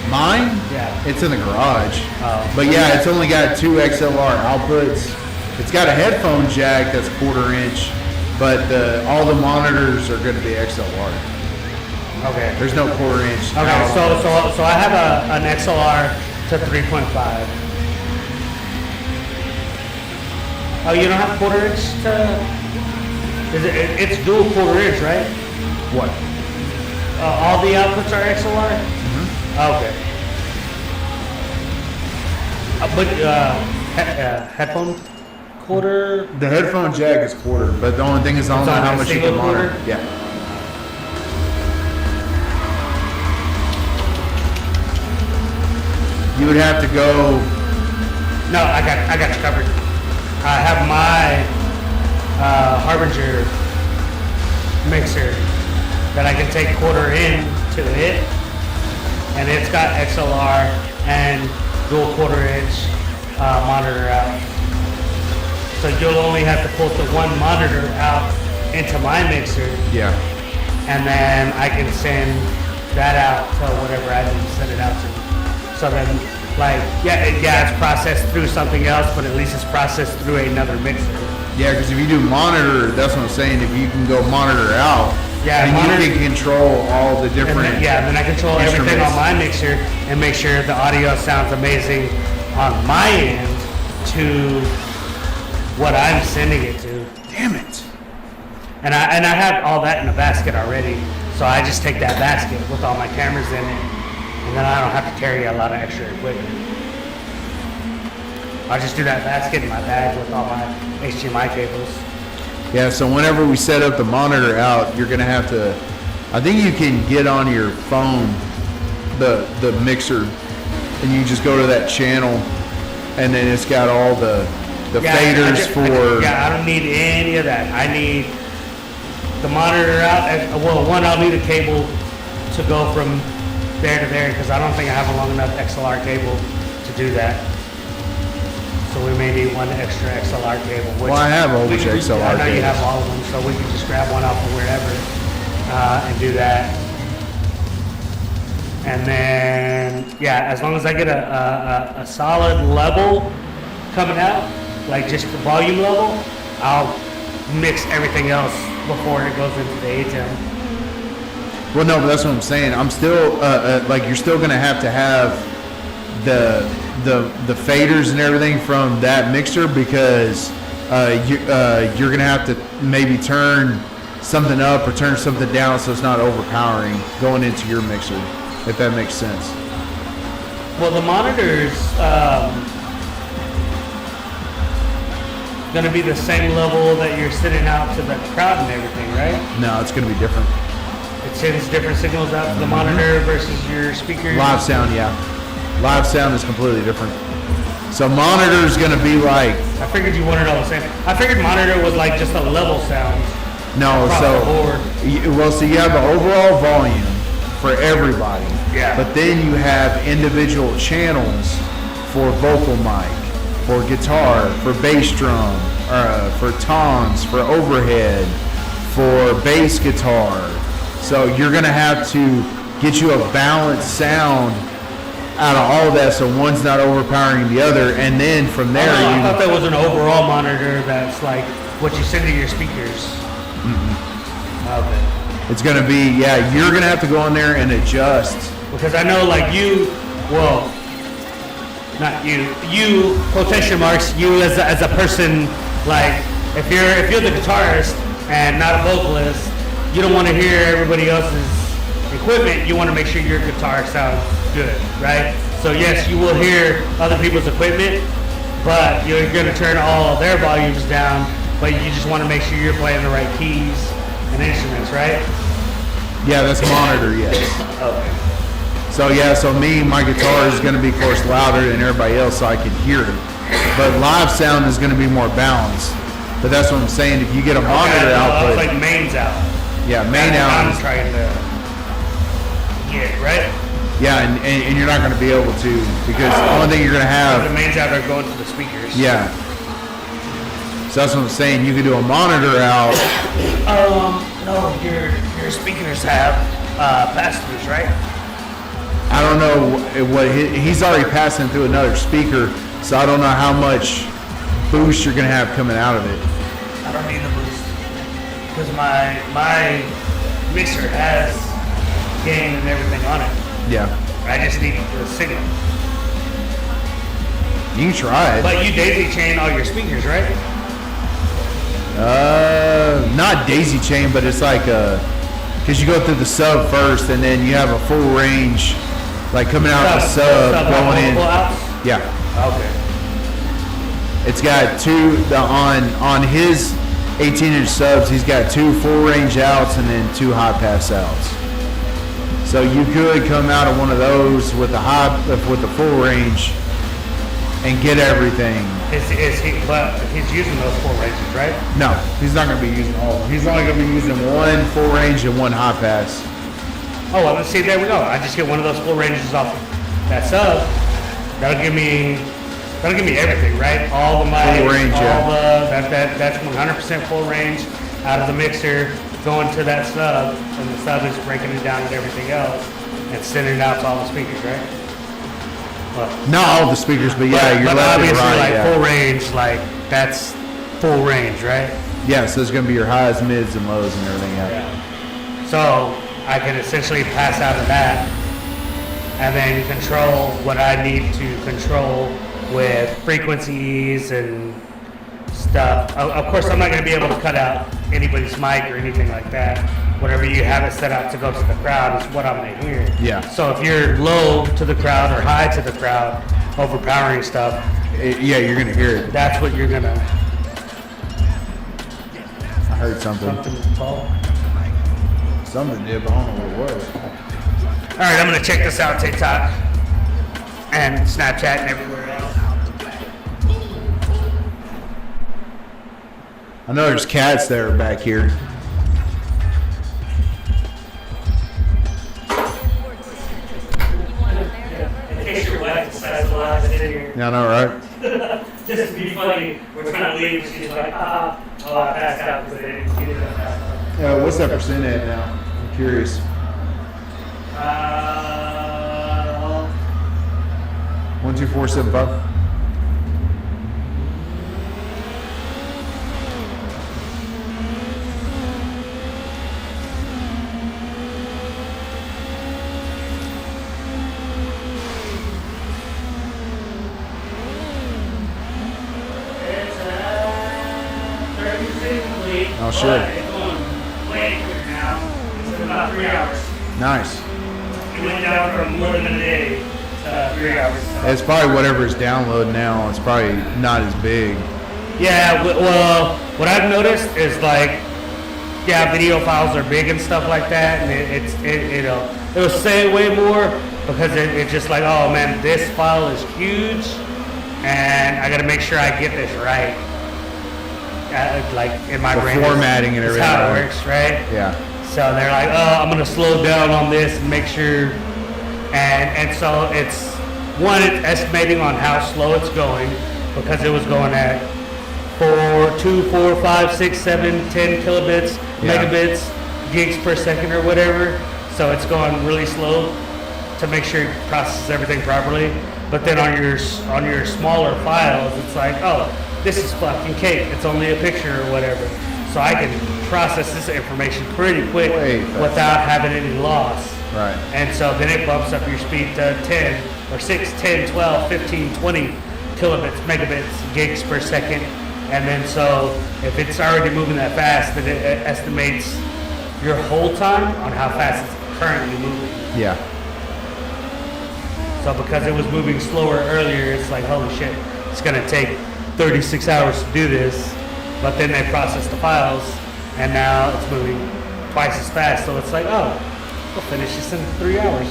Mine? Yeah. It's in the garage. Oh. But yeah, it's only got 2 XLR outputs. It's got a headphone jack that's 1/4 inch, but all the monitors are going to be XLR. Okay. There's no 1/4 inch. Okay. So I have an XLR to 3.5. Oh, you don't have 1/4 inch to? It's dual 1/4 inch, right? What? All the outputs are XLR? Okay. But headphone 1/4? The headphone jack is 1/4, but the only thing is I don't know on how a much you single can monitor. 1/4? Yeah. You would have to go. No, I got it covered. I have my Harbinger mixer that I can take 1/4 in to it, and it's got XLR and dual 1/4 inch monitor out. So you'll only have to pull the one monitor out into my mixer, Yeah. and then I can send that out to whatever I need to send it out to. So then, like, it's processed through something else, but at least it's processed through another mixer. Yeah, because if you do monitor, that's what I'm saying. If you can go monitor out, then you can control all the different. And then I control everything on my mixer and make sure the audio sounds amazing on my end to what I'm sending it to. Damn it! And I have all that in a basket already, so I just take that basket with all my cameras in it, and then I don't have to carry a lot of extra equipment. I just do that basket in my bag with all my HDMI cables. Yeah, so whenever we set up the monitor out, you're gonna have to. I think you can get on your phone the mixer, and you just go to that channel, and then it's got all the faders for. I don't need any of that. I need the monitor out. Well, one, I'll need a cable to go from there to there because I don't think I have a long enough XLR cable to do that. So we may need one extra XLR cable. Which Well, I have a whole bunch of XLR I know you cables. have all of them, so we can just grab one off of wherever and do that. And then, as long as I get a solid level coming out, like just the volume level, I'll mix everything else before it goes into the ATEM. Well, no, but that's what I'm saying. I'm still like you're still gonna have to have the faders and everything from that mixer because you're gonna have to maybe turn something up or turn something down so it's not overpowering going into your mixer, if that makes sense. Well, the monitor's gonna be the same level that you're sending out to the crowd and everything, right? No, it's gonna be different. It sends different signals out to the monitor versus your speakers. Live sound, yeah. Live sound is completely different. So monitor is gonna be like. I figured you wanted all the same. I figured monitor was like just a level sound. No, across so the board. So you have the overall volume for everybody. Yeah. But then you have individual channels for vocal mic, for guitar, for bass drum, for toms, for overhead, for bass guitar. So you're gonna have to get you a balanced sound out of all of that, so one's not overpowering the other, and then from there I thought that was an overall monitor that's like what you send to your speakers. Okay. it's gonna be you're gonna have to go in there and adjust. Because I know like not you quotation marks, you as a person, like if you're the guitarist and not a vocalist, you don't want to hear everybody else's equipment. You want to make sure your guitar sounds good, right? So yes, you will hear other people's equipment, but you're going to turn all of their volumes down, but you just want to make sure you're playing the right keys and instruments, right? Yeah, that's monitor, yes. Okay. So my guitar is going to be, of course, louder than everybody else so I can hear it. But live sound is going to be more balanced. But that's what I'm saying. If you get a monitor output. It's like mains out. Yeah, main out. I'm trying to get, right? Yeah, and you're not going to be able to because the only thing you're going to have. The mains out are going to the speakers. Yeah. So that's what I'm saying. You can do a monitor out. No, your speakers have pass-throughs, right? I don't know what he's already passing through another speaker, so I don't know how much boost you're going to have coming out of it. I don't need the boost because my mixer has gain and everything on it. Yeah. I just need the signal. You can try it. But you daisy chain all your speakers, right? Not daisy chain, but it's like because you go through the sub first, and then you have a full range, like coming out of the sub going in. Outs? Yeah. Okay. It's got two on his 18-inch subs. He's got two full range outs and then two high pass outs. So you could come out of one of those with the full range and get everything. But he's using those full ranges, right? No, he's not going to be using all of them. He's only going to be using one full range and one high pass. Oh, well, let's see. There we go. I just get one of those full ranges off that sub. That'll give me everything, right? All the mics, full range, that's 100% full range out of the mixer going to that sub, and the sub is breaking it down and everything else. and sending it out to all the speakers, right? Well, Not all the speakers, but yeah, you're but left and obviously, right. like Yeah. full range, like that's full range, right? Yeah, so it's gonna be your highs, mids, and lows, and everything. Yeah. So I can essentially pass out of that and then control what I need to control with frequencies and stuff. Of course, I'm not going to be able to cut out anybody's mic or anything like that. Whatever you have it set up to go to the crowd is what I'm going to hear. Yeah. So if you're low to the crowd or high to the crowd, overpowering stuff, Yeah, you're gonna hear it. that's what you're going to... I heard something. Something did, but I don't know what it was. All right, I'm going to check this out, TikTok and Snapchat and everywhere else. I know there's cats that are back here. In case your wife decides to lie in here. Yeah, I know, right? Just to be funny, we're trying to leave and she's like, I passed out because I didn't get it. Yeah, what's that percent at now? I'm curious. 12475. It's 36 complete. Oh, sure. But it's going way quicker now. It's been about 3 hours. Nice. It went down from more than a day to 3 hours. It's probably whatever is downloaded now. It's probably not as big. Yeah, well, what I've noticed is like, yeah, video files are big and stuff like that, and it'll say way more because it's just like, oh man, this file is huge, and I got to make sure I get this right. Like in my The brain, formatting and that's everything. how it works, right? Yeah. So they're like, oh, I'm gonna slow down on this and make sure, and so it's estimating on how slow it's going because it was going at 4, 2, 4, 5, 6, 7, 10 kilobits, Yeah. megabits, gigs per second or whatever. So it's going really slow to make sure it processes everything properly. But then on your smaller files, it's like, oh, this is fucking cake. It's only a picture or whatever. So I can process this information pretty quick Way fast. without having any loss. Right. And so then it bumps up your speed to 10 or 6, 10, 12, 15, 20 kilobits, megabits, gigs per second. And then so if it's already moving that fast, then it estimates your hold time on how fast it's currently moving. Yeah. So because it was moving slower earlier, it's like, holy shit, it's gonna take 36 hours to do this. But then they process the files, and now it's moving twice as fast. So it's like, oh, we'll finish this in 3 hours.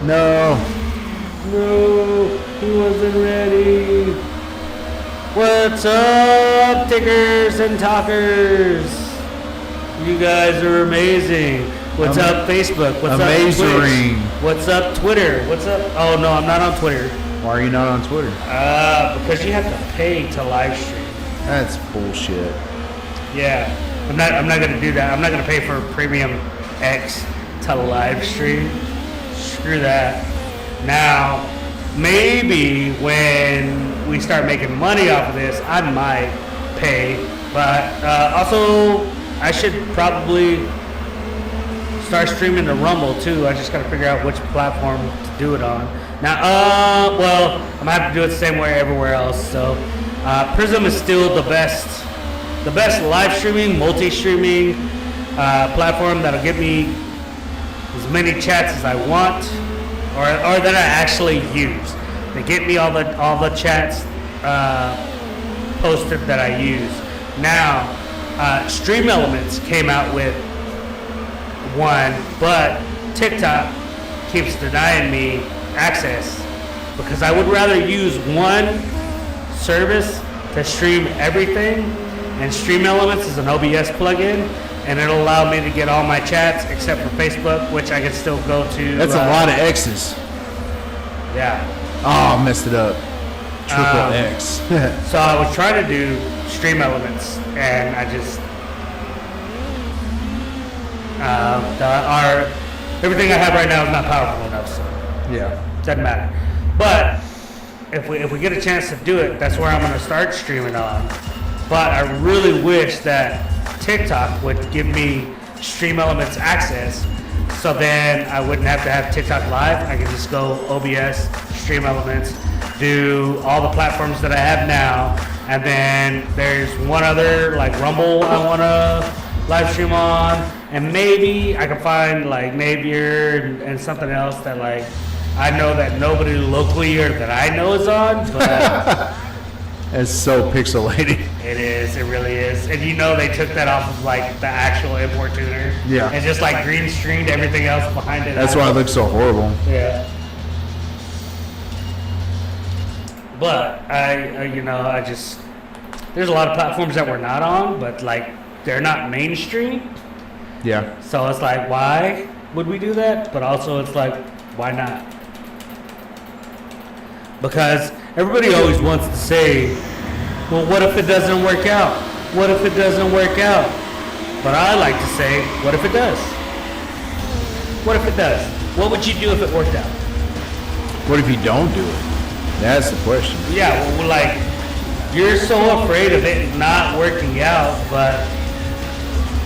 No. No, he wasn't ready. What's up, tickers and talkers? You guys are amazing. What's up, Facebook? What's up, Amazing. Twitch? What's up, Twitter? What's up? Oh no, I'm not on Twitter. Why are you not on Twitter? Because you have to pay to live stream. That's bullshit. Yeah, I'm not gonna do that. I'm not gonna pay for Premium X to live stream. Screw that. Now, maybe when we start making money off of this, I might pay. But also, I should probably start streaming to Rumble too. I just gotta figure out which platform to do it on. Now, well, I'm gonna have to do it the same way everywhere else. So, Prism is still the best live streaming, multi-streaming platform that'll get me as many chats as I want, or that I actually use. They get me all the chats posted that I use. Now, Stream Elements came out with one, but TikTok keeps denying me access because I would rather use one service to stream everything, and Stream Elements is an OBS plugin, and it'll allow me to get all my chats except for Facebook, which I can still go to. That's a lot of X's. Yeah. Oh, I messed it up. Triple X. So I was trying to do Stream Elements, and I just Everything I have right now is not powerful enough, so Yeah. doesn't matter. But if we get a chance to do it, that's where I'm gonna start streaming on. But I really wish that TikTok would give me Stream Elements access, so then I wouldn't have to have TikTok Live. I could just go OBS, Stream Elements, do all the platforms that I have now, and then there's one other like Rumble I wanna live stream on, and maybe I can find like Napier and something else that like I know that nobody locally or that I know is on, but It's so pixelated. it is, it really is. And you know they took that off of like the actual import tuner. Yeah. And just like green screened everything else behind it. That's why it looks so horrible. Yeah. But I just, there's a lot of platforms that we're not on, but like they're not mainstream. Yeah. So it's like, why would we do that? But also it's like, why not? Because everybody always wants to say, well, what if it doesn't work out? What if it doesn't work out? But I like to say, what if it does? What if it does? What would you do if it worked out? What if you don't do it? That's the question. Yeah, well, like, you're so afraid of it not working out, but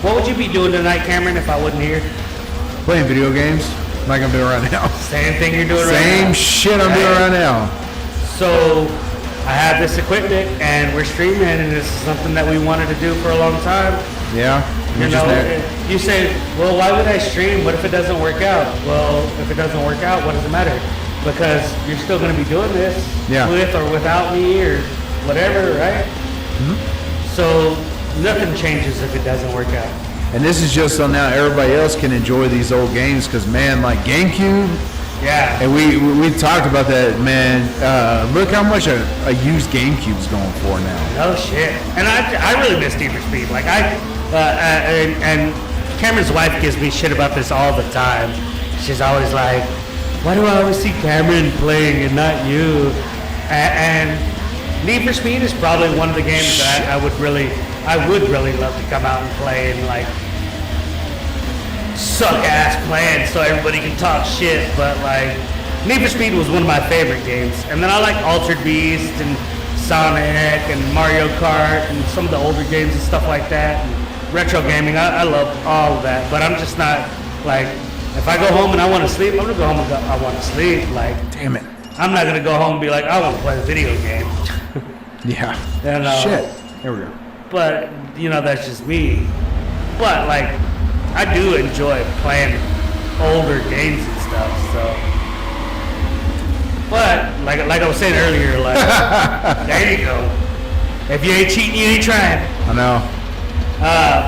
what would you be doing tonight, Cameron, if I wasn't here? Playing video games, like I'm doing right now. Same thing you're doing right now. Same shit I'm doing right now. So I have this equipment and we're streaming, and this is something that we wanted to do for a long time. Yeah. You know, you say, well, why would I stream? What if it doesn't work out? Well, if it doesn't work out, what does it matter? Because you're still going to be doing this with or without me or whatever, right? Mm-hmm. So nothing changes if it doesn't work out. And this is just so now everybody else can enjoy these old games, because man, like GameCube. Yeah. And we talked about that, man. Look how much a used GameCube's going for now. Oh shit! And I really miss Need for Speed. Like and Cameron's wife gives me shit about this all the time. She's always like, "Why do I always see Cameron playing and not you?" And Need for Speed is probably one of the games that I would really love to come out and play and like suck ass playing so everybody can talk shit. But like Need for Speed was one of my favorite games, and then I like Altered Beast and Sonic and Mario Kart and some of the older games and stuff like that, and retro gaming. I love all of that, but I'm just not like, if I go home and I want to sleep, I'm gonna go home and I want to sleep. Like, damn it, I'm not gonna go home and be like, I want to play a video game. Yeah. And, shit. There we go. But you know, that's just me. But like, I do enjoy playing older games and stuff. So, but like I was saying earlier, like there you go. If you ain't cheating, you ain't trying. I know.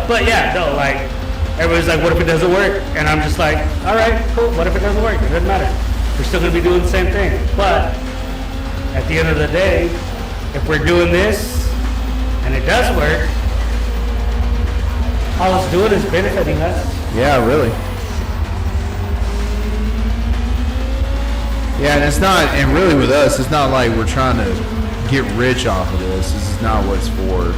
But yeah, no, like everybody's like, what if it doesn't work? And I'm just like, all right, cool. What if it doesn't work? It doesn't matter. We're still gonna be doing the same thing. But at the end of the day, if we're doing this and it does work, all it's doing is benefiting us. Yeah, really. Yeah, and it's not, and really with us, it's not like we're trying to get rich off of this. This is not what it's for.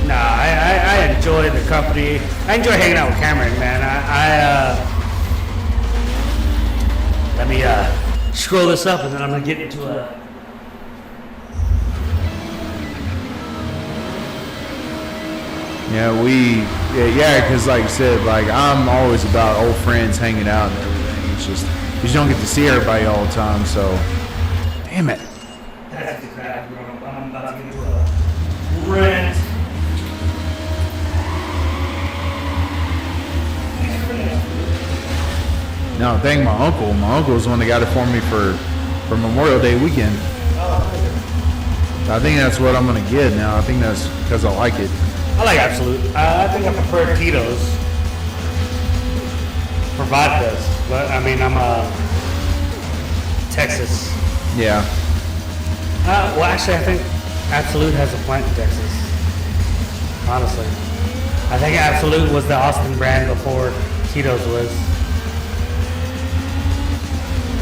Nah, I enjoy the company. I enjoy hanging out with Cameron, man. Let me scroll this up, and then I'm gonna get into a. Yeah, because like I said, like I'm always about old friends hanging out and everything. It's just you just don't get to see everybody all the time. So, damn it. That's exactly what I'm about to get into a rent. No, thank my uncle. My uncle was the one that got it for me for Memorial Day weekend. I think that's what I'm gonna get now. I think that's because I like it. I like Absolute. I think I prefer Tito's for vodkas, but I mean, I'm Texas. Yeah. Well, actually, I think Absolute has a plant in Texas. Honestly, I think Absolute was the Austin brand before Tito's was.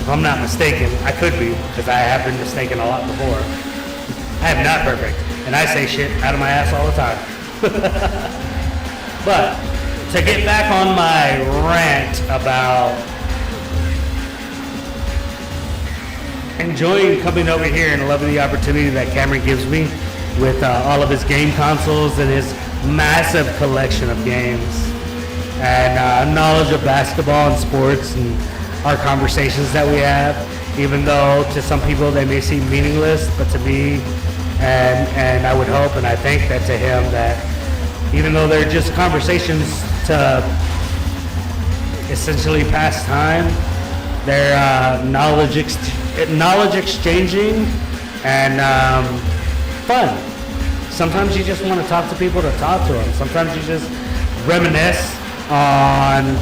If I'm not mistaken, I could be, because I have been mistaken a lot before. I am not perfect, and I say shit out of my ass all the time. But to get back on my rant about enjoying coming over here and loving the opportunity that Cameron gives me with all of his game consoles and his massive collection of games and knowledge of basketball and sports and our conversations that we have, even though to some people they may seem meaningless, but to me, and I would hope and I think that to him, that even though they're just conversations to essentially pass time, they're knowledge exchanging and fun. Sometimes you just want to talk to people to talk to them. Sometimes you just reminisce on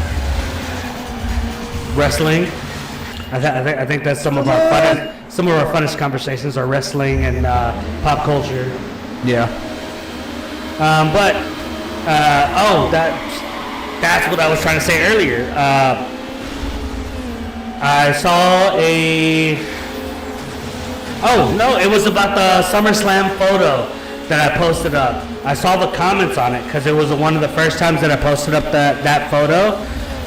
wrestling. I think that's some of our funnest conversations are wrestling and pop culture. Yeah. That's what I was trying to say earlier. I saw it was about the SummerSlam photo that I posted up. I saw the comments on it because it was one of the first times that I posted up that photo,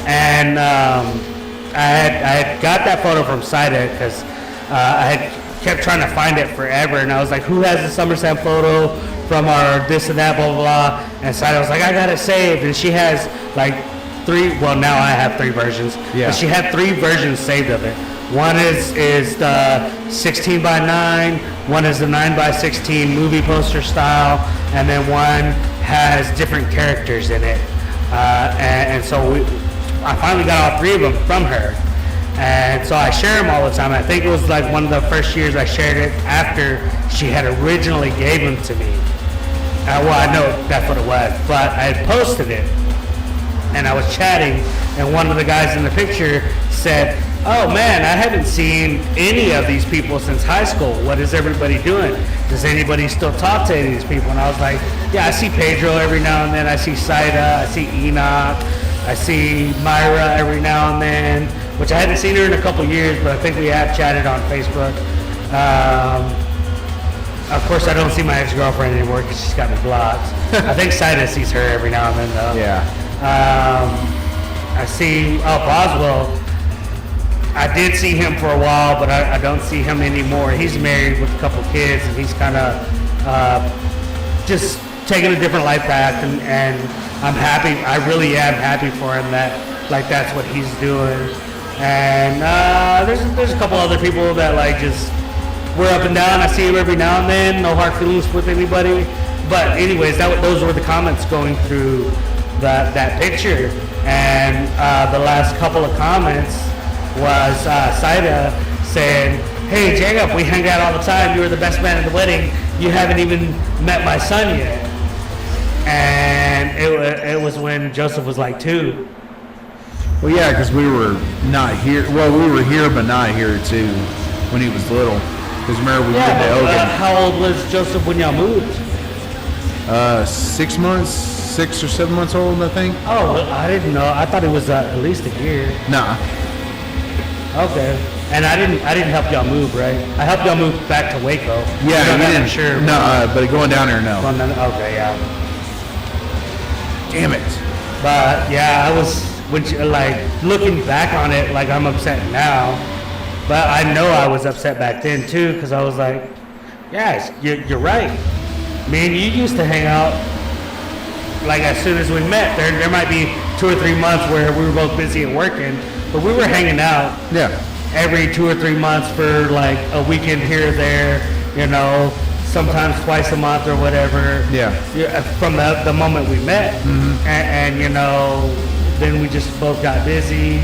and I had got that photo from Sida because I had kept trying to find it forever, and I was like, who has the SummerSlam photo from our this and that, blah, blah, blah. And Sida was like, I got it saved. And she has like now I have 3 versions. Yeah. But she had 3 versions saved of it. One is the 16:9, one is the 9:16 movie poster style, and then one has different characters in it. And so I finally got all 3 of them from her. And so I share them all the time. I think it was like one of the first years I shared it after she had originally gave them to me. Well, I know that's what it was, but I had posted it and I was chatting, and one of the guys in the picture said, oh man, I haven't seen any of these people since high school. What is everybody doing? Does anybody still talk to any of these people? And I was like, yeah, I see Pedro every now and then. I see Sida, I see Enoch, I see Myra every now and then, which I hadn't seen her in a couple years, but I think we have chatted on Facebook. Of course, I don't see my ex-girlfriend anymore because she's got me blocked. I think Sida sees her every now and then, though. Yeah. I see, Boswell. I did see him for a while, but I don't see him anymore. He's married with a couple kids, and he's kind of just taking a different life path, and I'm happy. I really am happy for him that that's what he's doing. And there's a couple other people that just we're up and down. I see him every now and then. No hard feelings with anybody. But anyways, those were the comments going through that picture. And the last couple of comments was Sida saying, hey Jacob, we hang out all the time. You were the best man at the wedding. You haven't even met my son yet. And it was when Joseph was like 2. Well, yeah, because we were not here. Well, we were here, but not here too when he was little. Because remember, we lived in Oregon. How old was Joseph when y'all moved? 6 months, 6 or 7 months old, I think. Oh, I didn't know. I thought it was at least a year. Nah. Okay. And I didn't help y'all move, right? I helped y'all move back to Waco. Yeah, you didn't. Sure. No, but going down there, no. Okay, yeah. Damn it. But yeah, I was looking back on it, I'm upset now. But I know I was upset back then too, because I was like, yes, you're right. Me and you used to hang out as soon as we met. There might be 2 or 3 months where we were both busy and working, but we were hanging out. Yeah. Every 2 or 3 months for a weekend here or there, sometimes twice a month or whatever. Yeah. From the moment we met, and then we just both got busy,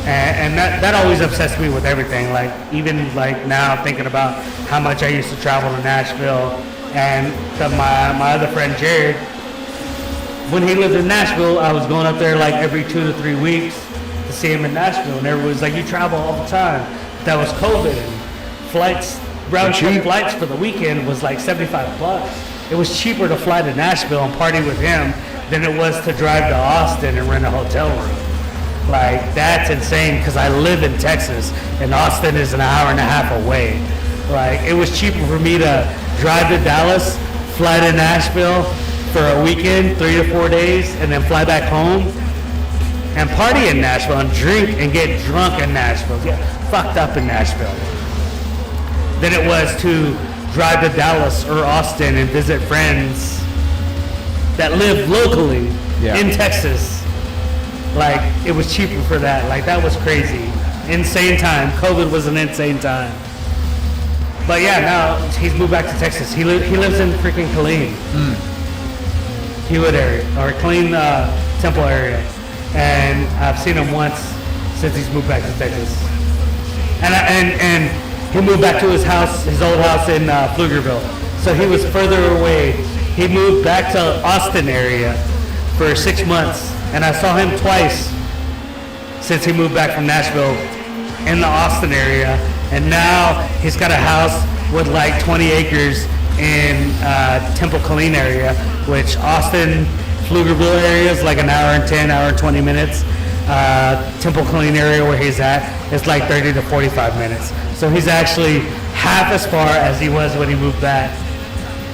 and that always upsets me with everything. Even now, thinking about how much I used to travel to Nashville, and my other friend Jared, when he lived in Nashville, I was going up there every 2 to 3 weeks to see him in Nashville, and everybody was like, you travel all the time. That was COVID, and round trip flights for the weekend was $75 It was cheaper to fly to Nashville and party with him than it was to drive to Austin and rent a hotel room. That's insane, because I live in Texas and Austin is an hour and a half away. It was cheaper for me to drive to Dallas, fly to Nashville for a weekend, 3 to 4 days, and then fly back home and party in Nashville and drink and get drunk in Nashville, get fucked up in Nashville, than it was to drive to Dallas or Austin and visit friends that live locally in Texas. Like, it was cheaper for that. Like, that was crazy. Insane time. COVID was an insane time. But yeah, now he's moved back to Texas. He lives in freaking Killeen. Hewitt area, or Killeen Temple area. And I've seen him once since he's moved back to Texas. And he moved back to his house, his old house in Pflugerville. So he was further away. He moved back to Austin area for 6 months. And I saw him twice since he moved back from Nashville in the Austin area. And now he's got a house with like 20 acres in Temple Killeen area, which Austin, Pflugerville area is like an hour and 10, hour and 20 minutes. Temple Killeen area where he's at is like 30 to 45 minutes. So he's actually half as far as he was when he moved back.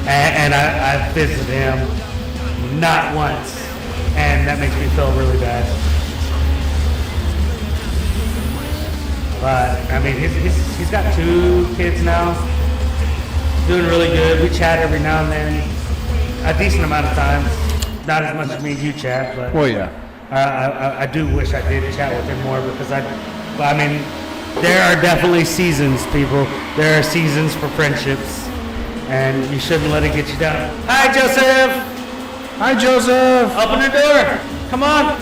And I visited him not once. And that makes me feel really bad. But I mean, he's got 2 kids now, doing really good. We chat every now and then, a decent amount of times. Not as much as me and you chat, but Well, yeah. I do wish I did chat with him more because I mean, there are definitely seasons, people. There are seasons for friendships, and you shouldn't let it get you down. Hi, Joseph. Hi, Joseph. Open the door. Come on.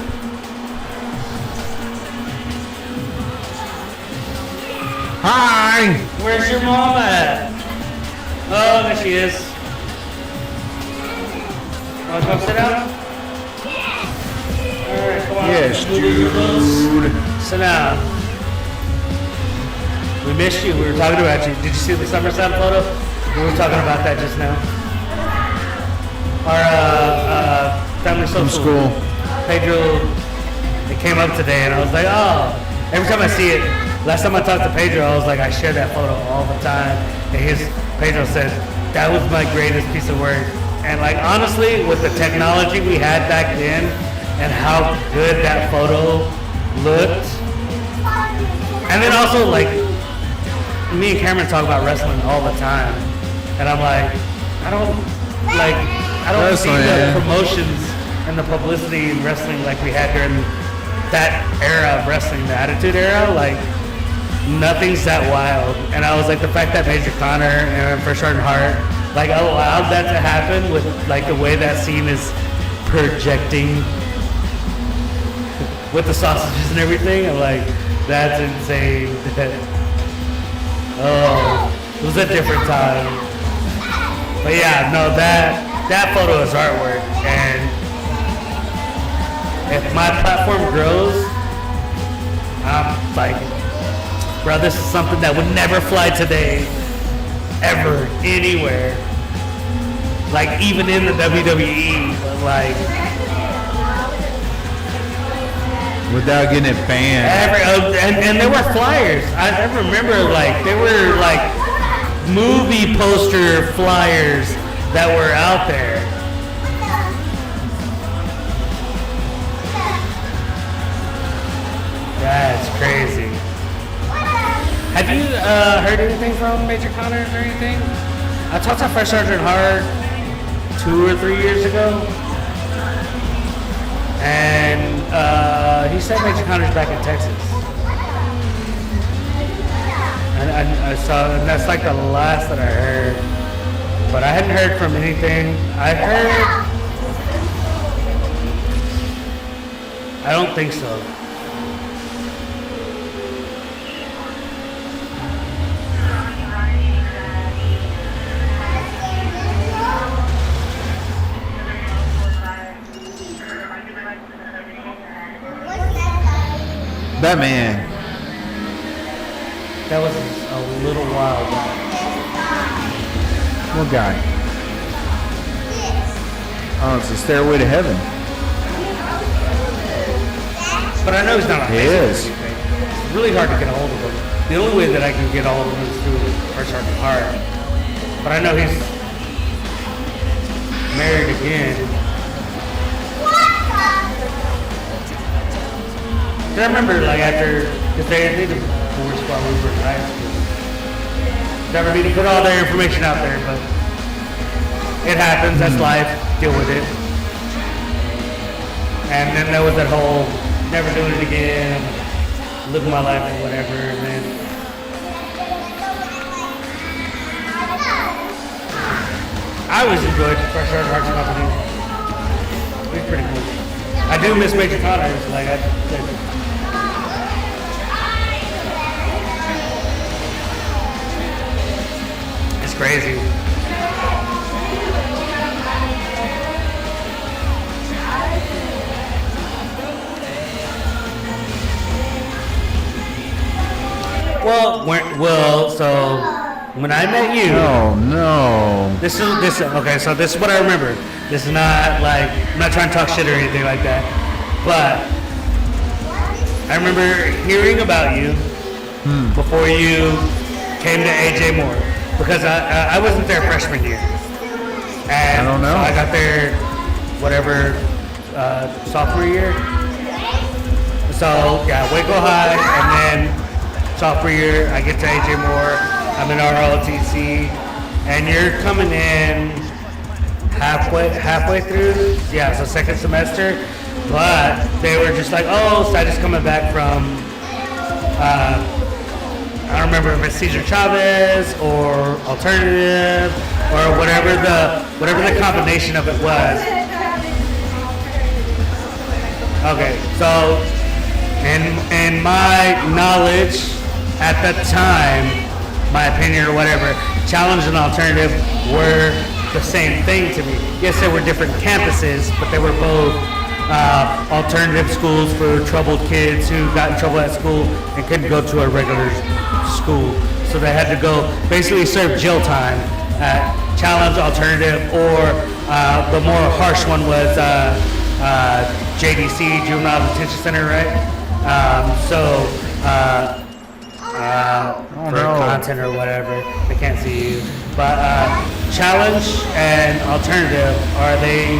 Hi. Where's your mom at? Oh, there she is. Want to come sit down? All right, come on. Yes, Move your clothes. dude. Sit down. We missed you. We were talking about you. Did you see the summer sun photo? We were talking about that just now. Our family social. From school. Pedro, it came up today, and I was like, oh. Every time I see it, last time I talked to Pedro, I was like, I share that photo all the time. And Pedro said, that was my greatest piece of work. And like, honestly, with the technology we had back then and how good that photo looked. And then also, like, me and Cameron talk about wrestling all the time. And I'm like, I don't see the promotions and the publicity in wrestling like we had during that era of wrestling, the Attitude Era. Like, nothing's that wild. And I was like, the fact that Major Connor and First Sergeant Hart like allowed that to happen with like the way that scene is projecting with the sausages and everything, I'm like, that's insane. Oh, it was a different time. But yeah, no, that photo is artwork, and if my platform grows, I'm like, bro, this is something that would never fly today, ever, anywhere. Like, even in the WWE, but like, Without getting it banned. and there were flyers. I remember, like, there were like movie poster flyers that were out there. That's crazy. Have you heard anything from Major Connor or anything? I talked to First Sergeant Hart 2 or 3 years ago, and he said Major Connor's back in Texas. And that's like the last that I heard. But I hadn't heard from anything. I don't think so. That man. That was a little while back. What guy? Oh, it's a stairway to heaven. But I know he's not on He Facebook is. or anything. It's really hard to get a hold of him. The only way that I can get a hold of him is through First Sergeant Hart. But I know married again. I remember, like, after, because they divorced while we were in high school. Never mean to put all their information out there, but it happens, that's life, deal with it. And then there was that whole never doing it again, living my life or whatever, and then I always enjoyed Fresh Art Arts Company. It was pretty cool. I do miss Major Connors, like I said. It's crazy. So when I met you, Oh no. this okay. So this is what I remember. This is not like I'm not trying to talk shit or anything like that, but I remember hearing about you before you came to AJ Moore because I wasn't there freshman year, and I don't know. so I got there whatever sophomore year. So yeah, Waco High, and then sophomore year I get to AJ Moore. I'm in ROTC, and you're coming in halfway through. Yeah, so second semester. But they were just like, oh, so I just coming back from. I don't remember if it's Cesar Chavez or alternative or whatever the combination of it was. Okay, so in my knowledge at the time, my opinion or whatever, challenge and alternative were the same thing to me. Yes, they were different campuses, but they were both alternative schools for troubled kids who got in trouble at school and couldn't go to a regular school. So they had to go basically serve jail time at challenge, alternative, or the more harsh one was JDC, Juvenile Detention Center, right? For content or whatever, they can't see you. But challenge and alternative, are they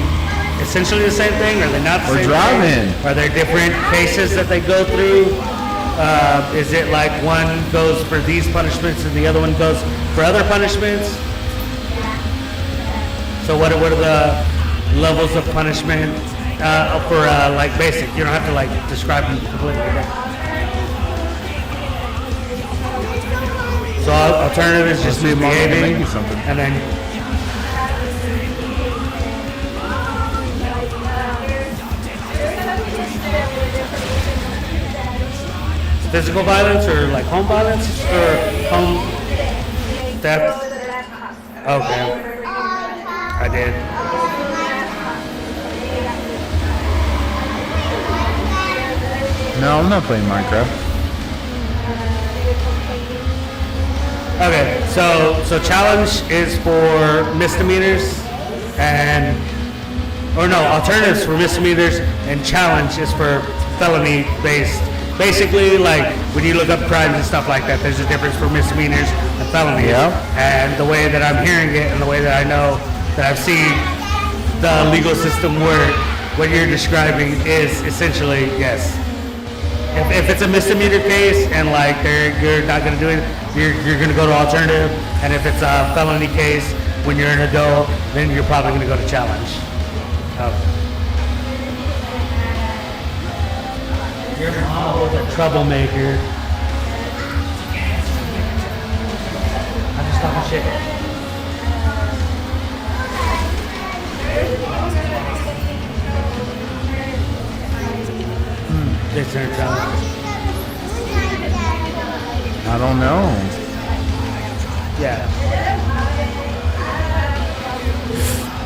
essentially the same thing? Are they not the same thing? Are there different cases that they go through? Is it like one goes for these punishments and the other one goes for other punishments? So what are the levels of punishment for like basic? You don't have to like describe them completely. So alternative is just misbehaving, and then physical violence or like home violence or home theft. Okay, I did. No, I'm not playing Minecraft. Okay, so challenge is for misdemeanors alternatives for misdemeanors, and challenge is for felony based. Basically, like when you look up crimes and stuff like that, there's a difference for misdemeanors and felonies. Yeah. And the way that I'm hearing it and the way that I know that I've seen the legal system work, what you're describing is essentially yes. If it's a misdemeanor case and like you're not going to do it, you're going to go to alternative. And if it's a felony case, when you're an adult, then you're probably going to go to challenge. Your mom was a troublemaker. I'm just talking shit. This turns out. I don't know. Yeah.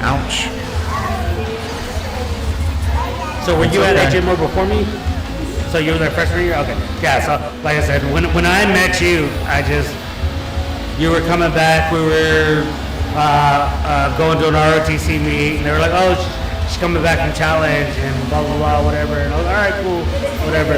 Ouch. So were you That's at okay. AJ Moore before me? So you were there freshman year? Okay. Yeah, so like I said, when I met you, you were coming back, we were going to an ROTC meet, and they were like, oh, she's coming back from challenge, and blah, blah, blah, whatever. And I was like, all right, cool, whatever.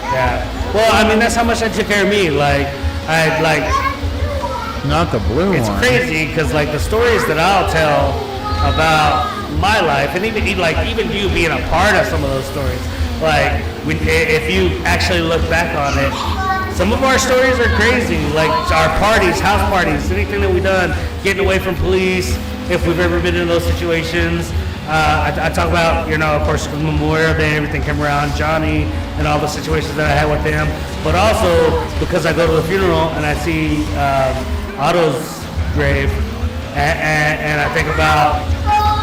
Yeah. Well, I mean, that's how much I took care of me. Like, I like. Not the blue It's one. crazy because like the stories that I'll tell about my life, and even you being a part of some of those stories, like if you actually look back on it, some of our stories are crazy. Like our parties, house parties, anything that we've done, getting away from police, if we've ever been in those situations. I talk about, of course, Memorial Day, everything came around, Johnny, and all the situations that I had with him. But also because I go to the funeral and I see Otto's grave, and I think about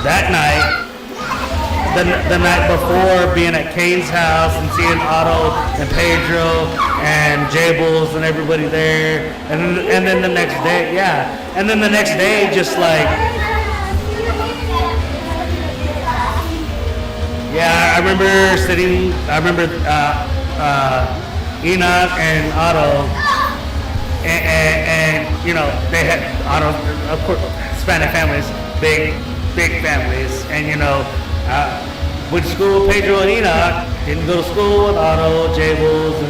that night, the night before, being at Kane's house and seeing Otto and Pedro and Jables and everybody there, and then the next day, and then the next day, just like. Yeah, I remember Enoch and Otto, and they had Otto, of course, Hispanic families, big families, and went to school with Pedro and Enoch, didn't go to school with Otto, Jables,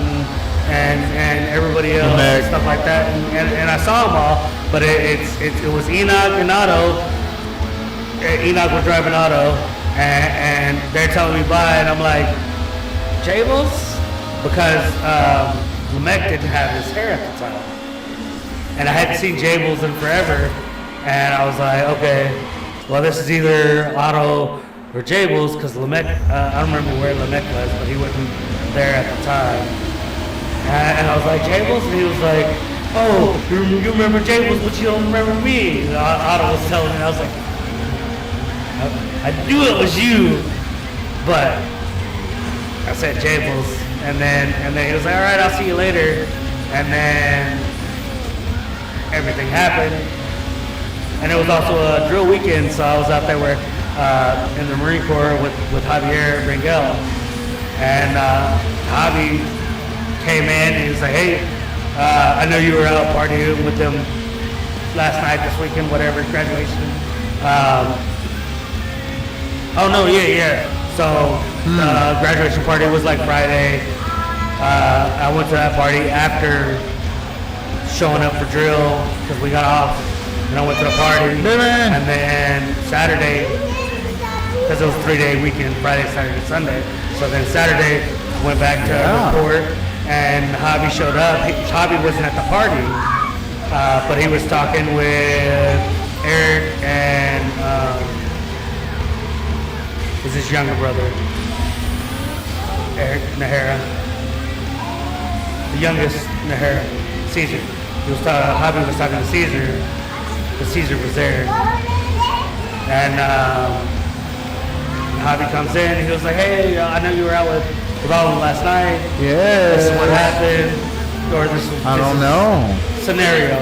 and everybody else, and stuff like that, and I saw them all, but it was Enoch and Otto. Enoch was driving Otto. And they're telling me bye, and I'm like, Jables? Because Lamech didn't have his hair at the time. And I hadn't seen Jables in forever. And I was like, okay, well, this is either Otto or Jables, because Lamech, I don't remember where Lamech was, but he wasn't there at the time. And I was like, Jables? And he was like, oh, you remember Jables, but you don't remember me. And Otto was telling me, I was like, I knew it was you, but I said Jables, and then he was like, all right, I'll see you later, and then everything happened, and it was also a drill weekend, so I was out there in the Marine Corps with Javier Rangel, and Javi came in and he was like, hey, I know you were out partying with them last night, this weekend, whatever, graduation. Oh no, yeah. So graduation party was like Friday. I went to that party after showing up for drill because we got off, and I went to the party. And then Saturday, because it was a 3-day weekend, Friday, Saturday, Sunday. So then Saturday went back to report, and Javi showed up. Javi wasn't at the party, but he was talking with Eric and. Is his younger brother, Eric Nahara, the youngest Nahara, Caesar. Javi was talking to Caesar, but Caesar was there. And Javi comes in, and he was like, hey, I know you were out with all of them last night. Yeah. This is what happened. Or this I don't know. Scenario.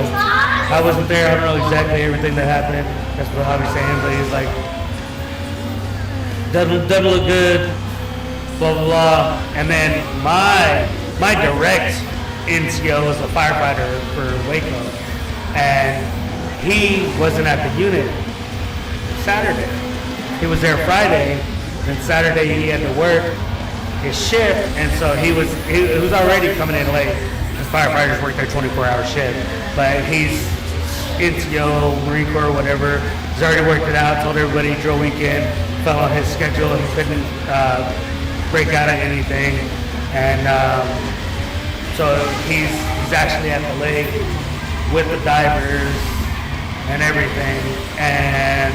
I wasn't there, I don't know exactly everything that happened. That's what Javi's saying, but he's like, doesn't look good, blah, blah, blah. And then my direct NCO is a firefighter for Waco. And he wasn't at the unit Saturday. He was there Friday, and Saturday he had to work his shift, and so he was already coming in late. Because firefighters work their 24-hour shift. But he's NCO, Marine Corps, whatever. He's already worked it out, told everybody drill weekend, fell on his schedule, he couldn't break out of anything, and so he's actually at the lake with the divers and everything, and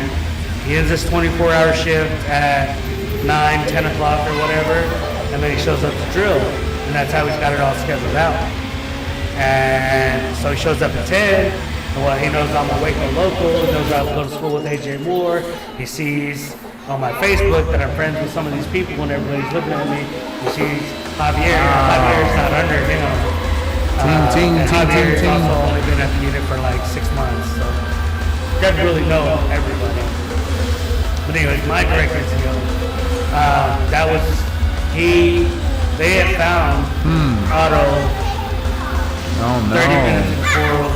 he ends this 24-hour shift at 9, 10 o'clock or whatever, and then he shows up to drill, and that's how he's got it all scheduled out. And so he shows up at 10, and well, he knows I'm a Waco local, he knows I go to school with AJ Moore, he sees on my Facebook that I'm friends with some of these people when everybody's looking at me. He sees Javier. Javier's not under him. Javier's also only been at the unit for like 6 months, so doesn't really know everybody. But anyways, my direct NCO, that was they had found Otto 30 minutes before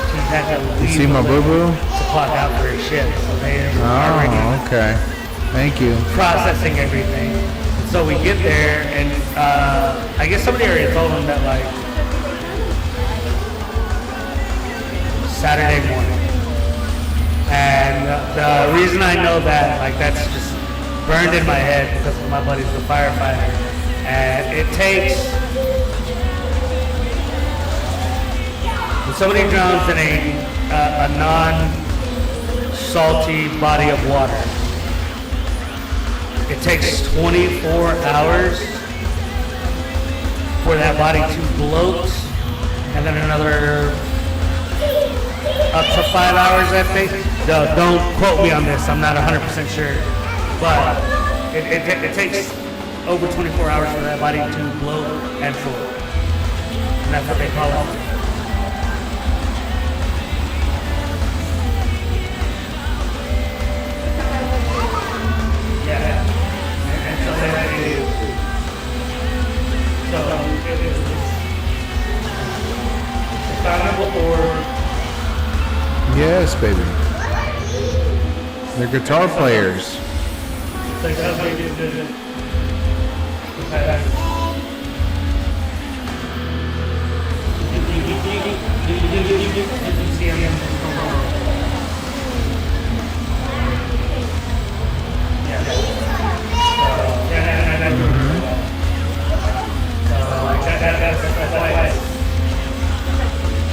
he had to leave. You see my boo-boo? To clock out for his shift, so they already okay. Thank you. Processing everything. So we get there, and I guess somebody already told him that, like, Saturday morning. And the reason I know that, like, that's just burned in my head because my buddy's a firefighter. And it takes, when somebody drowns in a non-salty body of water, it takes 24 hours for that body to bloat, and then another up to 5 hours, I think. Don't quote me on this, I'm not 100% sure. But it takes over 24 hours for that body to bloat and float. And that's what they call it. Yeah. And so it's found before. Yes, baby. They're guitar players.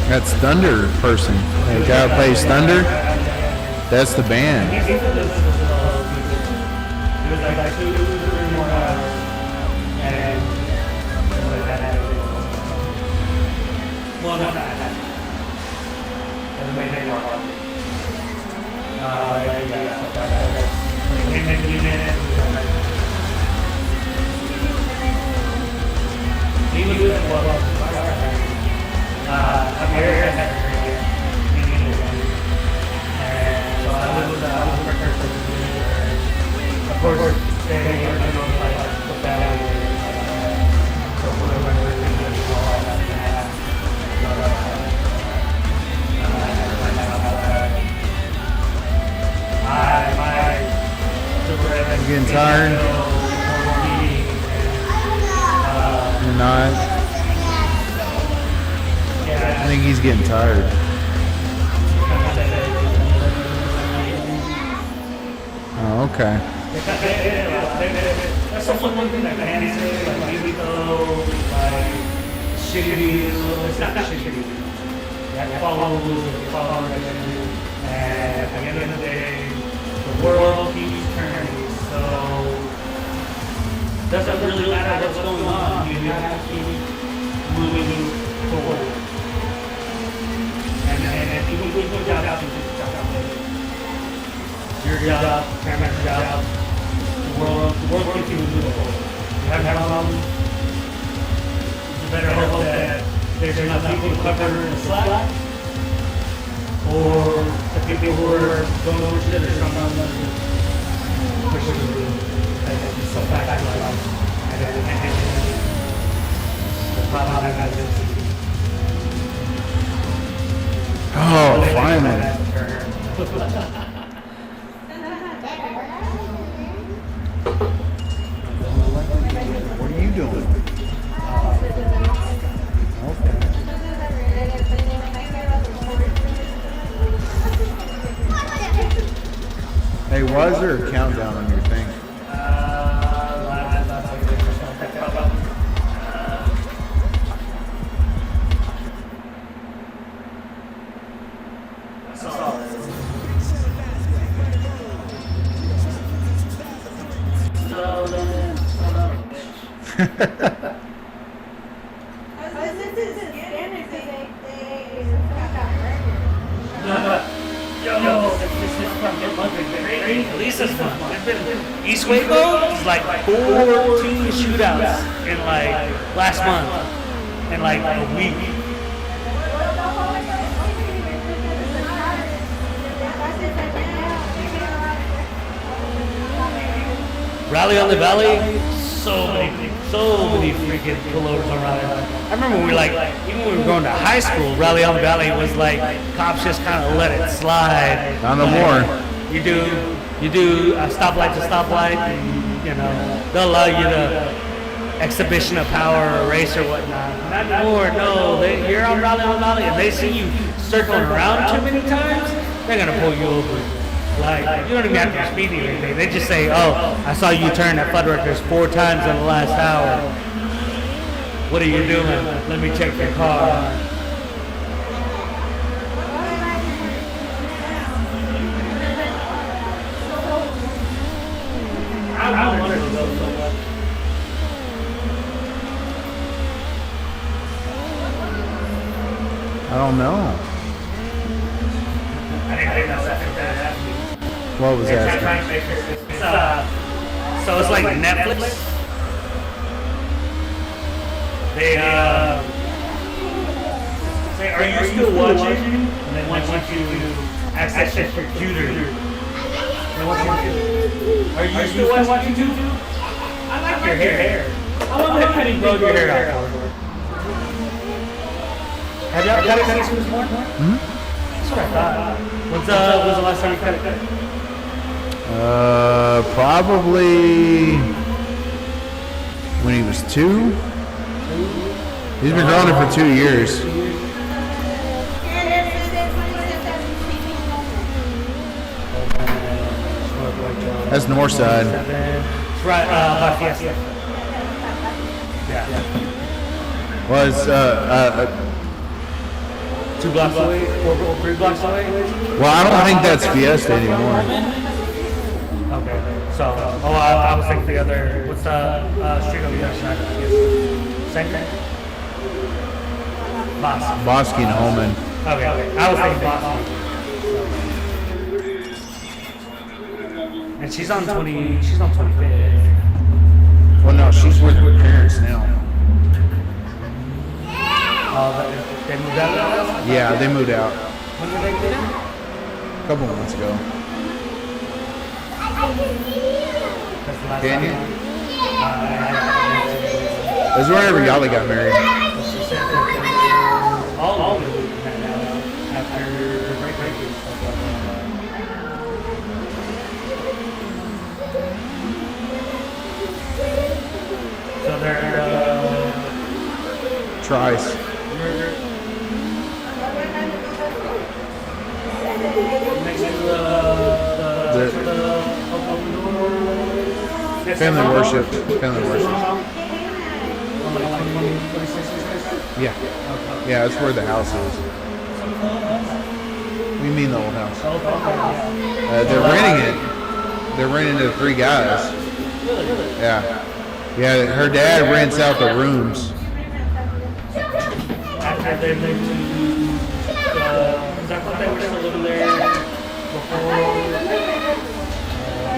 That's Thunder person. The guy who plays Thunder. That's the band. Of course, they are like the battle. You getting tired? You're not? I think he's getting tired. Oh, okay. That's also one thing that can say, like, maybe though, like, shiggity, it's not shiggity. You have to follow the rules, you follow the regulations, and at the end of the day, the world keeps turning, so it doesn't really matter what's going on, you have to keep moving forward. And even with your job, your job, camera's job, the world continues to move forward. You have problems, you better hope that there's enough people to cover the slack, or the people who are going over shit or something, push it through, and stuff back to life. And the problem I got is, Oh, finally. What are you doing? Hey, why is there a countdown on your thing? Lisa's fun. East Waco is like 14 shootouts in like last month, in like a week. Rally on the Valley, so many freaking pullovers on Rally on the Valley. I remember even when we were going to high school, Rally on the Valley was like, cops just kind of let it slide. Not no more. You do a stoplight to stoplight, and, you know, they'll allow you to exhibition of power or race or whatnot. Not anymore, no, you're on Rally on Valley, and they see you circling around too many times, they're gonna pull you over. Like, you don't even have to speed or anything. They just say, oh, I saw you turn at Fuddruckers 4 times in the last hour. What are you doing? Let me check your car. I wanted to go so much. I don't know. I think that's that. What was that? So it's like Netflix. They say, are you still watching? And they want you to access your computer. They want you to. Are you still watching YouTube? I like your hair. I want to have you grow your hair out. Have y'all got it this morning? That's what I thought. When's the last time you cut it? Probably when he was 2. He's been growing it for 2 years. That's north side. It's right, by Fiesta. Yeah. Was 2 blocks away, 3 blocks away? well, I don't think that's Fiesta anymore. Okay. So, I was thinking the other, what's the street on the other side of Fiesta? Same thing? Boston. Bosque and Holman. Okay. I was thinking Boston. And she's on 25th. Well, no, she's with her parents now. They moved out? Yeah, they moved out When did they move out? a couple months ago. That's the last Can time. you? It was whenever y'all got married. She said that all of them after the break. So they're Trice. next to the Family worship. Family worship. Yeah. Yeah, that's where the house is. What do you mean the old house? They're renting it. They're renting to 3 guys. Yeah. Yeah, her dad rents out the rooms. After they moved to, because I thought they were still living there before.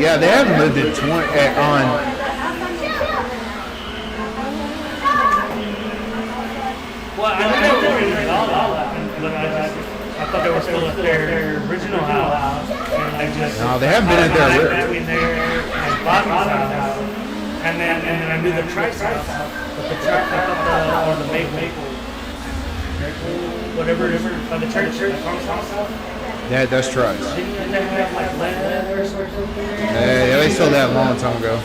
Yeah, they haven't lived in 20 on. Well, I know they were living in all that, but I thought they were still at their original house, and I just. No, they haven't been at their between there and Bobby's house, and then I knew the Trice house, but the Trice, I thought or the Maple, whatever, by the church, house. Yeah, that's Trice. Didn't they have like leather or something? Yeah, they sold that a long time ago.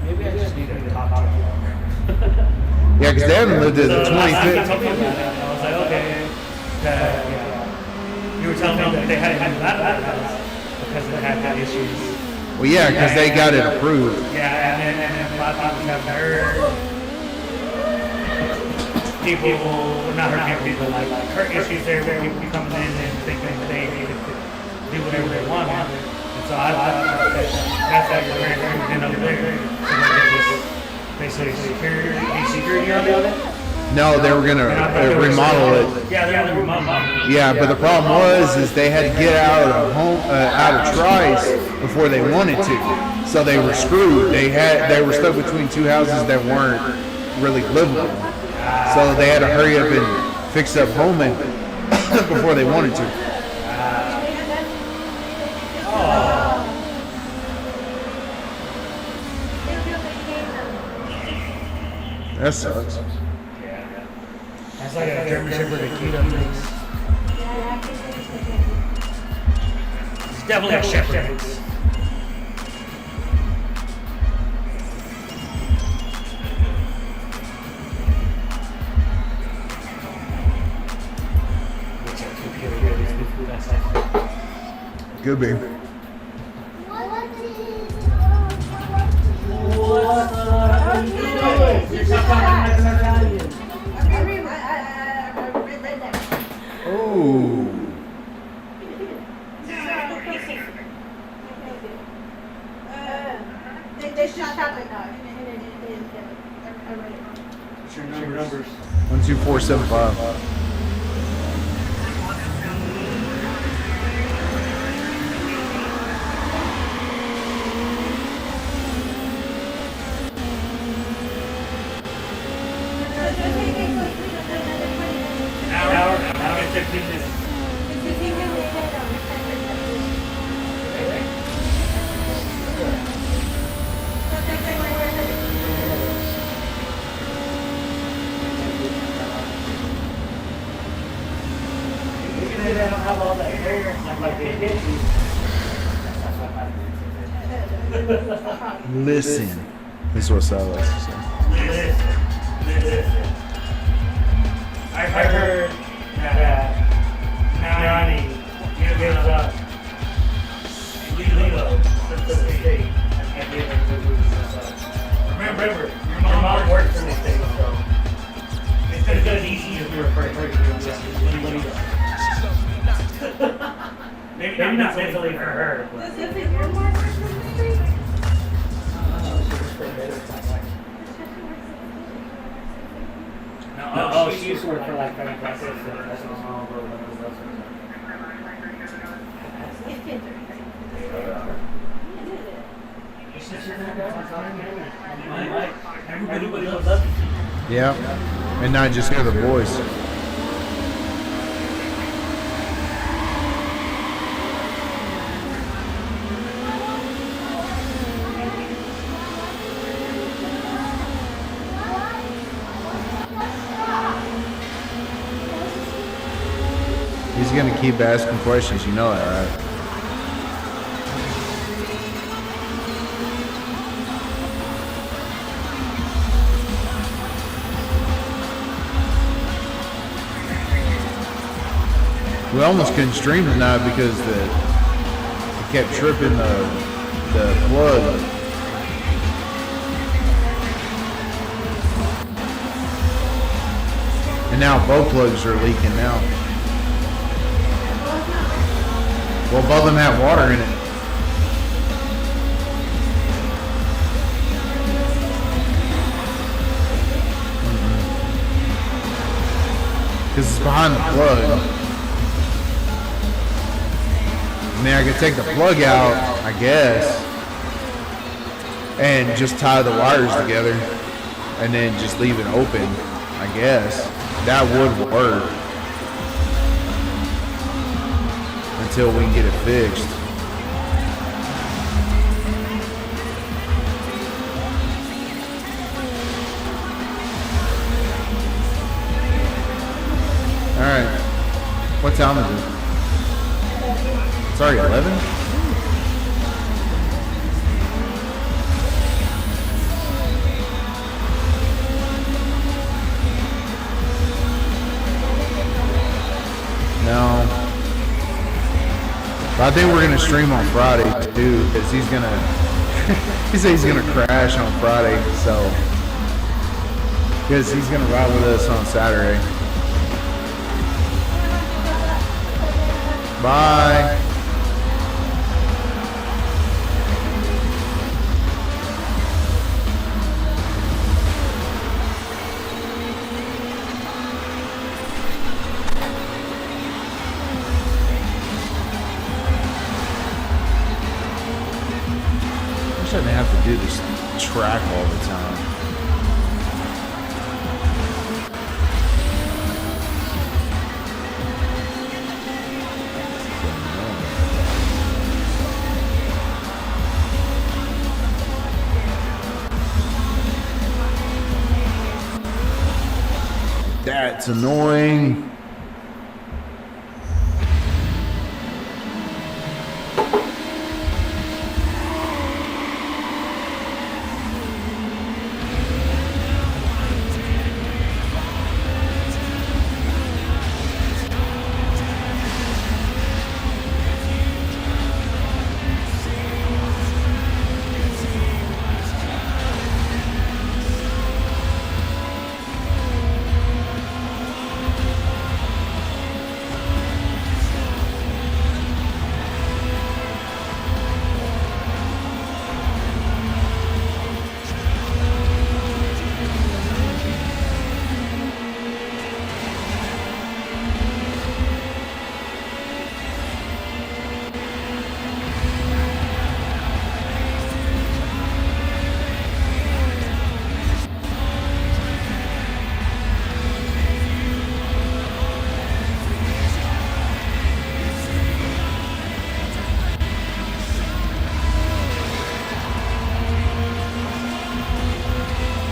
Maybe I just need to talk to them. Yeah, because they haven't lived at the So last time you 25th. told me about it, I was like, okay. You were telling me that they had to move out of that house because they had that issues. Well, yeah, because they got it approved. Yeah, and then a lot of people have heard people, well, not her people, but like her issues there where people coming in and thinking that they need to do whatever they want. And so I thought that's how your parents moved in over there. So they could just basically security on it. No, they were gonna remodel it. Yeah, they're gonna remodel it. Yeah, but the problem is they had to get out of Trice before they wanted to, so they were screwed. They were stuck between 2 houses that weren't really livable, so they had to hurry up and fix up Holman before they wanted to. That sucks. That's like a German Shepherd Akita mix. It's definitely a Shepherd mix. Could be. Oh. They shot out my dog. What's your numbers? 12475. Hour and 15 minutes. They don't have all that hair like they did. Listen. This is what Sal likes to say. Listen. I heard that Nani gives up Lilo to the state and give it to Remember, your mom works in the state, so it's going to be easier for her. Maybe not mentally for her. Does it fit your more personally? No, she used to work for like Penny Classics. That's what small girl was. Everybody loves up. Yeah. And not just hear the voice. He's gonna keep asking questions, you know that, right? We almost couldn't stream tonight because it kept tripping the plug. And now both plugs are leaking now. Well, both of them have water in it. Because it's behind the plug. I mean, I could take the plug out, I guess, and just tie the wires together and then just leave it open, I guess. That would work until we can get it fixed. All right, what time is it? It's already 11? No. But I think we're going to stream on Friday too, because he's going to, he said he's going to crash on Friday, so, because he's going to ride with us on Saturday. Bye. I shouldn't have to do this track all the time. That's annoying.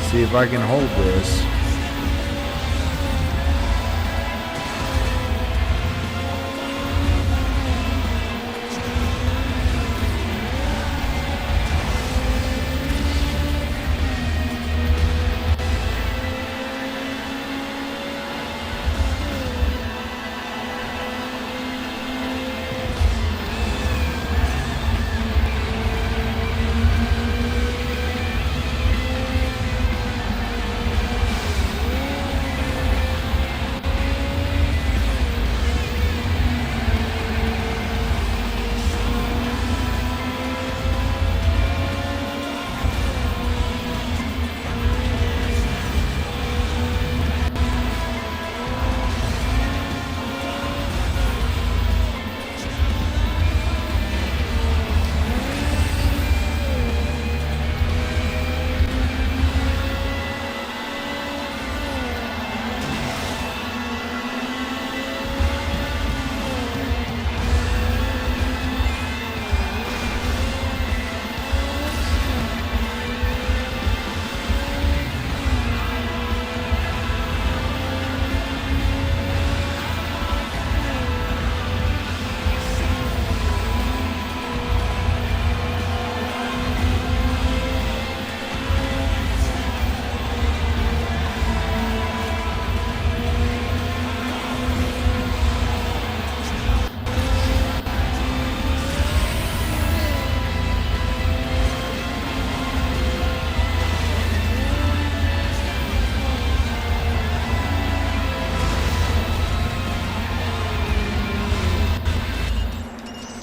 See if I can hold this.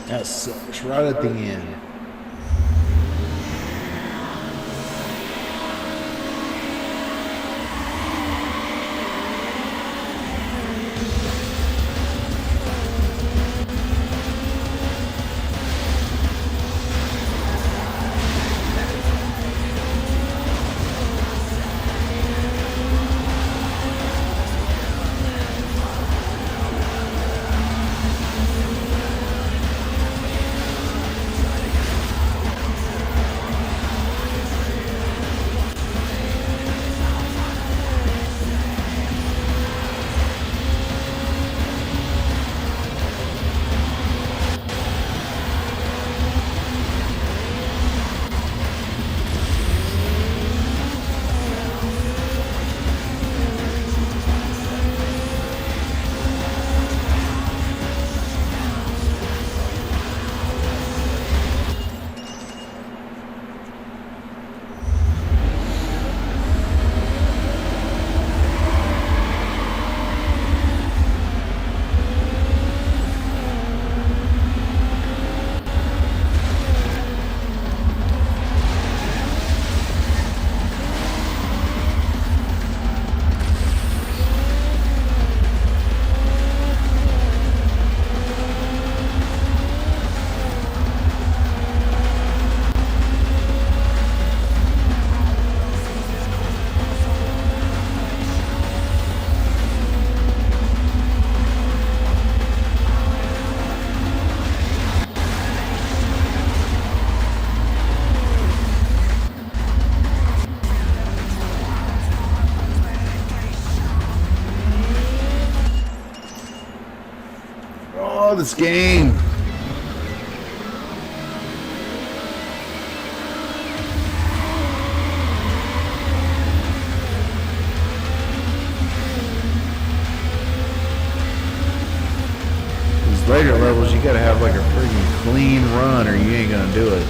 That sucks right at the end. Oh, this game. These later levels, you gotta have like a freaking clean run or you ain't gonna do it.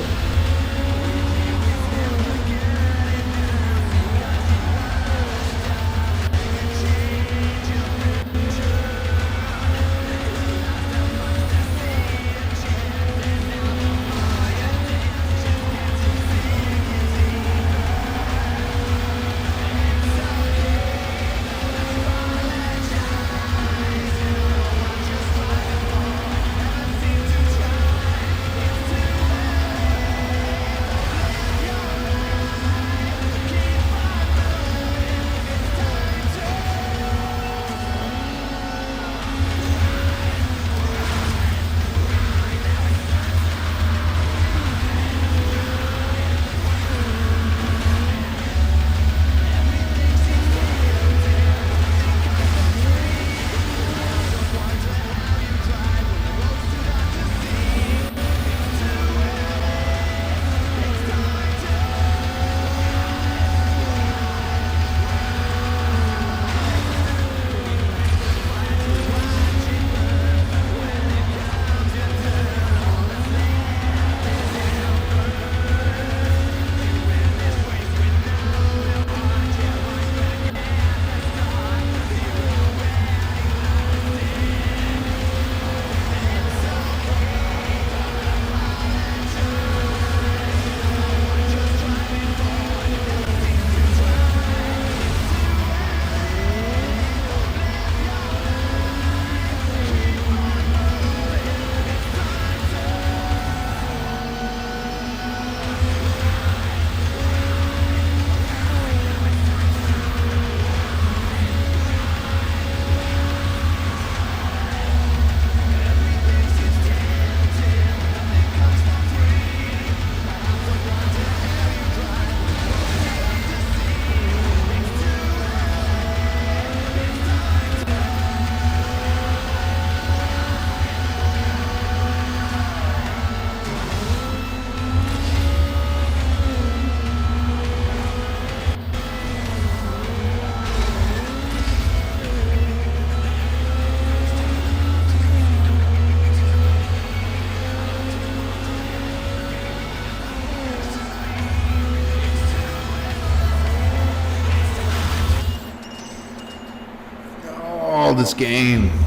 Oh, this game.